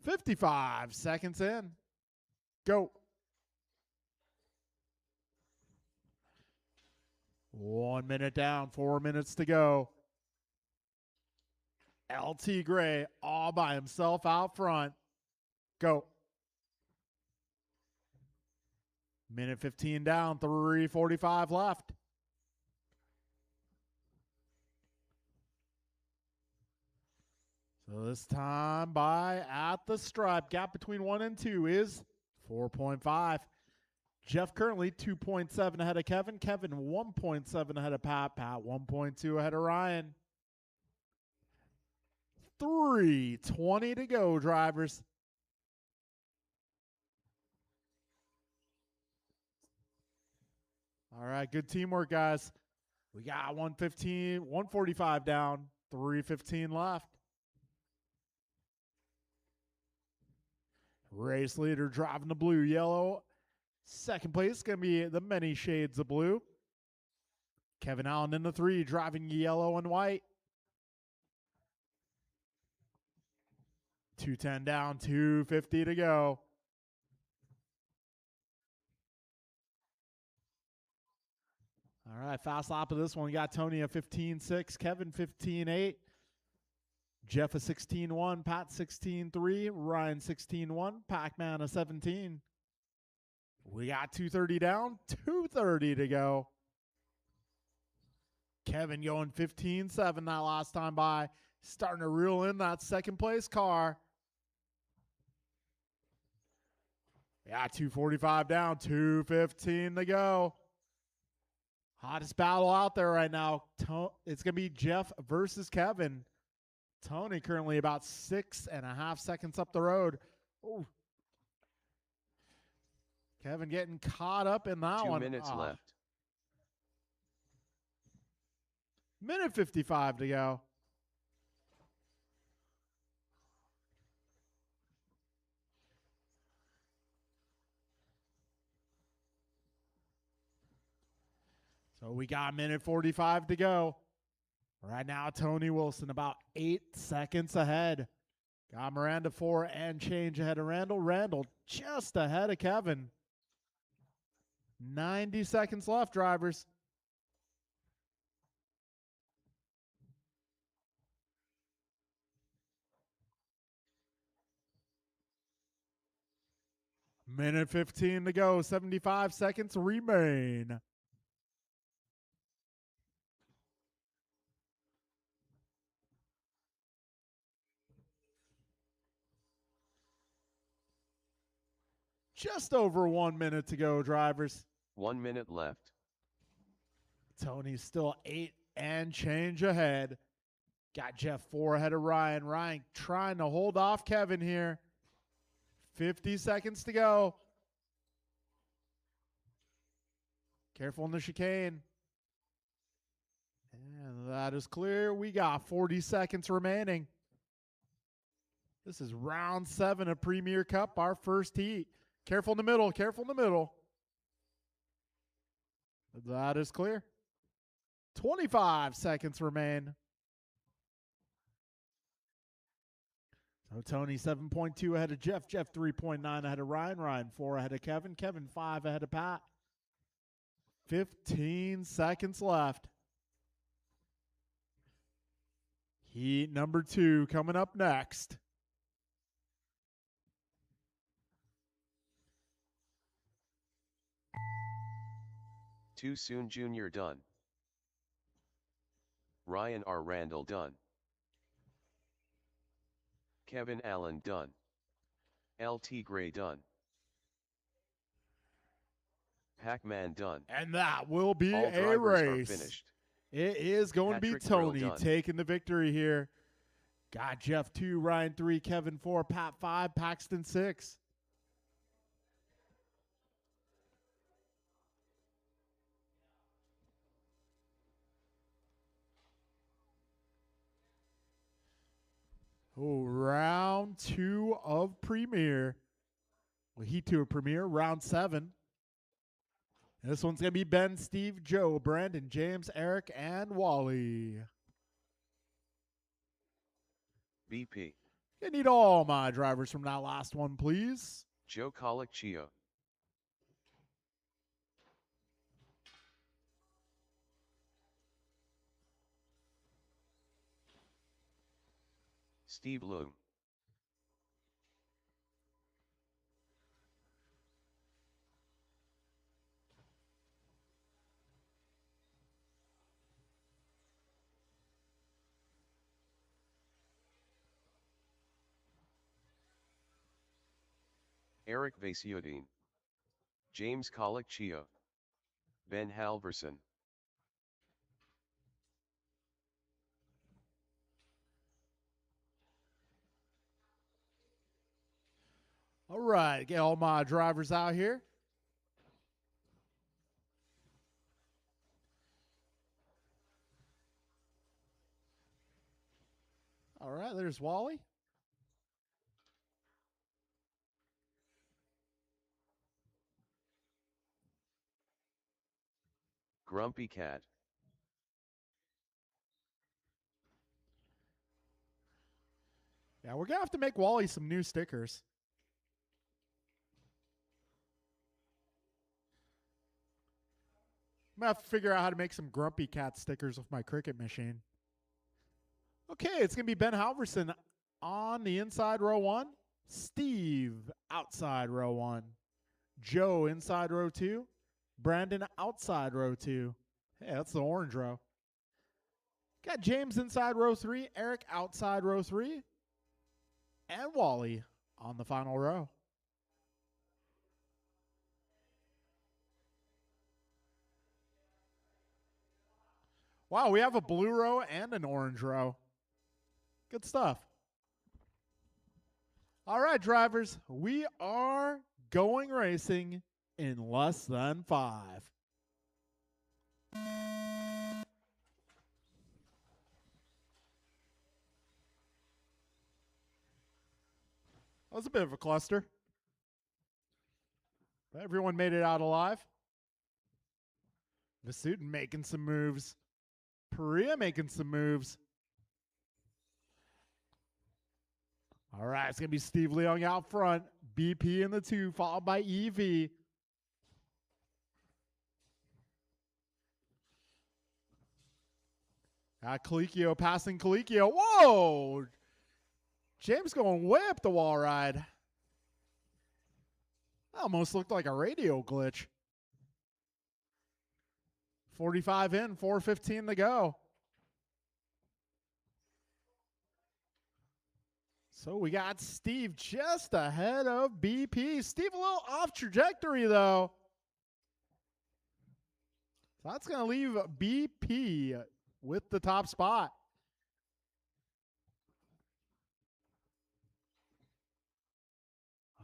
55 seconds in. Go. 1 minute down, 4 minutes to go. El Tigre all by himself out front. Go. Minute 15 down, 3:45 left. So this time by at the stripe, gap between 1 and 2 is 4.5. Jeff currently 2.7 ahead of Kevin. Kevin 1.7 ahead of Pat. Pat 1.2 ahead of Ryan. 3:20 to go, drivers. All right, good teamwork, guys. We got 145 down, 3:15 left. Race leader driving the blue, yellow. Second place is going to be the many shades of blue. Kevin Allen in the 3, driving yellow and white. 2:10 down, 2:50 to go. All right, fast lap of this one. We got Tony at 15.6, Kevin 15.8, Jeff a 16.1, Pat 16.3, Ryan 16.1, Pac-Man a 17. We got 2:30 down, 2:30 to go. Kevin going 15.7 that last time by. Starting to reel in that second place car. Yeah, 2:45 down, 2:15 to go. Hottest battle out there right now. It's going to be Jeff versus Kevin. Tony currently about 6.5 seconds up the road. Ooh. Kevin getting caught up in that 2 one. 2 minutes left. Minute 55 to go. So we got minute 45 to go. Right now, Tony Wilson about 8 seconds ahead. Got Miranda 4 and change ahead of Randall. Randall just ahead of Kevin. 90 seconds left, drivers. Minute 15 to go. 75 seconds remain. Just over 1 minute to go, drivers. 1 minute left. Tony's still 8 and change ahead. Got Jeff 4 ahead of Ryan. Ryan trying to hold off Kevin here. 50 seconds to go. Careful in the chicane. And that is clear. We got 40 seconds remaining. This is round 7 of Premier Cup, our first heat. Careful in the middle. Careful in the middle. That is clear. 25 seconds remain. So Tony 7.2 ahead of Jeff. Jeff 3.9 ahead of Ryan. Ryan 4 ahead of Kevin. Kevin 5 ahead of Pat. 15 seconds left. Heat number 2 coming up next. Too Soon Jr. done. Ryan R. Randall done. Kevin Allen done. LT Gray done. Pac-Man done. And that will be All a drivers are race. finished. It is going Patrick to be Merle Tony done. taking the victory here. Got Jeff 2, Ryan 3, Kevin 4, Pat 5, Paxton 6. Oh, round 2 of Premier. Well, Heat 2 of Premier, round 7. And this one's going to be Ben, Steve, Joe, Brandon, James, Eric, and Wally. BP. I need all my drivers from that last one, please. Joe Colicchio. Steve Loom. Eric Vasiodine. James Colicchio. Ben Halverson. All right, get all my drivers out here. All right, there's Wally. Grumpy Cat. Yeah, we're going to have to make Wally some new stickers. I'm going to have to figure out how to make some Grumpy Cat stickers with my Cricut machine. Okay, it's going to be Ben Halverson on the inside row 1. Steve outside row 1. Joe inside row 2. Brandon outside row 2. Hey, that's the orange row. Got James inside row 3. Eric outside row 3. And Wally on the final row. Wow, we have a blue row and an orange row. Good stuff. All right, drivers, we are going racing in less than 5. That was a bit of a cluster. But everyone made it out alive. Vasudin making some moves. Perea making some moves. All right, it's going to be Steve Leong out front. BP in the 2, followed by EV. Colicchio passing Colicchio. Whoa! James going way up the wall ride. That almost looked like a radio glitch. 45 in, 4:15 to go. So we got Steve just ahead of BP. Steve a little off trajectory, though. So that's going to leave BP with the top spot.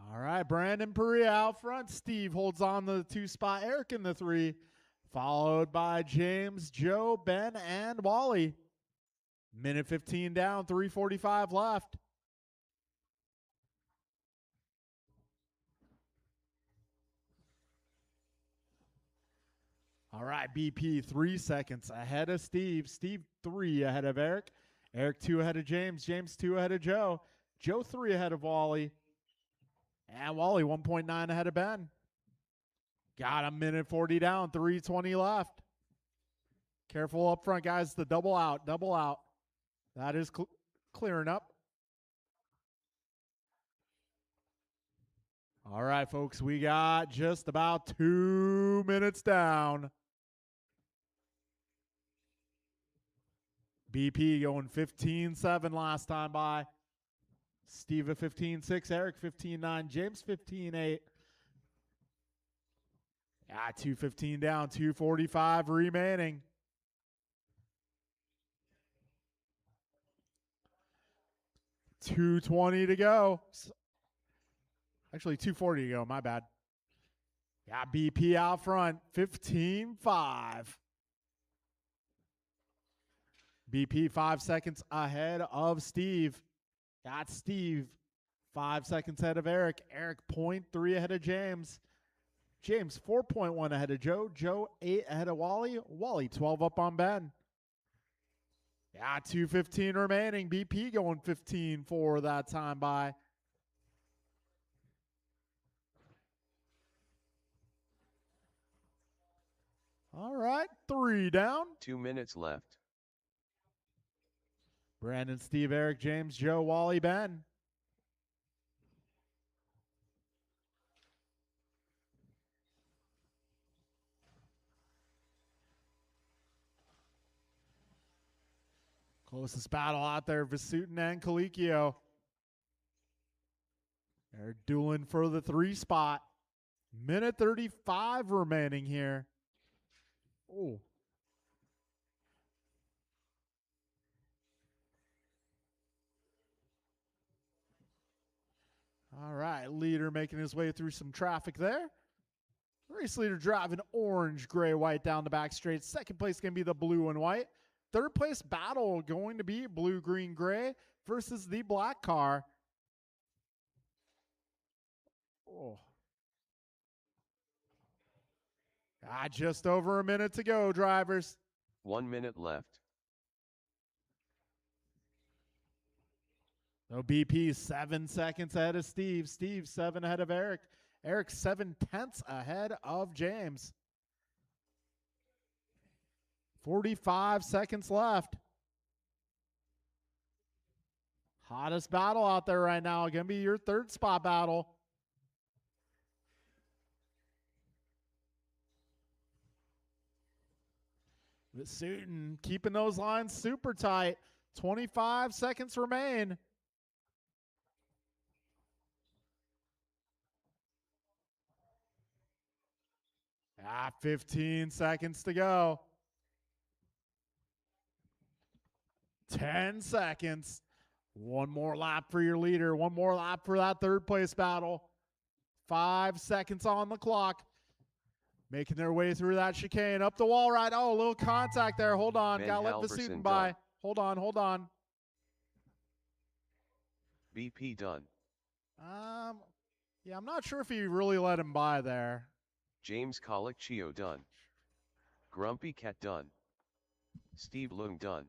All right, Brandon Perea out front. Steve holds on to the 2 spot. Eric in the 3, followed by James, Joe, Ben, and Wally. Minute 15 down, 3:45 left. All right, BP 3 seconds ahead of Steve. Steve 3 ahead of Eric. Eric 2 ahead of James. James 2 ahead of Joe. Joe 3 ahead of Wally. And Wally 1.9 ahead of Ben. Got a minute 40 down, 3:20 left. Careful up front, guys. The double out, double out. That is clearing up. All right, folks, we got just about 2 minutes down. BP going 15-7 last time by. Steve at 15-6, Eric 15-9, James 15-8. Yeah, 2:15 down, 2:45 remaining. $2:20 to go. Actually, $2:40 to go. My bad. Got BP out front, 15-5. BP 5 seconds ahead of Steve. Got Steve 5 seconds ahead of Eric. Eric 0.3 ahead of James. James 4.1 ahead of Joe. Joe 8 ahead of Wally. Wally 12 up on Ben. Yeah, 2:15 remaining. BP going 15-4 that time by. All right, 3 down. 2 minutes left. Brandon, Steve, Eric, James, Joe, Wally, Ben. Closest battle out there, Vasutin and Colicchio. They're dueling for the 3 spot. Minute 35 remaining here. Oh. All right, leader making his way through some traffic there. Race leader driving orange, gray, white down the back straight. Second place going to be the blue and white. Third place battle going to be blue, green, gray versus the black car. Oh. Just over a minute to go, drivers. 1 minute left. So BP 7 seconds ahead of Steve. Steve 7 ahead of Eric. Eric 7/10 ahead of James. 45 seconds left. Hottest battle out there right now. Going to be your 3rd spot battle. Vasutin keeping those lines super tight. 25 seconds remain. 15 seconds to go. 10 seconds. One more lap for your leader. One more lap for that 3rd place battle. 5 seconds on the clock. Making their way through that chicane. Up the wall right. Oh, a little contact there. Hold on. Ben Gotta let Halverson Vasutin by. done. Hold on, hold on. BP done. Yeah, I'm not sure if he really let him by there. James Colicchio done. Grumpy Cat done. Steve Lung done.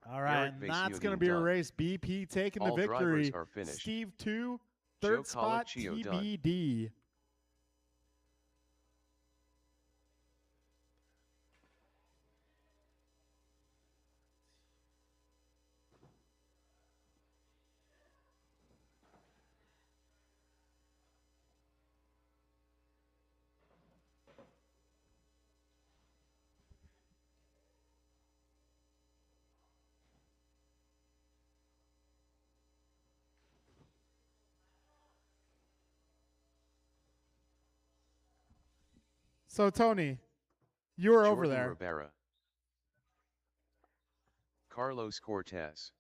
All right, Eric and that's going to Vasutin be a done. race. BP taking All the victory. drivers are finished. Steve 2, Joe 3rd spot, Colicchio done. TBD. So, Tony, you were over Jordan there. Rivera. Carlos Cortez.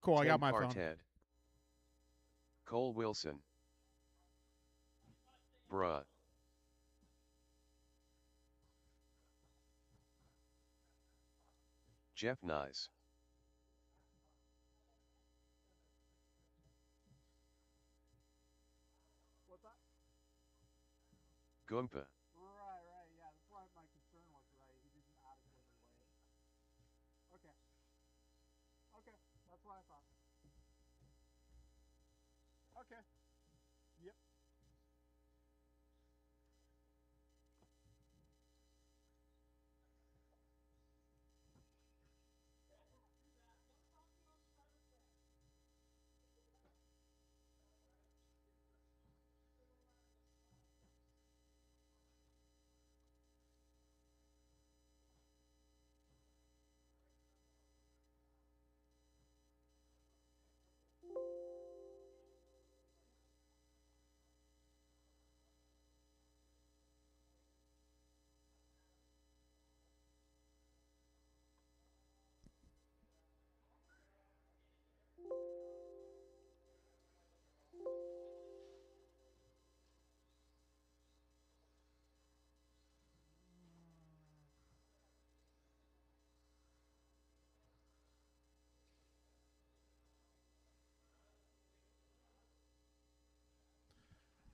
Cool, I got Tim my phone. Parted. Cole Wilson. Bruh. Jeff Nyes. What's that? Gumpa. Right, yeah. That's why my concern was right. He didn't adequately weigh it. Okay. Okay, that's what I thought. Okay. Yep.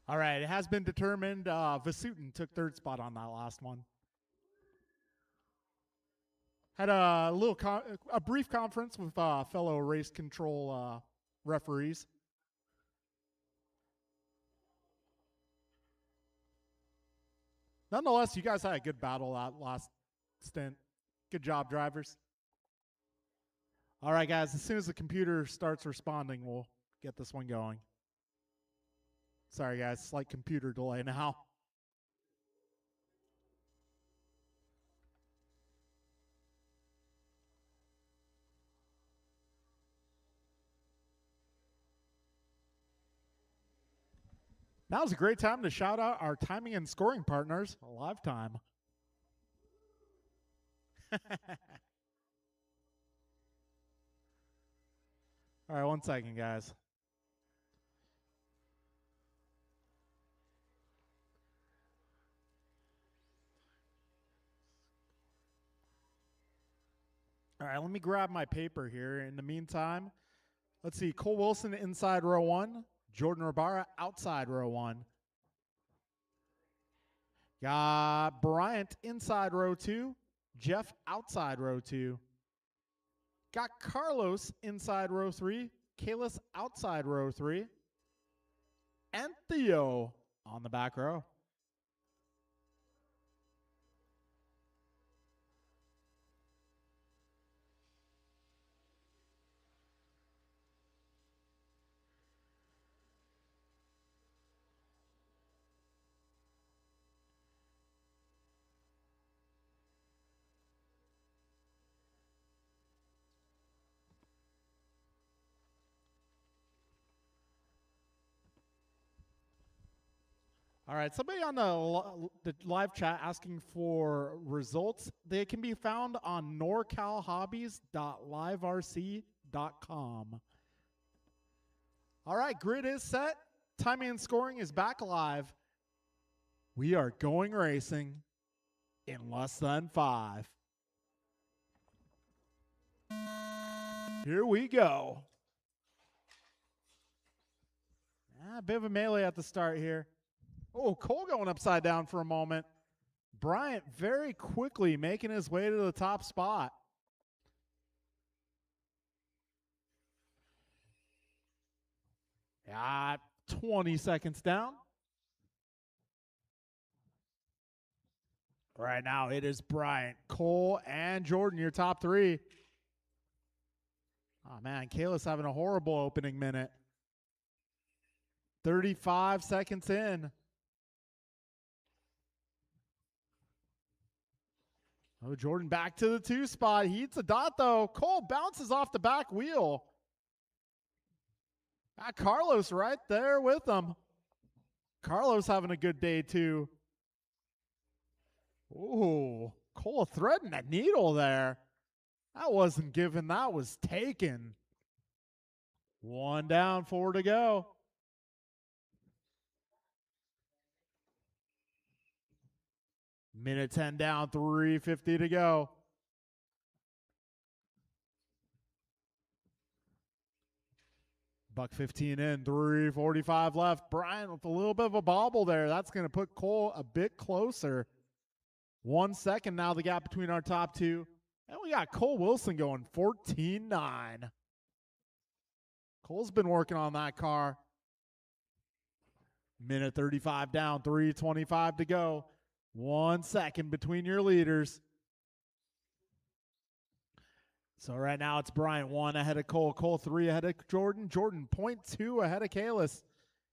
All right, it has been determined Vasutin took third spot on that last one. Had a little a brief conference with fellow race control referees. Nonetheless, you guys had a good battle that last stint. Good job, drivers. All right, guys, as soon as the computer starts responding, we'll get this one going. Sorry, guys, slight computer delay now. Now's a great time to shout out our timing and scoring partners, Live Time. All right, 1 second, guys. All right, let me grab my paper here. In the meantime, let's see. Cole Wilson inside row 1. Jordan Rivera outside row 1. Got Bryant inside row 2. Jeff outside row 2. Got Carlos inside row 3. Kalis outside row 3. And Theo on the back row. All right, somebody on the live chat asking for results. They can be found on norcalhobbies.liverc.com. All right, grid is set. Timing and scoring is back live. We are going racing in less than 5. Here we go. A bit of a melee at the start here. Oh, Cole going upside down for a moment. Bryant very quickly making his way to the top spot. Yeah, 20 seconds down. Right now, it is Bryant, Cole, and Jordan, your top 3. Oh, man, Kalis having a horrible opening minute. 35 seconds in. Oh, Jordan back to the 2 spot. He hits a dot, though. Cole bounces off the back wheel. Carlos right there with him. Carlos having a good day too. Ooh, Cole threading that needle there. That wasn't given, that was taken. 1 down, 4 to go. Minute 10 down, 3:50 to go. Buck 15 in, 3:45 left. Bryant with a little bit of a bobble there. That's going to put Cole a bit closer. 1 second now, the gap between our top two. And we got Cole Wilson going 14-9. Cole's been working on that car. Minute 35 down, 3:25 to go. 1 second between your leaders. So right now it's Bryant 1 ahead of Cole. Cole 3 ahead of Jordan. Jordan 0.2 ahead of Kalis.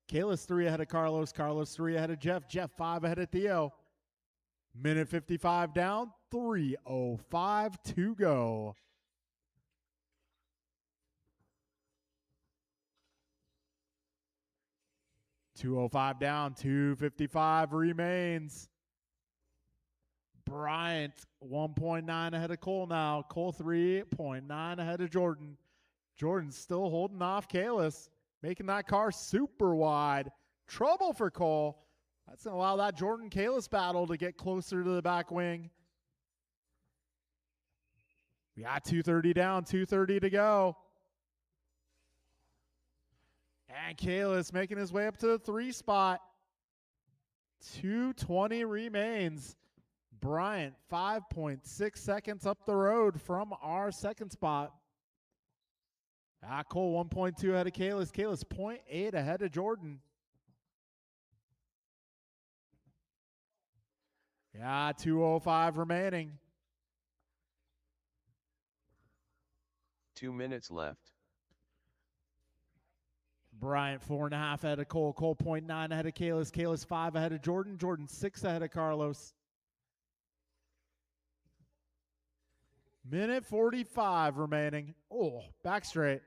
Kalis 3 ahead of Carlos. Carlos 3 ahead of Jeff. Jeff 5 ahead of Theo. Minute 55 down, 3:05 to go. .205 down, 2:55 remains. Bryant 1.9 ahead of Cole now. Cole 3.9 ahead of Jordan. Jordan's still holding off Kalis, making that car super wide. Trouble for Cole. That's going to allow that Jordan-Kalis battle to get closer to the back wing. We got 2:30 down, 2:30 to go. And Kalis making his way up to the 3 spot. 2:20 remains. Bryant 5.6 seconds up the road from our 2nd spot. Cole 1.2 ahead of Kalis. Kalis 0.8 ahead of Jordan. Yeah, 2:05 remaining. 2 minutes left. Bryant 4.5 ahead of Cole. Cole 0.9 ahead of Kalis. Kalis 5 ahead of Jordan. Jordan 6 ahead of Carlos. Minute 45 remaining. Oh, back straight.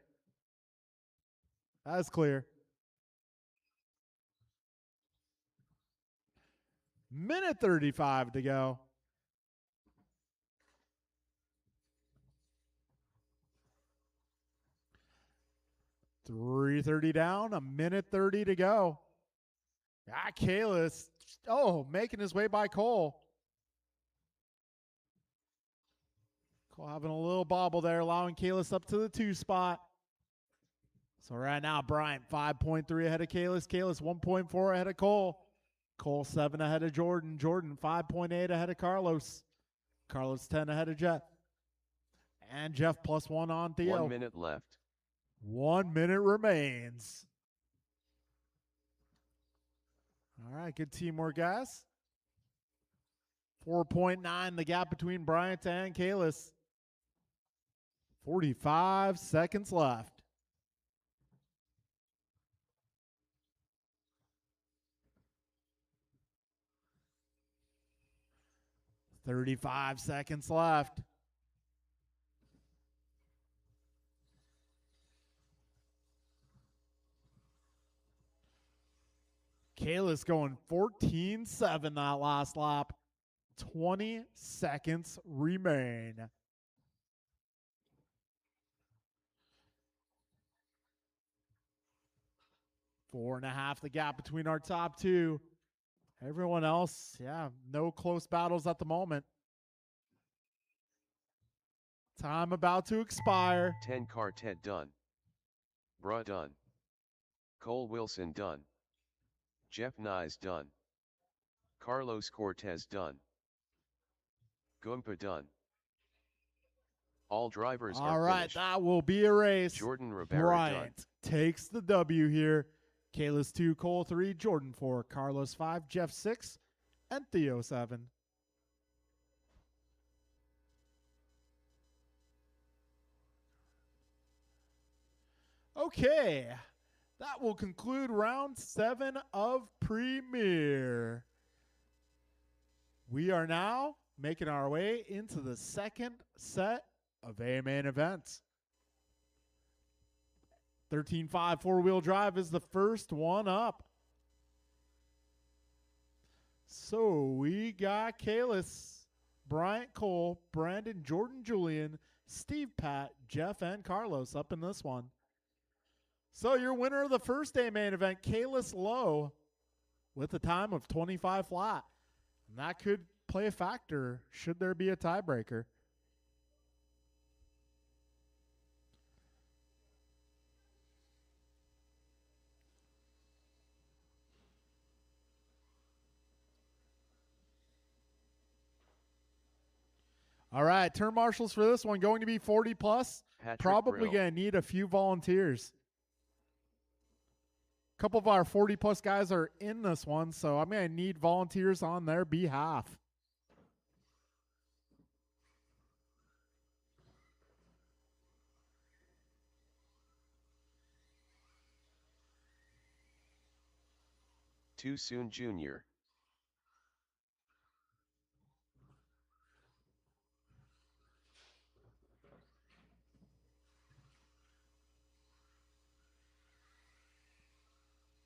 That's clear. Minute 35 to go. .330 down, a minute 30 to go. Kalis, making his way by Cole. Cole having a little bobble there, allowing Kalis up to the 2 spot. So right now, Bryant 5.3 ahead of Kalis. Kalis 1.4 ahead of Cole. Cole 7 ahead of Jordan. Jordan 5.8 ahead of Carlos. Carlos 10 ahead of Jeff. And Jeff +1 on Theo. 1 minute left. 1 minute remains. All right, good teamwork, guys. 4.9 the gap between Bryant and Kalis. 45 seconds left. .35 seconds left. Kalis going 14-7 that last lap. 20 seconds remain. Four and a half the gap between our top two. Everyone else, no close battles at the moment. Time about to expire. 10 Quartet done. Bruh done. Cole Wilson done. Jeff Nyes done. Carlos Cortez done. Goompa done. All drivers All are right, finished. that will be a race. Jordan Rivera Bryant done. takes the W here. Kalis 2, Cole 3, Jordan 4, Carlos 5, Jeff 6, and Theo 7. Okay, that will conclude round 7 of Premier. We are now making our way into the second set of A main events. 13.5 four-wheel drive is the first one up. So we got Kalis, Bryant Cole, Brandon, Jordan, Julian, Steve, Pat, Jeff, and Carlos up in this one. So your winner of the first day main event, Kalis Lowe, with a time of 25 flat. And that could play a factor should there be a tiebreaker. All right, turn marshals for this one going to be 40 plus. Patrick Probably Brill. going to need a few volunteers. A couple of our 40 plus guys are in this one, so I'm going to need volunteers on their behalf. Too Soon Jr.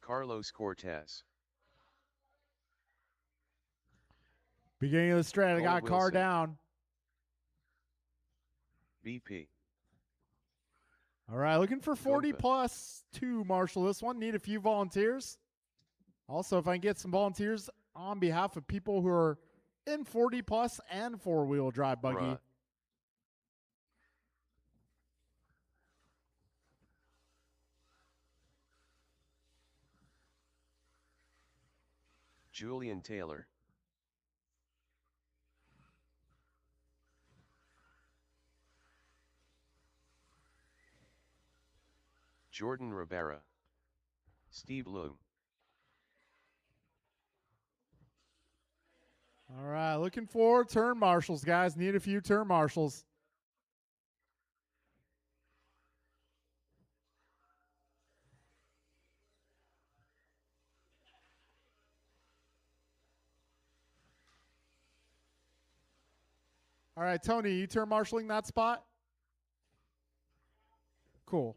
Carlos Cortez. Beginning of the straight, I Cole got car Wilson. down. BP. All right, looking for 40 Gonfa. plus to marshal this one. Need a few volunteers. Also, if I can get some volunteers on behalf of people who are in 40 plus and four-wheel drive buggy. Bruh. Julian Taylor. Jordan Rivera. Steve Loom. All right, looking for turn marshals, guys. Need a few turn marshals. All right, Tony, you turn marshaling that spot? Cool.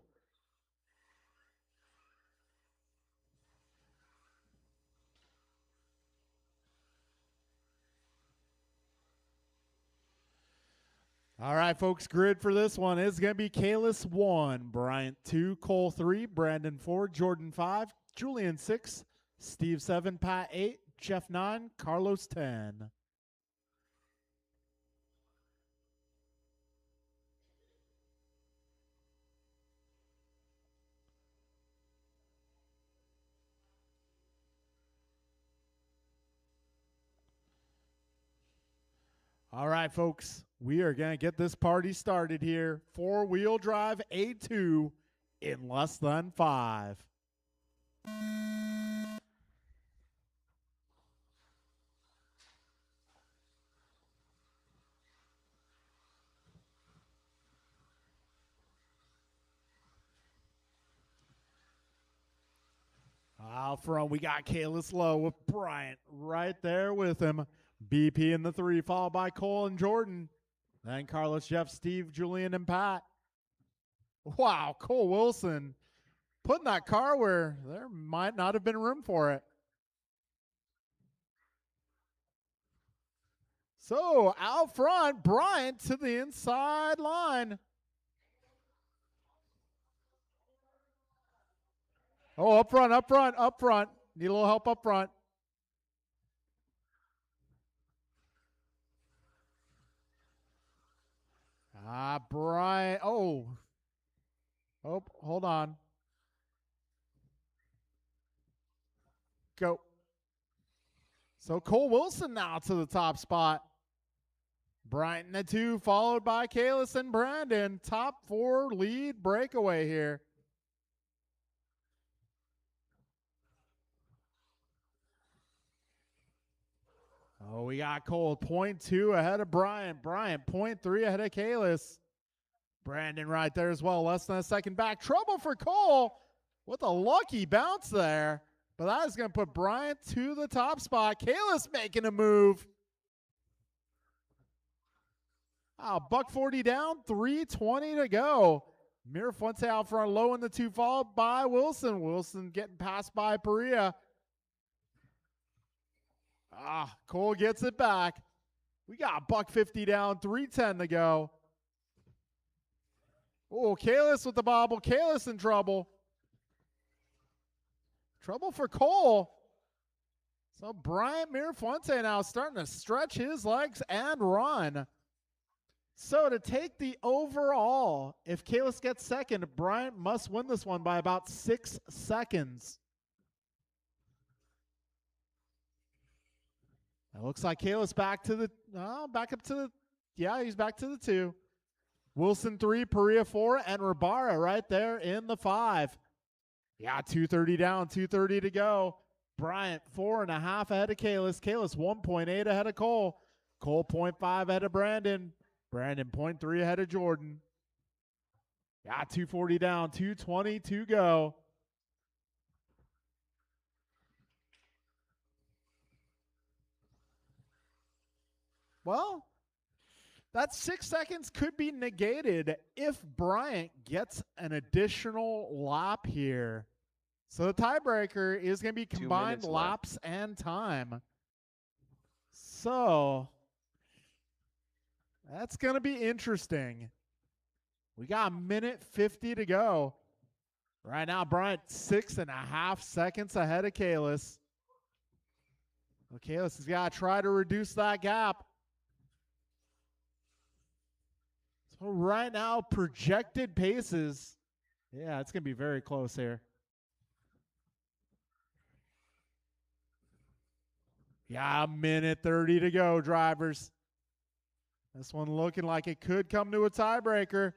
All right, folks, grid for this one is going to be Kalis 1, Bryant 2, Cole 3, Brandon 4, Jordan 5, Julian 6, Steve 7, Pat 8, Jeff 9, Carlos 10. All right, folks, we are going to get this party started here. Four-wheel drive A2 in less than 5. Out front, we got Kalis Lowe with Bryant right there with him. BP in the 3, followed by Cole and Jordan. Then Carlos, Jeff, Steve, Julian, and Pat. Wow, Cole Wilson putting that car where there might not have been room for it. So out front, Bryant to the inside line. Oh, up front, up front, up front. Need a little help up front. Bryant. Oh, hold on. Go. So Cole Wilson now to the top spot. Bryant in the 2, followed by Kalis and Brandon. Top 4 lead breakaway here. Oh, we got Cole 0.2 ahead of Bryant. Bryant 0.3 ahead of Kalis. Brandon right there as well. Less than a second back. Trouble for Cole with a lucky bounce there. But that is going to put Bryant to the top spot. Kalis making a move. Buck 40 down. 3:20 to go. Mirafuente out front, low in the 2, followed by Wilson. Wilson getting passed by Perea. Cole gets it back. We got $150 down, 3:10 to go. Oh, Kalis with the bobble. Kalis in trouble. Trouble for Cole. So Bryant Mirafuente now starting to stretch his legs and run. So to take the overall, if Kalis gets second, Bryant must win this one by about 6 seconds. It looks like Kalis back to the, back up to the, yeah, he's back to the 2. Wilson 3, Perea 4, and Rabara right there in the 5. Yeah, 2:30 down, 2:30 to go. Bryant 4.5 ahead of Kalis. Kalis 1.8 ahead of Cole. Cole 0.5 ahead of Brandon. Brandon 0.3 ahead of Jordan. Yeah, 2:40 down, 2:20 to go. Well, that 6 seconds could be negated if Bryant gets an additional lap here. So the tiebreaker is going to be combined laps and time. So that's going to be interesting. We got 1:50 to go. Right now, Bryant 6.5 seconds ahead of Kalis. Well, Kalis has got to try to reduce that gap. So right now, projected paces. Yeah, it's going to be very close here. Yeah, 1:30 to go, drivers. This one looking like it could come to a tiebreaker.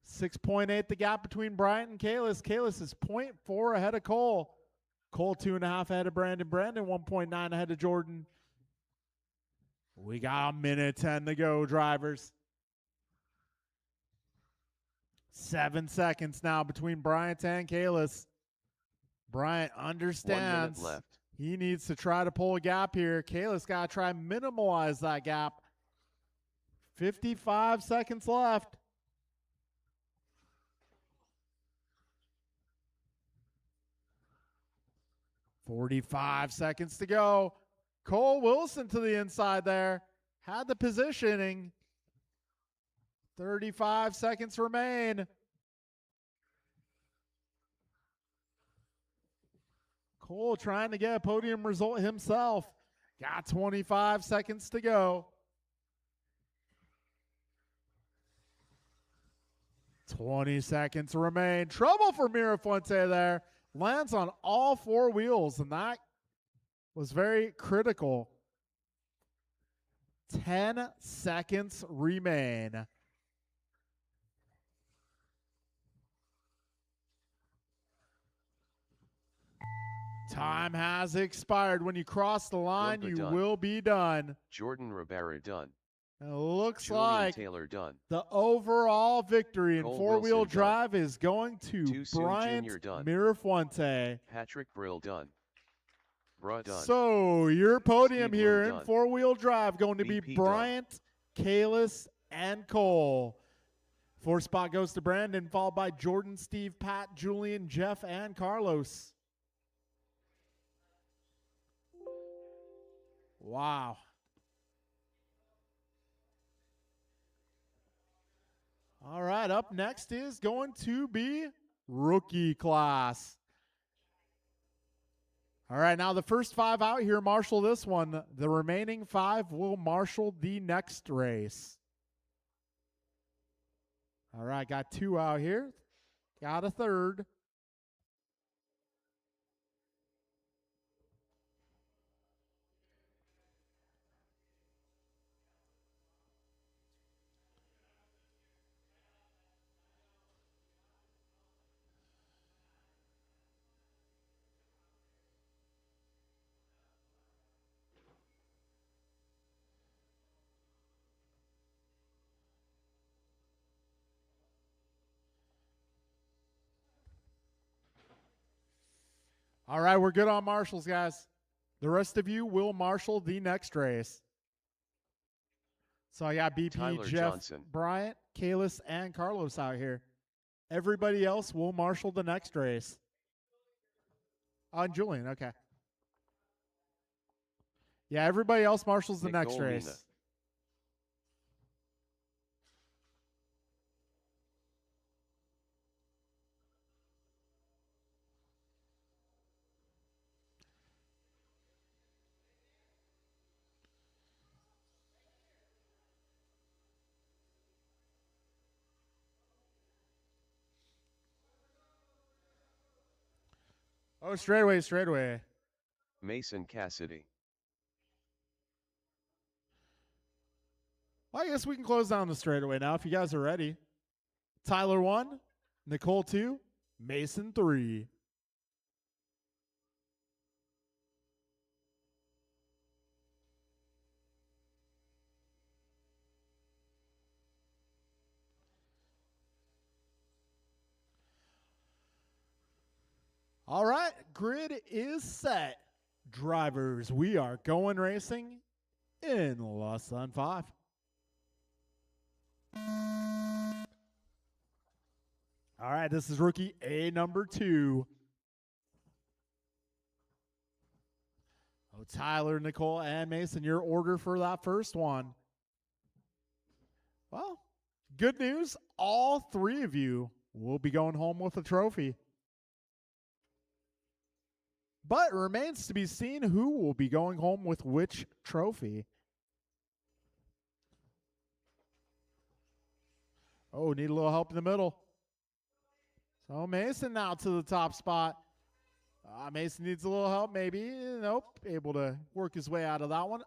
6.8 the gap between Bryant and Kalis. Kalis is 0.4 ahead of Cole. Cole 2.5 ahead of Brandon. Brandon 1.9 ahead of Jordan. We got 1:10 to go, drivers. 7 seconds now between Bryant and Kalis. Bryant understands 1 minute left. He needs to try to pull a gap here. Kalis got to try and minimize that gap. 55 seconds left. $45 seconds to go. Cole Wilson to the inside there. Had the positioning. 35 seconds remain. Cole trying to get a podium result himself. Got 25 seconds to go. 20 seconds remain. Trouble for Mirafuente there. Lands on all 4 wheels, and that was very critical. 10 seconds remain. Time has expired. When you cross the line, Gumpa you done. will be done. Jordan Ribera done. It looks Julian like Taylor done. the overall victory in Cole four-wheel Wilson drive is going to Too Soon Bryant Jr. done. Mirafuente. Patrick Brill done. Bruh done. So your podium Steve here Lowe in done. four-wheel drive going to be BP done. Bryant, Kalis, and Cole. 4th spot goes to Brandon, followed by Jordan, Steve, Pat, Julian, Jeff, and Carlos. Wow. All right, up next is going to be rookie class. All right, now the first 5 out here marshal this one. The remaining 5 will marshal the next race. All right, got 2 out here. Got a third. All right, we're good on marshals, guys. The rest of you will marshal the next race. So I got BP, Tyler Jeff, Johnson. Bryant, Kalis, and Carlos out here. Everybody else will marshal the next race. Julian, okay. Yeah, everybody else marshals the next Nicole race. Mina. Oh, straightaway, straightaway. Mason Cassidy. Well, I guess we can close down the straightaway now if you guys are ready. Tyler 1, Nicole 2, Mason 3. All right, grid is set. Drivers, we are going racing in less than 5. All right, this is rookie A number 2. Oh, Tyler, Nicole, and Mason, your order for that first one. Well, good news. All 3 of you will be going home with a trophy. But it remains to be seen who will be going home with which trophy. Oh, need a little help in the middle. So Mason now to the top spot. Mason needs a little help, maybe. Nope, able to work his way out of that one.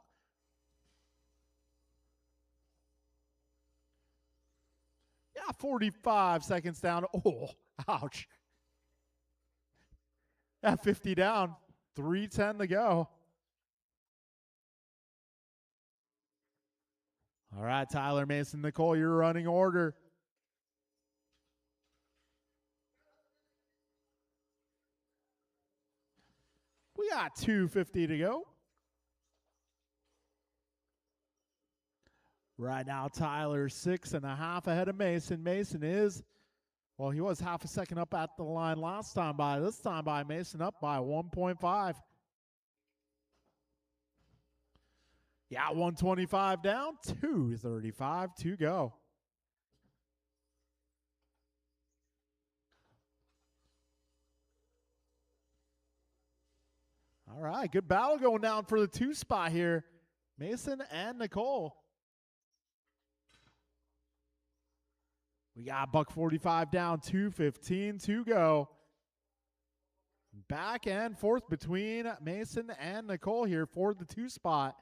Yeah, 45 seconds down. Oh, ouch. Yeah, 50 down. 3:10 to go. All right, Tyler, Mason, Nicole, your running order. We got 2:50 to go. Right now, Tyler 6.5 ahead of Mason. Mason is, well, he was half a second up at the line last time by. This time by Mason up by 1.5. Yeah, 125 down, 2:35 to go. All right, good battle going down for the 2 spot here. Mason and Nicole. We got $1.45 down, 2:15 to go. Back and forth between Mason and Nicole here for the 2 spot.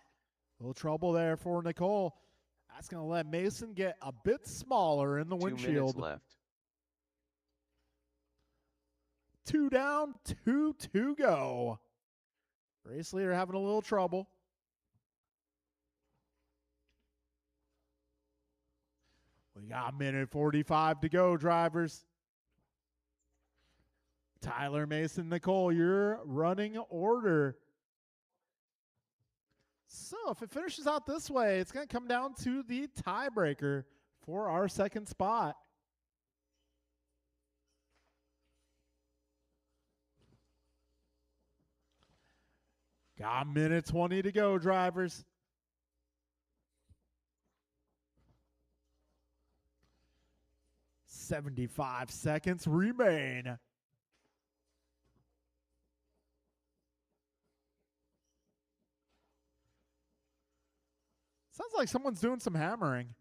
A little trouble there for Nicole. That's going to let Mason get a bit smaller in the 2 windshield. minutes left. 2 down, 2 to go. Race leader having a little trouble. We got 1:45 to go, drivers. Tyler, Mason, Nicole, your running order. So if it finishes out this way, it's going to come down to the tiebreaker for our second spot. Got 1:20 to go, drivers. $75 seconds remain. Sounds like someone's doing some hammering.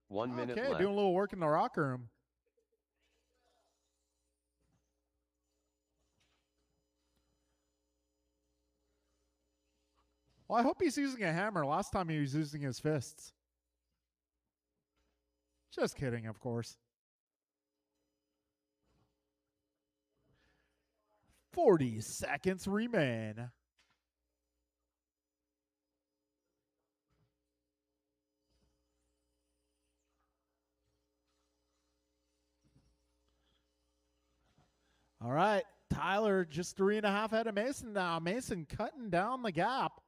1 minute okay, left. doing a little work in the rocker room. Well, I hope he's using a hammer. Last time he was using his fists. Just kidding, of course. 40 seconds remain. All right, Tyler just 3.5 ahead of Mason now. Mason cutting down the gap.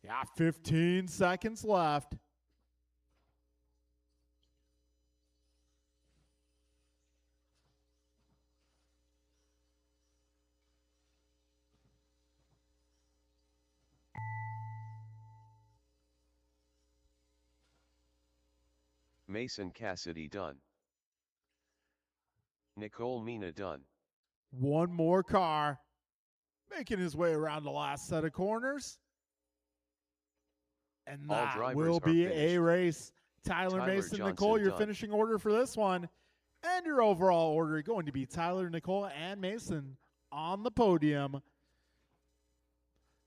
Yeah, 15 seconds left. Mason Cassidy done. Nicole Mina done. One more car making his way around the last set of corners. And All that drivers will are be a finished. race. Tyler Mason, Johnson Nicole, your done. finishing order for this one. And your overall order going to be Tyler, Nicole, and Mason on the podium.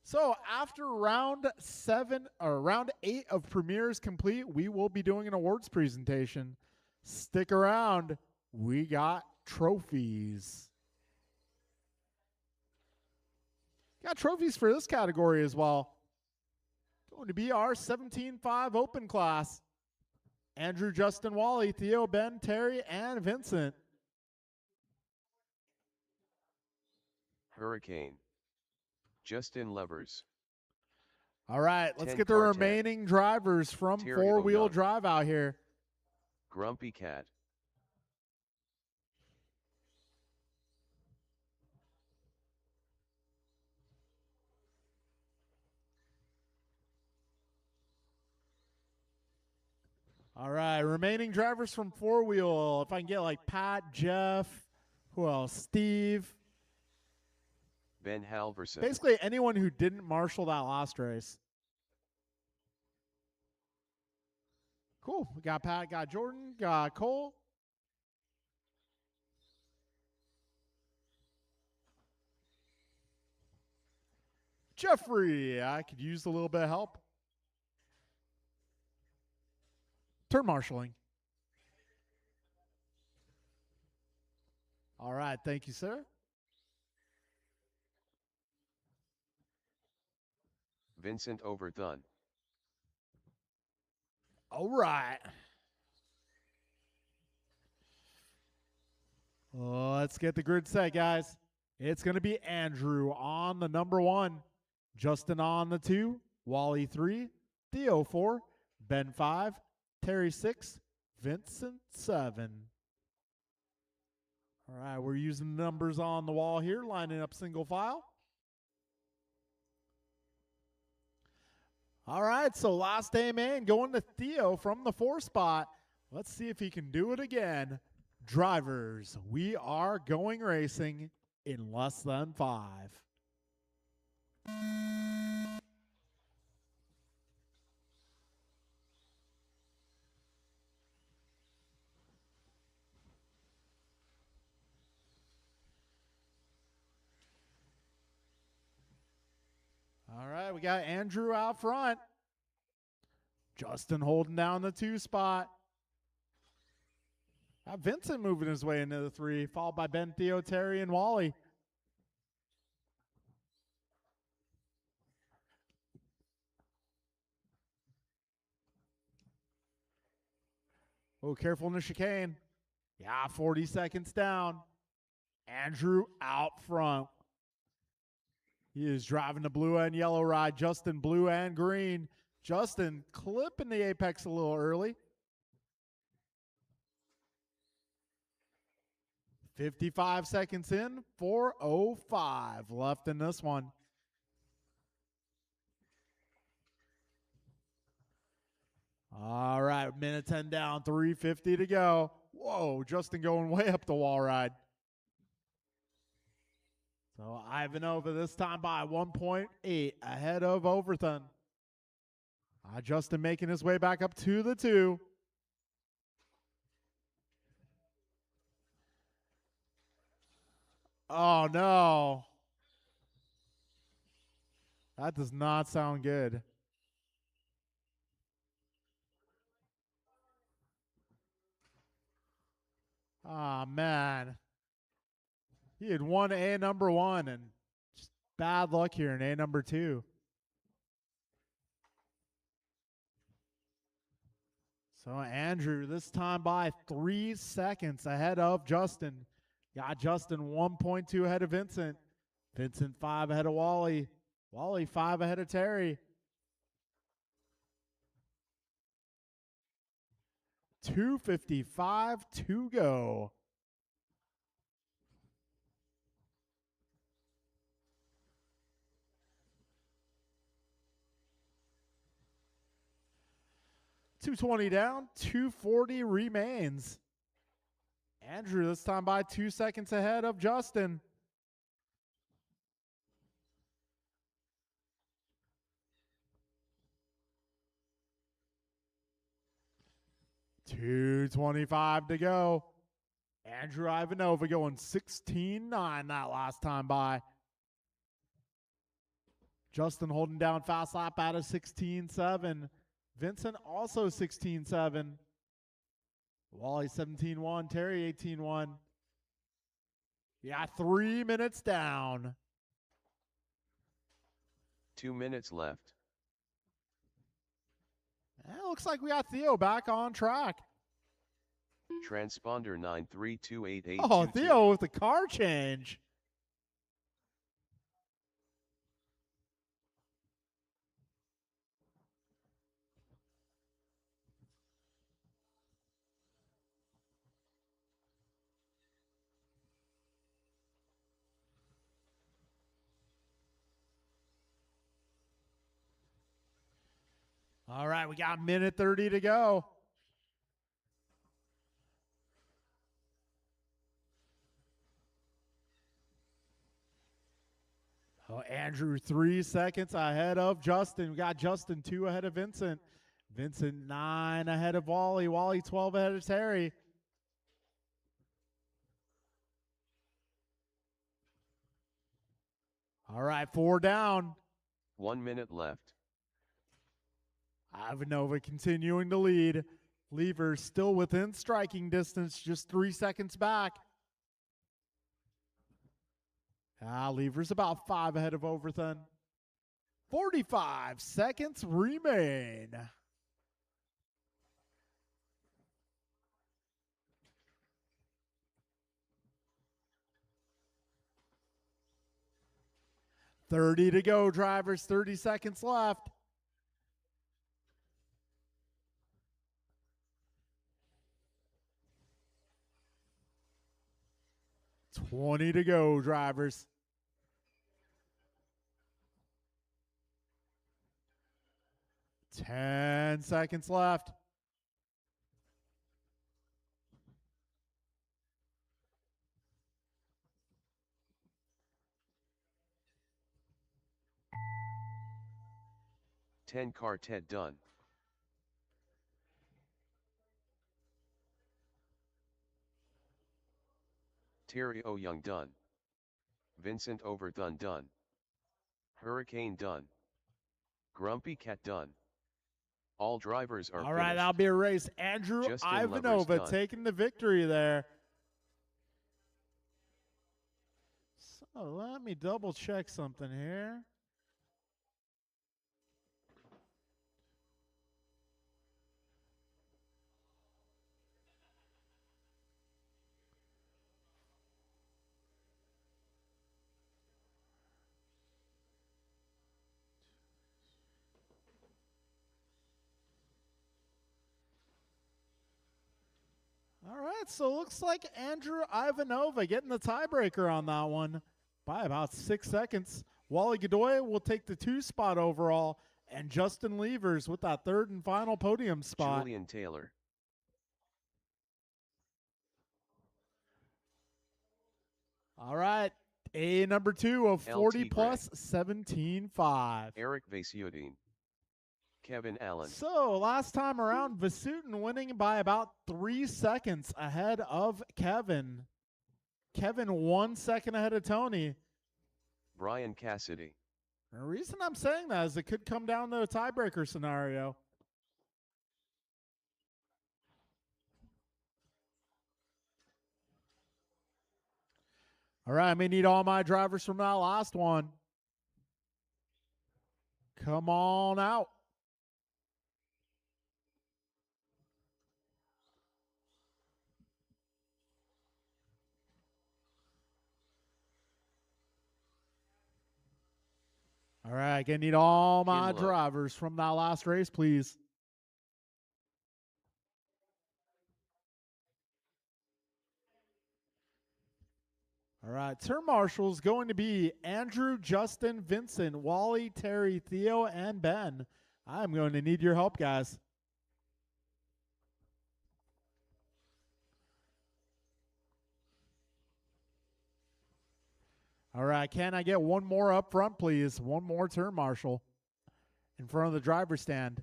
So after round 8 of premieres complete, we will be doing an awards presentation. Stick around. We got trophies. Got trophies for this category as well. Going to be our 17.5 open class. Andrew, Justin, Wally, Theo, Ben, Terry, and Vincent. Hurricane. Justin Levers. All right, let's 10 get the car 10. remaining drivers from Terry four-wheel O'Young. drive out here. Grumpy Cat. All right, remaining drivers from four-wheel. If I can get like Pat, Jeff, who else? Steve. Ben Halverson. Basically anyone who didn't marshal that last race. Cool. We got Pat, got Jordan, got Cole. Jeffrey, I could use a little bit of help. Turn marshaling. All right, thank you, sir. Vincent Overdone. All right. Let's get the grid set, guys. It's going to be Andrew on the number 1, Justin on the 2, Wally 3, Theo 4, Ben 5, Terry 6, Vincent 7. All right, we're using numbers on the wall here, lining up single file. All right, so last day man going to Theo from the 4 spot. Let's see if he can do it again. Drivers, we are going racing in less than 5. All right, we got Andrew out front. Justin holding down the 2 spot. Got Vincent moving his way into the 3, followed by Ben, Theo, Terry, and Wally. Oh, careful in the chicane. Yeah, 40 seconds down. Andrew out front. He is driving the blue and yellow ride. Justin blue and green. Justin clipping the apex a little early. 55 seconds in, 4:05 left in this one. All right, minute 10 down, 3:50 to go. Whoa, Justin going way up the wall ride. So Ivanova this time by 1.8 ahead of Overton. Justin making his way back up to the 2. Oh, no. That does not sound good. Ah, man. He had won A number 1 and just bad luck here in A number 2. So Andrew this time by 3 seconds ahead of Justin. Got Justin 1.2 ahead of Vincent. Vincent 5 ahead of Wally. Wally 5 ahead of Terry. 2:55 to go. 220 down, 240 remains. Andrew this time by 2 seconds ahead of Justin. $225 to go. Andrew Ivanova going 16.9 that last time by. Justin holding down fast lap out of 16.7. Vincent also 16.7. Wally 17.1. Terry 18.1. Yeah, 3 minutes down. 2 minutes left. It looks like we got Theo back on track. Transponder 9328822. Oh, Theo with the car change. All right, we got a minute 30 to go. Oh, Andrew 3 seconds ahead of Justin. We got Justin 2 ahead of Vincent. Vincent 9 ahead of Wally. Wally 12 ahead of Terry. All right, 4 down. 1 minute left. Ivanova continuing to lead. Lever still within striking distance, just 3 seconds back. Lever's about 5 ahead of Overton. 45 seconds remain. $30 to go, drivers. 30 seconds left. $20 to go, drivers. $10 seconds left. Ten quartet done. Terry O. Young done. Vincent Overton done. Hurricane done. Grumpy Cat done. All drivers are All right, finished. that'll be a race. Andrew Justin Ivanova Lover's done. taking the victory there. So let me double check something here. All right, so it looks like Andrew Ivanova getting the tiebreaker on that one by about 6 seconds. Wally Godoy will take the 2 spot overall, and Justin Levers with that 3rd and final podium spot. Julian Taylor. All right, A number 2 of 40 LT plus 17.5. Eric Vasiudin. Kevin Allen. So last time around, Vasutin winning by about 3 seconds ahead of Kevin. Kevin 1 second ahead of Tony. Brian Cassidy. The reason I'm saying that is it could come down to a tiebreaker scenario. All right, I may need all my drivers from that last one. Come on out. All right, I need all my drivers from that last race, please. All right, turn marshal is going to be Andrew, Justin, Vincent, Wally, Terry, Theo, and Ben. I'm going to need your help, guys. All right, can I get one more up front, please? One more turn marshal in front of the driver's stand.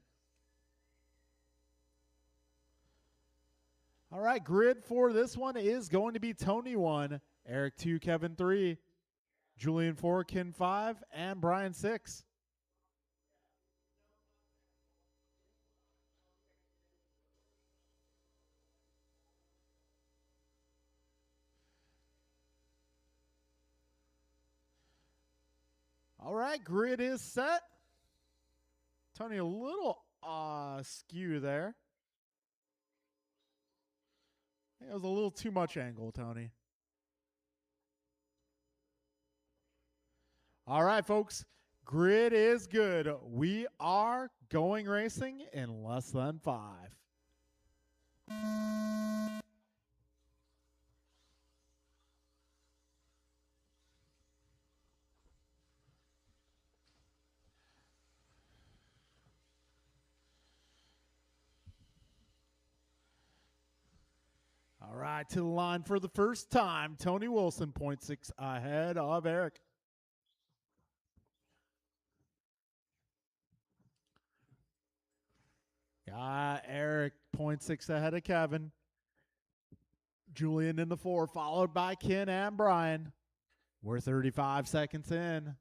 All right, grid for this one is going to be Tony 1, Eric 2, Kevin 3, Julian 4, Ken 5, and Brian 6. All right, grid is set. Tony, a little skew there. It was a little too much angle, Tony. All right, folks. Grid is good. We are going racing in less than 5. All right, to the line for the first time, Tony Wilson, 0.6 ahead of Eric. Got Eric, 0.6 ahead of Kevin. Julian in the 4, followed by Ken and Brian. We're 35 seconds in.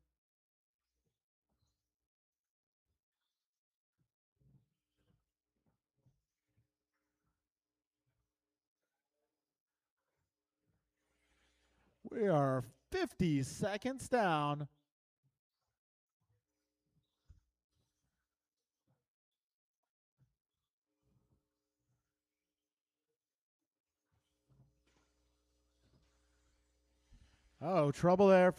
We are 50 seconds down. Oh, trouble there.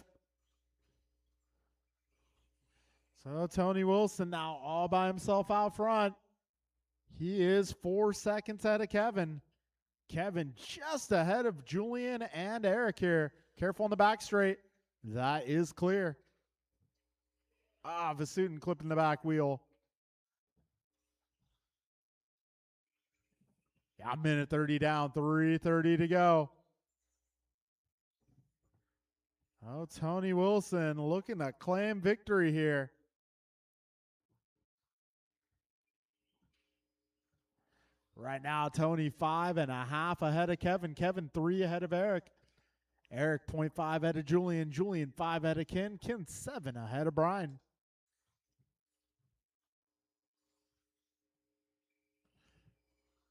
So Tony Wilson now all by himself out front. He is 4 seconds ahead of Kevin. Kevin just ahead of Julian and Eric here. Careful on the back straight. That is clear. Vasutin clipping the back wheel. Yeah, minute 30 down, 3:30 to go. Oh, Tony Wilson looking to claim victory here. Right now, Tony 5.5 ahead of Kevin. Kevin 3 ahead of Eric. Eric 0.5 ahead of Julian. Julian 5 ahead of Ken. Ken 7 ahead of Brian.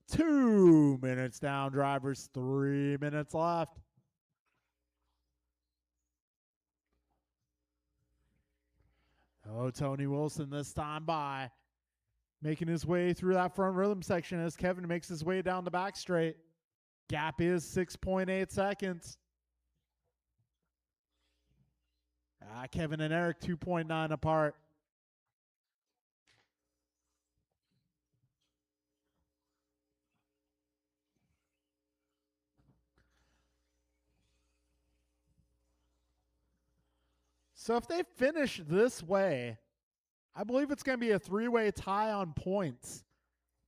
Two minutes down, drivers. 3 minutes left. Oh, Tony Wilson this time by. Making his way through that front rhythm section as Kevin makes his way down the back straight. Gap is 6.8 seconds. Kevin and Eric 2.9 apart. So if they finish this way, I believe it's going to be a 3-way tie on points.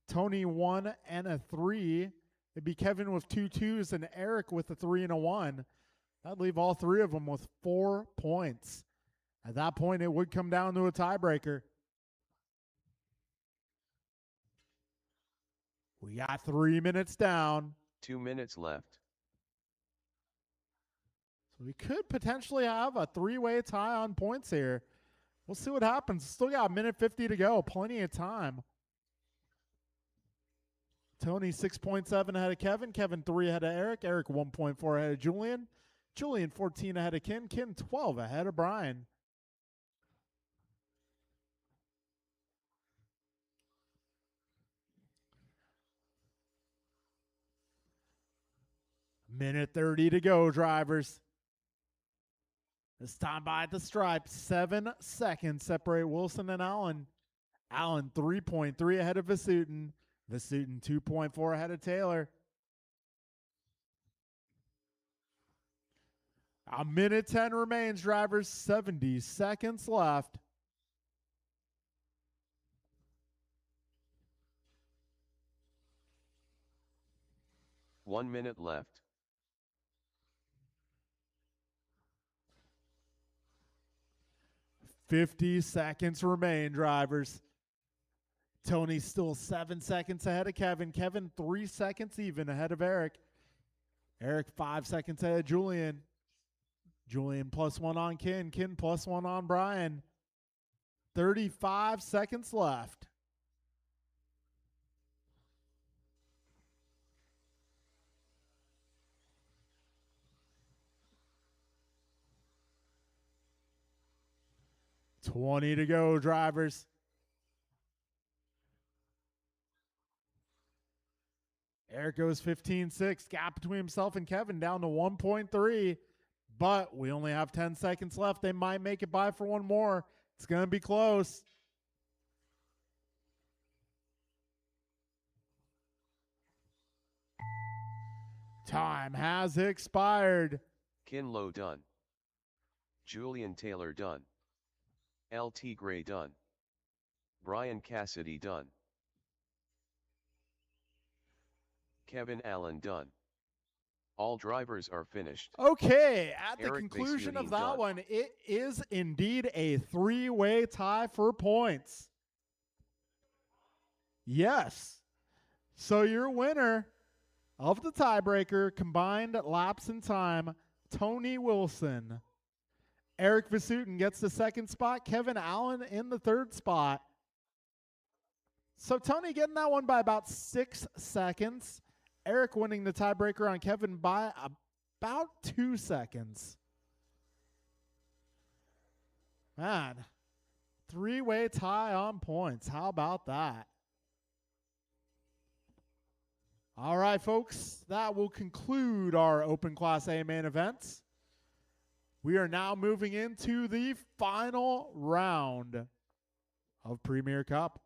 Tony 1 and a 3. It'd be Kevin with 2 2s and Eric with a 3 and a 1. That'd leave all 3 of them with 4 points. At that point, it would come down to a tiebreaker. We got 3 minutes down. 2 minutes left. So we could potentially have a 3-way tie on points here. We'll see what happens. Still got a minute 50 to go. Plenty of time. Tony 6.7 ahead of Kevin. Kevin 3 ahead of Eric. Eric 1.4 ahead of Julian. Julian 14 ahead of Ken. Ken 12 ahead of Brian. Minute 30 to go, drivers. This time by the stripe. 7 seconds separate Wilson and Allen. Allen 3.3 ahead of Vasutin. Vasutin 2.4 ahead of Taylor. A minute 10 remains, drivers. 70 seconds left. One minute left. 50 seconds remain, drivers. Tony's still 7 seconds ahead of Kevin. Kevin 3 seconds even ahead of Eric. Eric 5 seconds ahead of Julian. Julian +1 on Ken. Ken +1 on Brian. 35 seconds left. $20 to go, drivers. Eric goes 15-6. Gap between himself and Kevin down to 1.3. But we only have 10 seconds left. They might make it by for one more. It's going to be close. Time has expired. Ken Lowe done. Julian Taylor done. LT Gray done. Brian Cassidy done. Kevin Allen done. All drivers are finished. Okay, at the Eric conclusion of Vesudin that done. one, it is indeed a three-way tie for points. Yes. So your winner of the tiebreaker, combined laps in time, Tony Wilson. Eric Vesudin gets the second spot. Kevin Allen in the third spot. So Tony getting that one by about 6 seconds. Eric winning the tiebreaker on Kevin by about 2 seconds. Man, three-way tie on points. How about that? All right, folks, that will conclude our Open Class A main events. We are now moving into the final round of Premier Cup.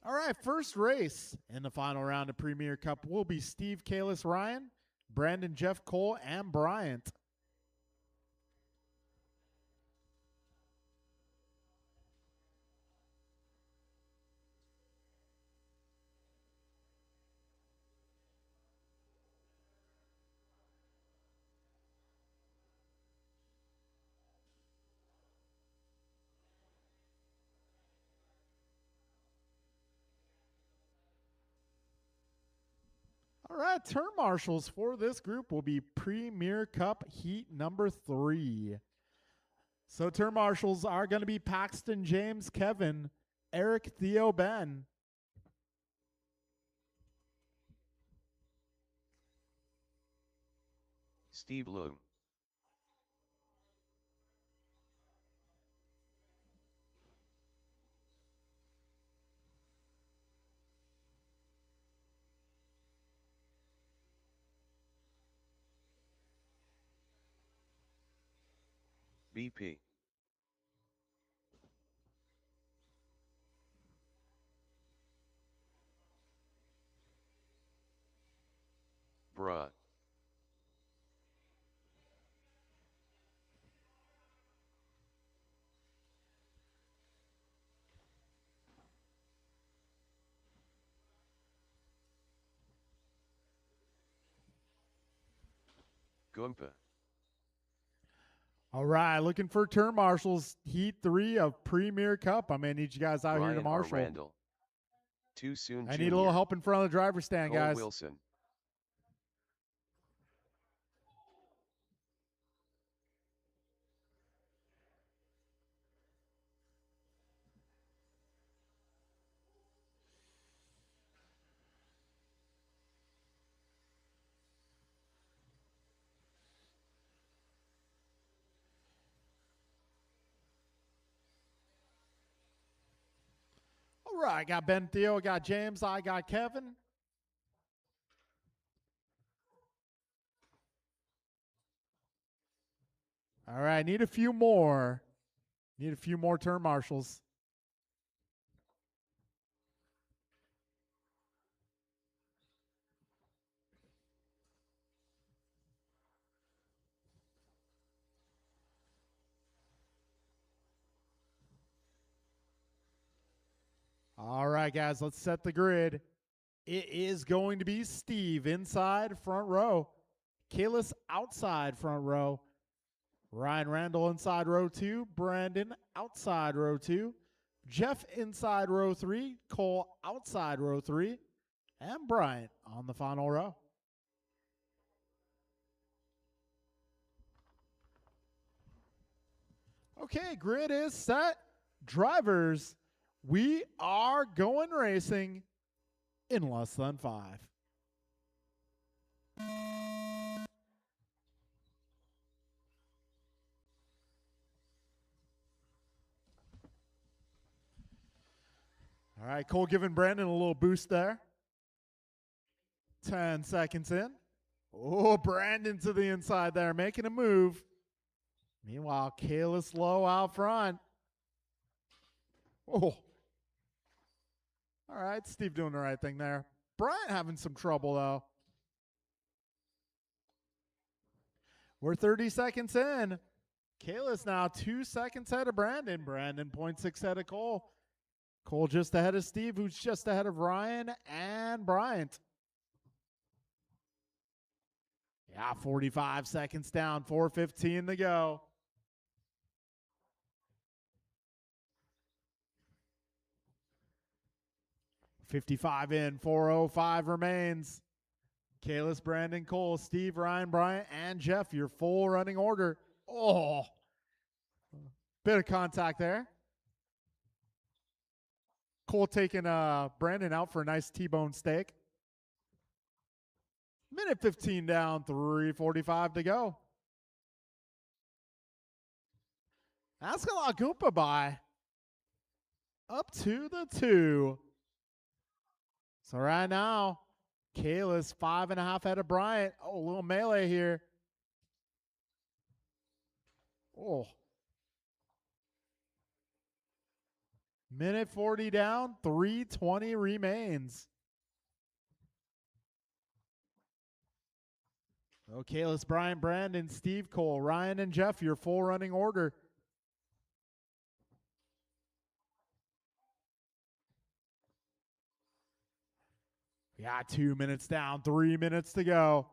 All right, first race in the final round of Premier Cup will be Steve Kalis Ryan, Brandon Jeff Cole, and Bryant. All right, turn marshals for this group will be Premier Cup Heat number 3. So turn marshals are going to be Paxton James Kevin, Eric Theo Ben, Steve Loom. BP. Bruh. Goompa. All right, looking for turn marshals, Heat 3 of Premier Cup. I'm going to need you guys out here to Brian R. marshal. Randall. Too soon. I need a little Jr. help in front of the driver's stand, Cole guys. Wilson. All right, I got Ben Theo, I got James, I got Kevin. All right, need a few more. Need a few more turn marshals. All right, guys, let's set the grid. It is going to be Steve inside front row. Kalis outside front row. Ryan Randall inside row 2. Brandon outside row 2. Jeff inside row 3. Cole outside row 3. And Bryant on the final row. Okay, grid is set. Drivers, we are going racing in less than 5. All right, Cole giving Brandon a little boost there. 10 seconds in. Oh, Brandon to the inside there, making a move. Meanwhile, Kalis low out front. Oh. All right, Steve doing the right thing there. Bryant having some trouble, though. We're 30 seconds in. Kalis now 2 seconds ahead of Brandon. Brandon 0.6 ahead of Cole. Cole just ahead of Steve, who's just ahead of Ryan and Bryant. Yeah, 45 seconds down, 4:15 to go. $55 in, 4:05 remains. Kalis, Brandon, Cole, Steve, Ryan, Bryant, and Jeff, your full running order. Oh, bit of contact there. Cole taking Brandon out for a nice T-bone steak. Minute 15 down, 3:45 to go. Ascalon Goomba by up to the 2. So right now, Kalis 5.5 ahead of Bryant. Oh, a little melee here. Oh. Minute 40 down, 3:20 remains. Okay, let's Brian, Brandon, Steve, Cole, Ryan, and Jeff, your full running order. Yeah, 2 minutes down, 3 minutes to go.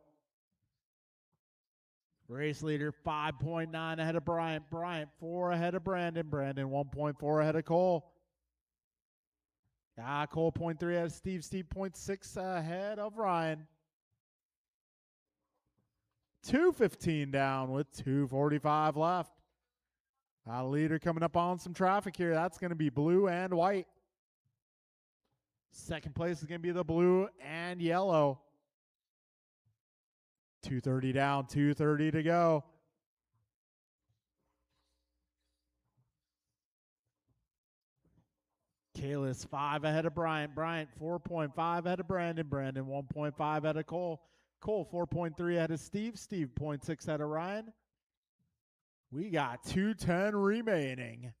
Race leader 5.9 ahead of Bryant. Bryant 4 ahead of Brandon. Brandon 1.4 ahead of Cole. Cole 0.3 ahead of Steve. Steve 0.6 ahead of Ryan. 2:15 down with 2:45 left. Leader coming up on some traffic here. That's going to be blue and white. Second place is going to be the blue and yellow. 2:30 down, 2:30 to go. Kalis 5 ahead of Bryant. Bryant 4.5 ahead of Brandon. Brandon 1.5 ahead of Cole. Cole 4.3 ahead of Steve. Steve 0.6 ahead of Ryan. We got 2:10 remaining.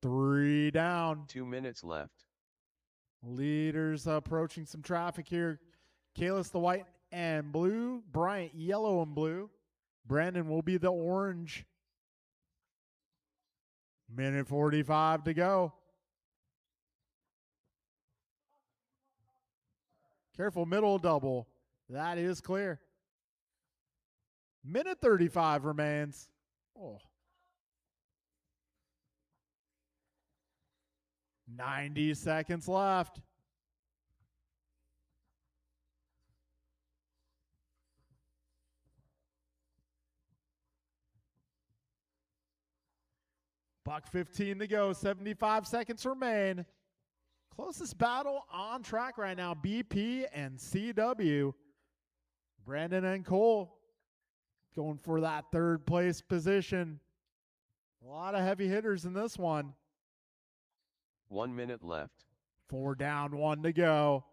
Three down. 2 minutes left. Leaders approaching some traffic here. Kalis the white and blue. Bryant yellow and blue. Brandon will be the orange. Minute 45 to go. Careful, middle double. That is clear. Minute 35 remains. Oh. 90 seconds left. $1:15 to go. 75 seconds remain. Closest battle on track right now, BP and CW. Brandon and Cole going for that third place position. A lot of heavy hitters in this one. 1 minute left. 4 down, 1 to go.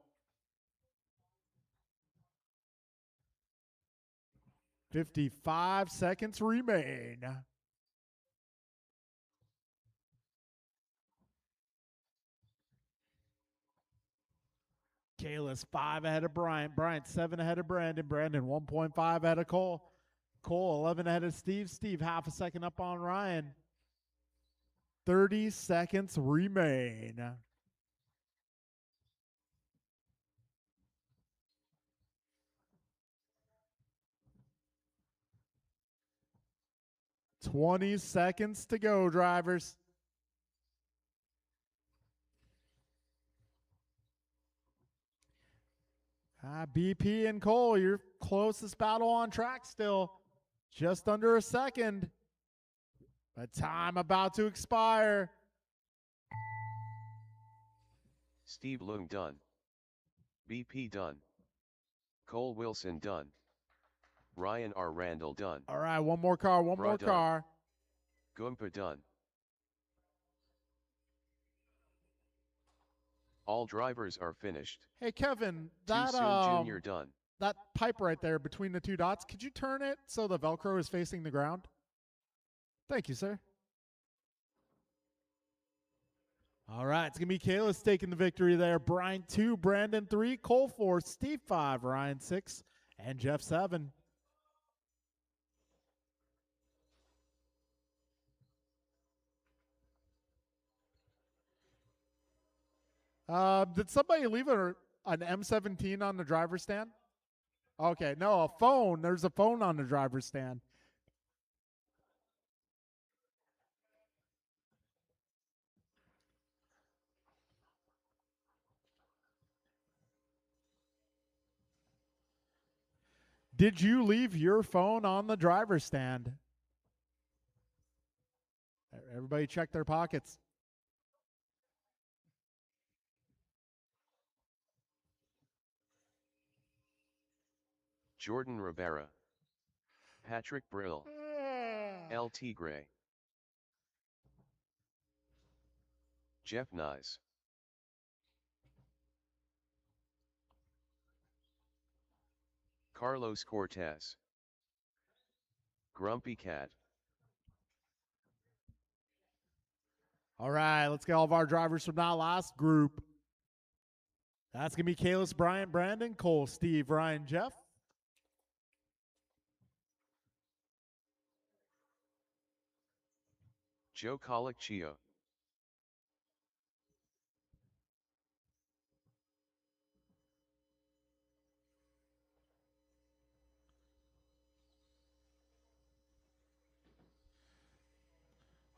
55 seconds remain. Kalis 5 ahead of Bryant. Bryant 7 ahead of Brandon. Brandon 1.5 ahead of Cole. Cole 11 ahead of Steve. Steve half a second up on Ryan. 30 seconds remain. $20 seconds to go, drivers. BP and Cole, your closest battle on track still. Just under a second. But time about to expire. Steve Leung done. BP done. Cole Wilson done. Ryan R. Randall done. All right, one more car, one more done. car. Goompa done. All drivers are finished. Hey, Kevin, Too that soon Junior done. that pipe right there between the two dots, could you turn it so the Velcro is facing the ground? Thank you, sir. All right, it's going to be Kalis taking the victory there. Brian 2, Brandon 3, Cole 4, Steve 5, Ryan 6, and Jeff 7. Did somebody leave an M17 on the driver's stand? Okay, no, a phone. There's a phone on the driver's stand. Did you leave your phone on the driver's stand? Everybody check their pockets. Jordan Rivera. Patrick Brill. LT Gray. Jeff Nyes. Carlos Cortez. Grumpy Cat. All right, let's get all of our drivers from that last group. That's going to be Kalis, Brian, Brandon, Cole, Steve, Ryan, Jeff. Joe Colicchio.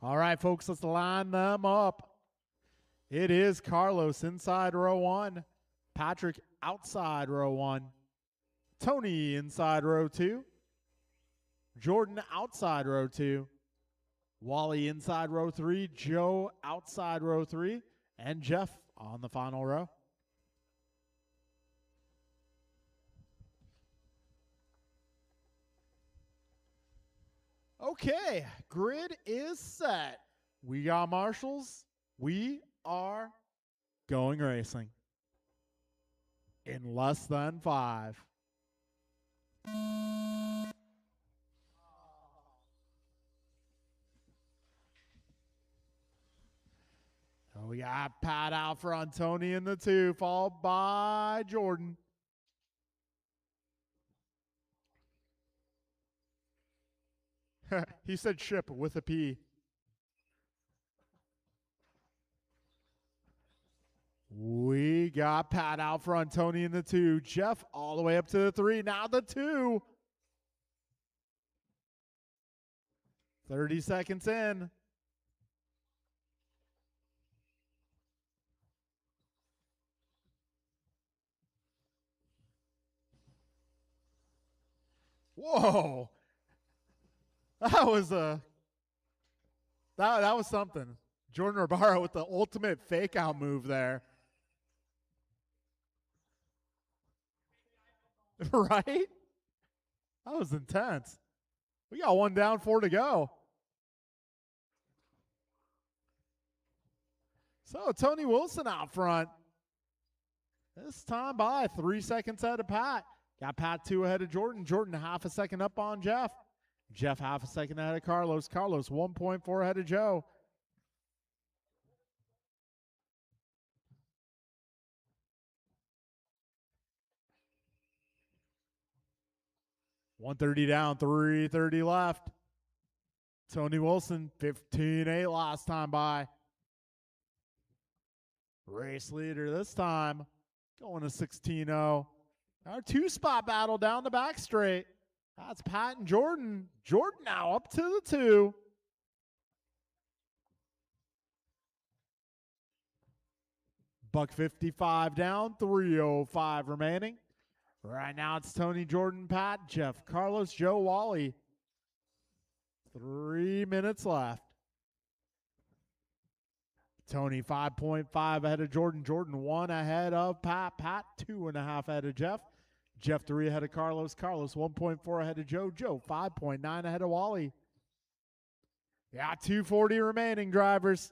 All right, folks, let's line them up. It is Carlos inside row 1, Patrick outside row 1, Tony inside row 2, Jordan outside row 2, Wally inside row 3, Joe outside row 3, and Jeff on the final row. Okay, grid is set. We got marshals. We are going racing in less than 5. So we got Pat out front, Tony in the 2, followed by Jordan. He said ship with a P. We got Pat out front, Tony in the 2, Jeff all the way up to the 3, now the 2. 30 seconds in. Whoa. That was that was something. Jordan Rivera with the ultimate fake out move there. Right? That was intense. We got one down, 4 to go. So Tony Wilson out front. This time by 3 seconds ahead of Pat. Got Pat 2 ahead of Jordan. Jordan half a second up on Jeff. Jeff half a second ahead of Carlos. Carlos 1.4 ahead of Joe. 130 down, 330 left. Tony Wilson, 15-8 last time by. Race leader this time, going to 16-0. Our two-spot battle down the back straight. That's Pat and Jordan. Jordan now up to the 2. $155 down, 305 remaining. Right now it's Tony, Jordan, Pat, Jeff, Carlos, Joe, Wally. 3 minutes left. Tony 5.5 ahead of Jordan. Jordan 1 ahead of Pat. Pat 2.5 ahead of Jeff. Jeff 3 ahead of Carlos. Carlos 1.4 ahead of Joe. Joe 5.9 ahead of Wally. Yeah, 240 remaining, drivers.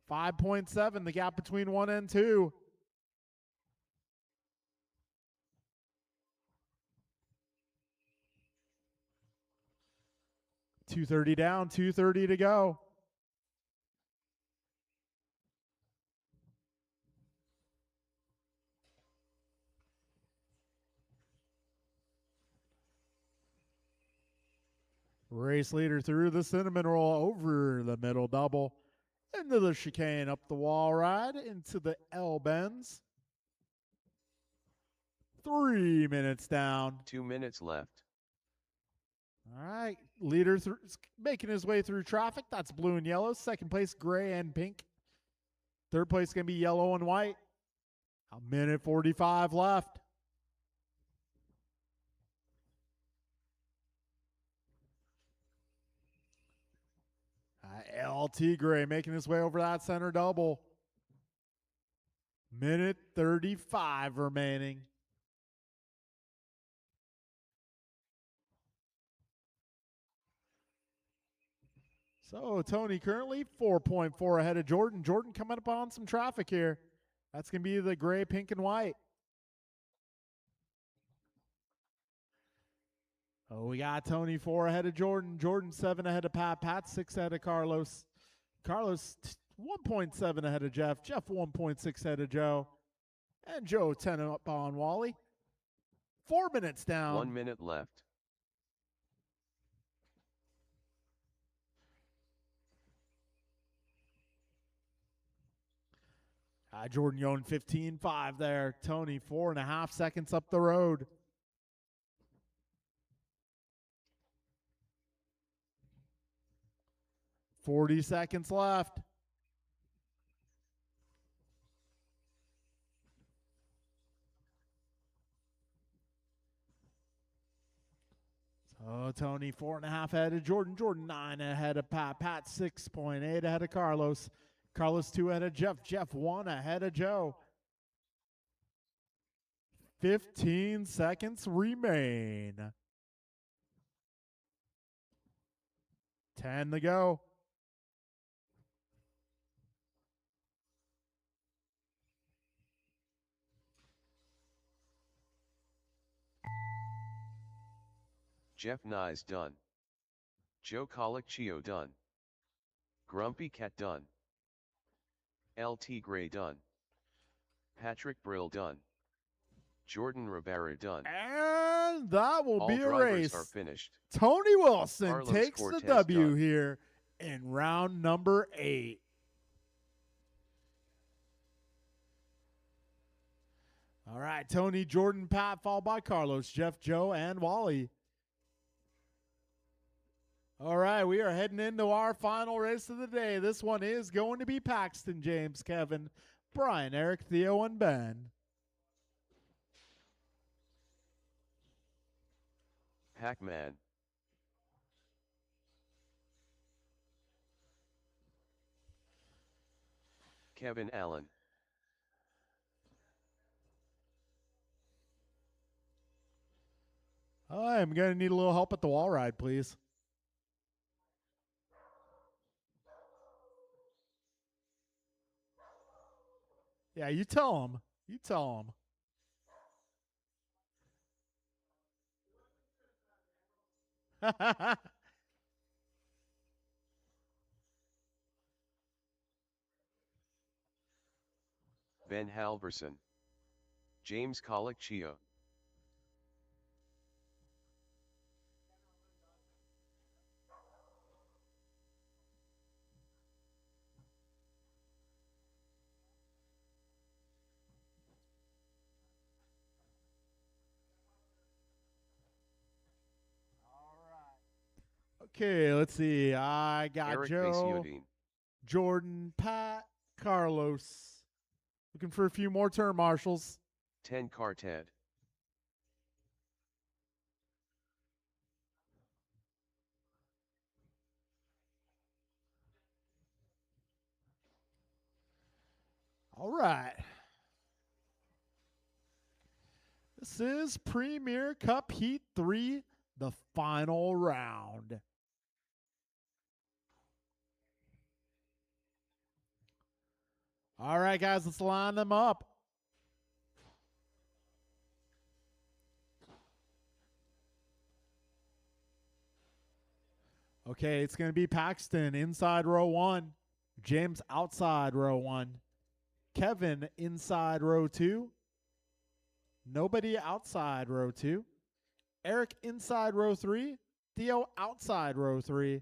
5.7, the gap between 1 and 2. $230 down, $230 to go. Race leader through the cinnamon roll, over the middle double, into the chicane, up the wall ride, into the L bends. 3 minutes down. 2 minutes left. All right, leader making his way through traffic. That's blue and yellow. Second place, gray and pink. Third place going to be yellow and white. A minute 45 left. LT Gray making his way over that center double. Minute 35 remaining. So Tony currently 4.4 ahead of Jordan. Jordan coming up on some traffic here. That's going to be the gray, pink, and white. Oh, we got Tony 4 ahead of Jordan. Jordan 7 ahead of Pat. Pat 6 ahead of Carlos. Carlos 1.7 ahead of Jeff. Jeff 1.6 ahead of Joe. And Joe 10 up on Wally. 4 minutes down. 1 minute left. Jordan Young 15.5 there. Tony 4.5 seconds up the road. $40 seconds left. So Tony 4.5 ahead of Jordan. Jordan 9 ahead of Pat. Pat 6.8 ahead of Carlos. Carlos 2 ahead of Jeff. Jeff 1 ahead of Joe. 15 seconds remain. 10 to go. Jeff Nyes done. Joe Colicchio done. Grumpy Cat done. LT Gray done. Patrick Brill done. Jordan Rivera done. And that will All be a drivers race. are finished. Tony Wilson Carlos takes Cortez the W done. here in round number 8. All right, Tony, Jordan, Pat, followed by Carlos, Jeff, Joe, and Wally. All right, we are heading into our final race of the day. This one is going to be Paxton, James, Kevin, Brian, Eric, Theo, and Ben. Pac-Man. Kevin Allen. I'm going to need a little help at the wall ride, please. Yeah, you tell him. You tell him. Ben Halverson. James Colicchio. Okay, let's see. I got Eric Joe, Basiodine. Jordan, Pat, Carlos. Looking for a few more turn marshals. 10 car Ted. All right. This is Premier Cup Heat 3, the final round. All right, guys, let's line them up. Okay, it's going to be Paxton inside row 1, James outside row 1, Kevin inside row 2, nobody outside row 2, Eric inside row 3, Theo outside row 3,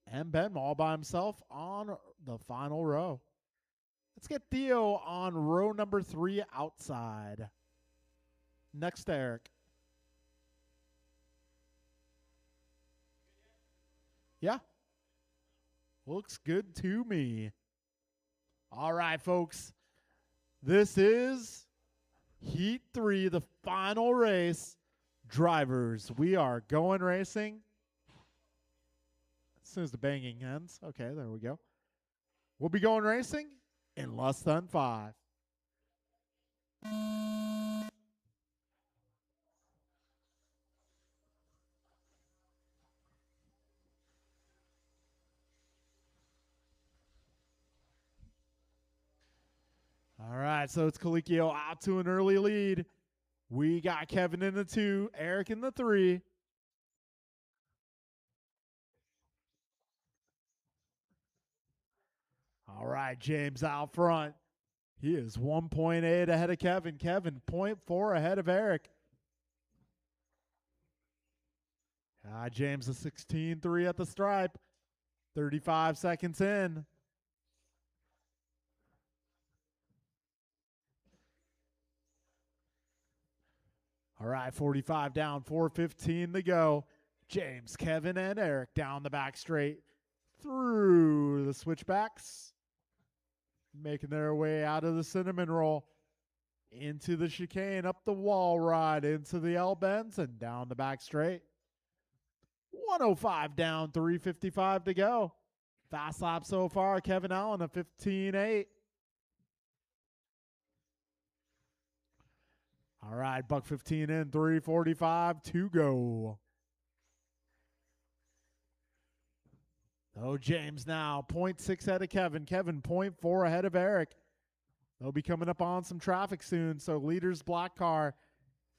and Ben all by himself on the final row. Let's get Theo on row number 3 outside. Next to Eric. Yeah. Looks good to me. All right, folks. This is Heat 3, the final race. Drivers, we are going racing. As soon as the banging ends. Okay, there we go. We'll be going racing in less than 5. All right, so it's Colicchio out to an early lead. We got Kevin in the 2, Eric in the 3. All right, James out front. He is 1.8 ahead of Kevin. Kevin 0.4 ahead of Eric. James a 16.3 at the stripe. 35 seconds in. All right, 45 down, 4:15 to go. James, Kevin, and Eric down the back straight through the switchbacks, making their way out of the cinnamon roll, into the chicane, up the wall ride, into the L-bends, and down the back straight. 105 down, 3:55 to go. Fast lap so far, Kevin Allen a 15.8. All right, buck 15 in, 3:45 to go. Oh, James now 0.6 ahead of Kevin. Kevin 0.4 ahead of Eric. They'll be coming up on some traffic soon. So leaders black car.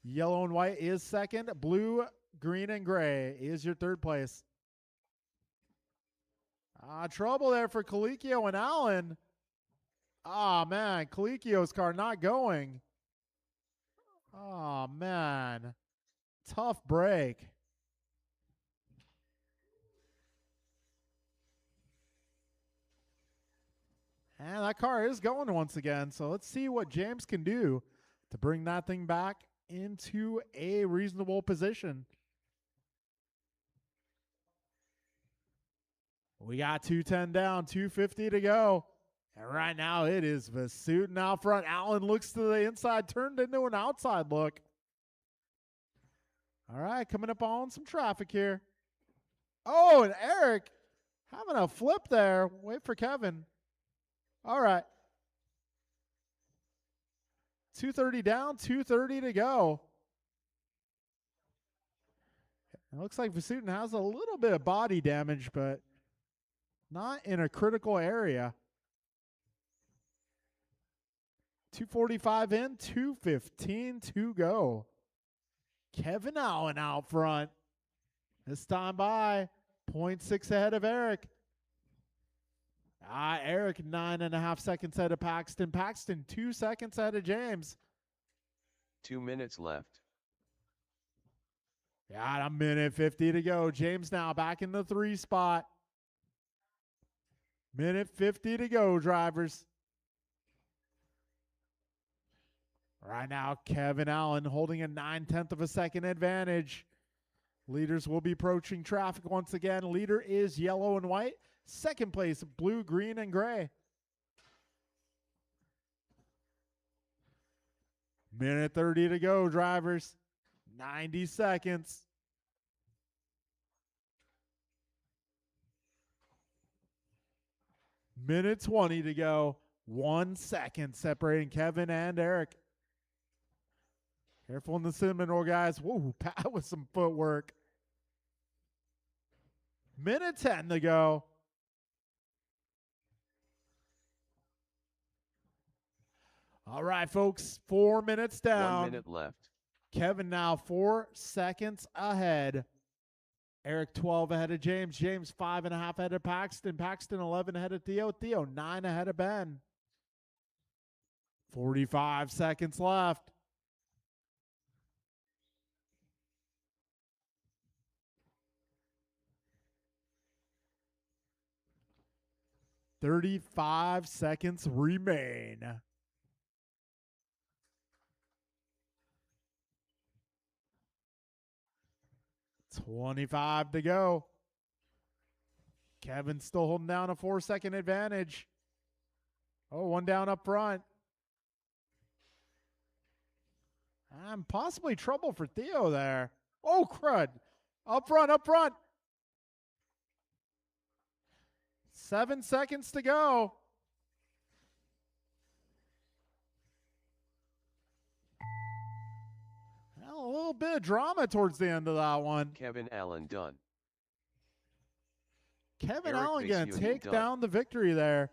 Yellow and white is second. Blue, green, and gray is your third place. Trouble there for Colicchio and Allen. Man, Colicchio's car not going. Oh, man. Tough break. And that car is going once again. So let's see what James can do to bring that thing back into a reasonable position. We got 210 down, 250 to go. And right now it is Vasutin out front. Allen looks to the inside, turned into an outside look. All right, coming up on some traffic here. Oh, and Eric having a flip there. Wait for Kevin. All right. 230 down, 230 to go. It looks like Vasutin has a little bit of body damage, but not in a critical area. 245 in, 215 to go. Kevin Allen out front. This time by 0.6 ahead of Eric. Eric 9.5 seconds ahead of Paxton. Paxton 2 seconds ahead of James. 2 minutes left. Got a minute 50 to go. James now back in the 3 spot. Minute 50 to go, drivers. Right now, Kevin Allen holding a 9/10 of a second advantage. Leaders will be approaching traffic once again. Leader is yellow and white. Second place, blue, green, and gray. Minute 30 to go, drivers. 90 seconds. Minute 20 to go. 1 second separating Kevin and Eric. Careful in the cinnamon roll, guys. Whoa, Pat with some footwork. Minute 10 to go. All right, folks. 4 minutes down. 1 minute left. Kevin now 4 seconds ahead. Eric 12 ahead of James. James 5.5 ahead of Paxton. Paxton 11 ahead of Theo. Theo 9 ahead of Ben. 45 seconds left. "35 seconds remain." "25 to go." Kevin still holding down a 4-second advantage. Oh, one down up front. And possibly trouble for Theo there. Oh, crud. Up front, up front. 7 seconds to go. Well, a little bit of drama towards the end of that one. Kevin Allen done. Kevin Eric Allen going to Vasutin take done. down the victory there.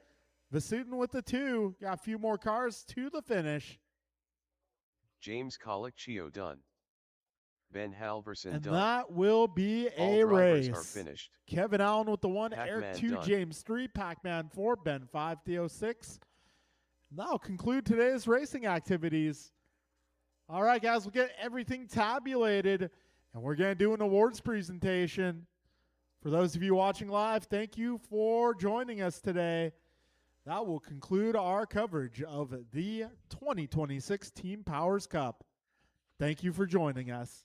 Vasutin with the 2. Got a few more cars to the finish. James Colicchio done. Ben Halverson And done. that will be All a drivers race. are finished. Kevin Allen with the 1, Pac-Man Eric 2, done. James 3, Pac-Man 4, Ben 5, Theo 6. That'll conclude today's racing activities. All right, guys, we'll get everything tabulated, and we're going to do an awards presentation. For those of you watching live, thank you for joining us today. That will conclude our coverage of the 2026 Team Powers Cup. Thank you for joining us.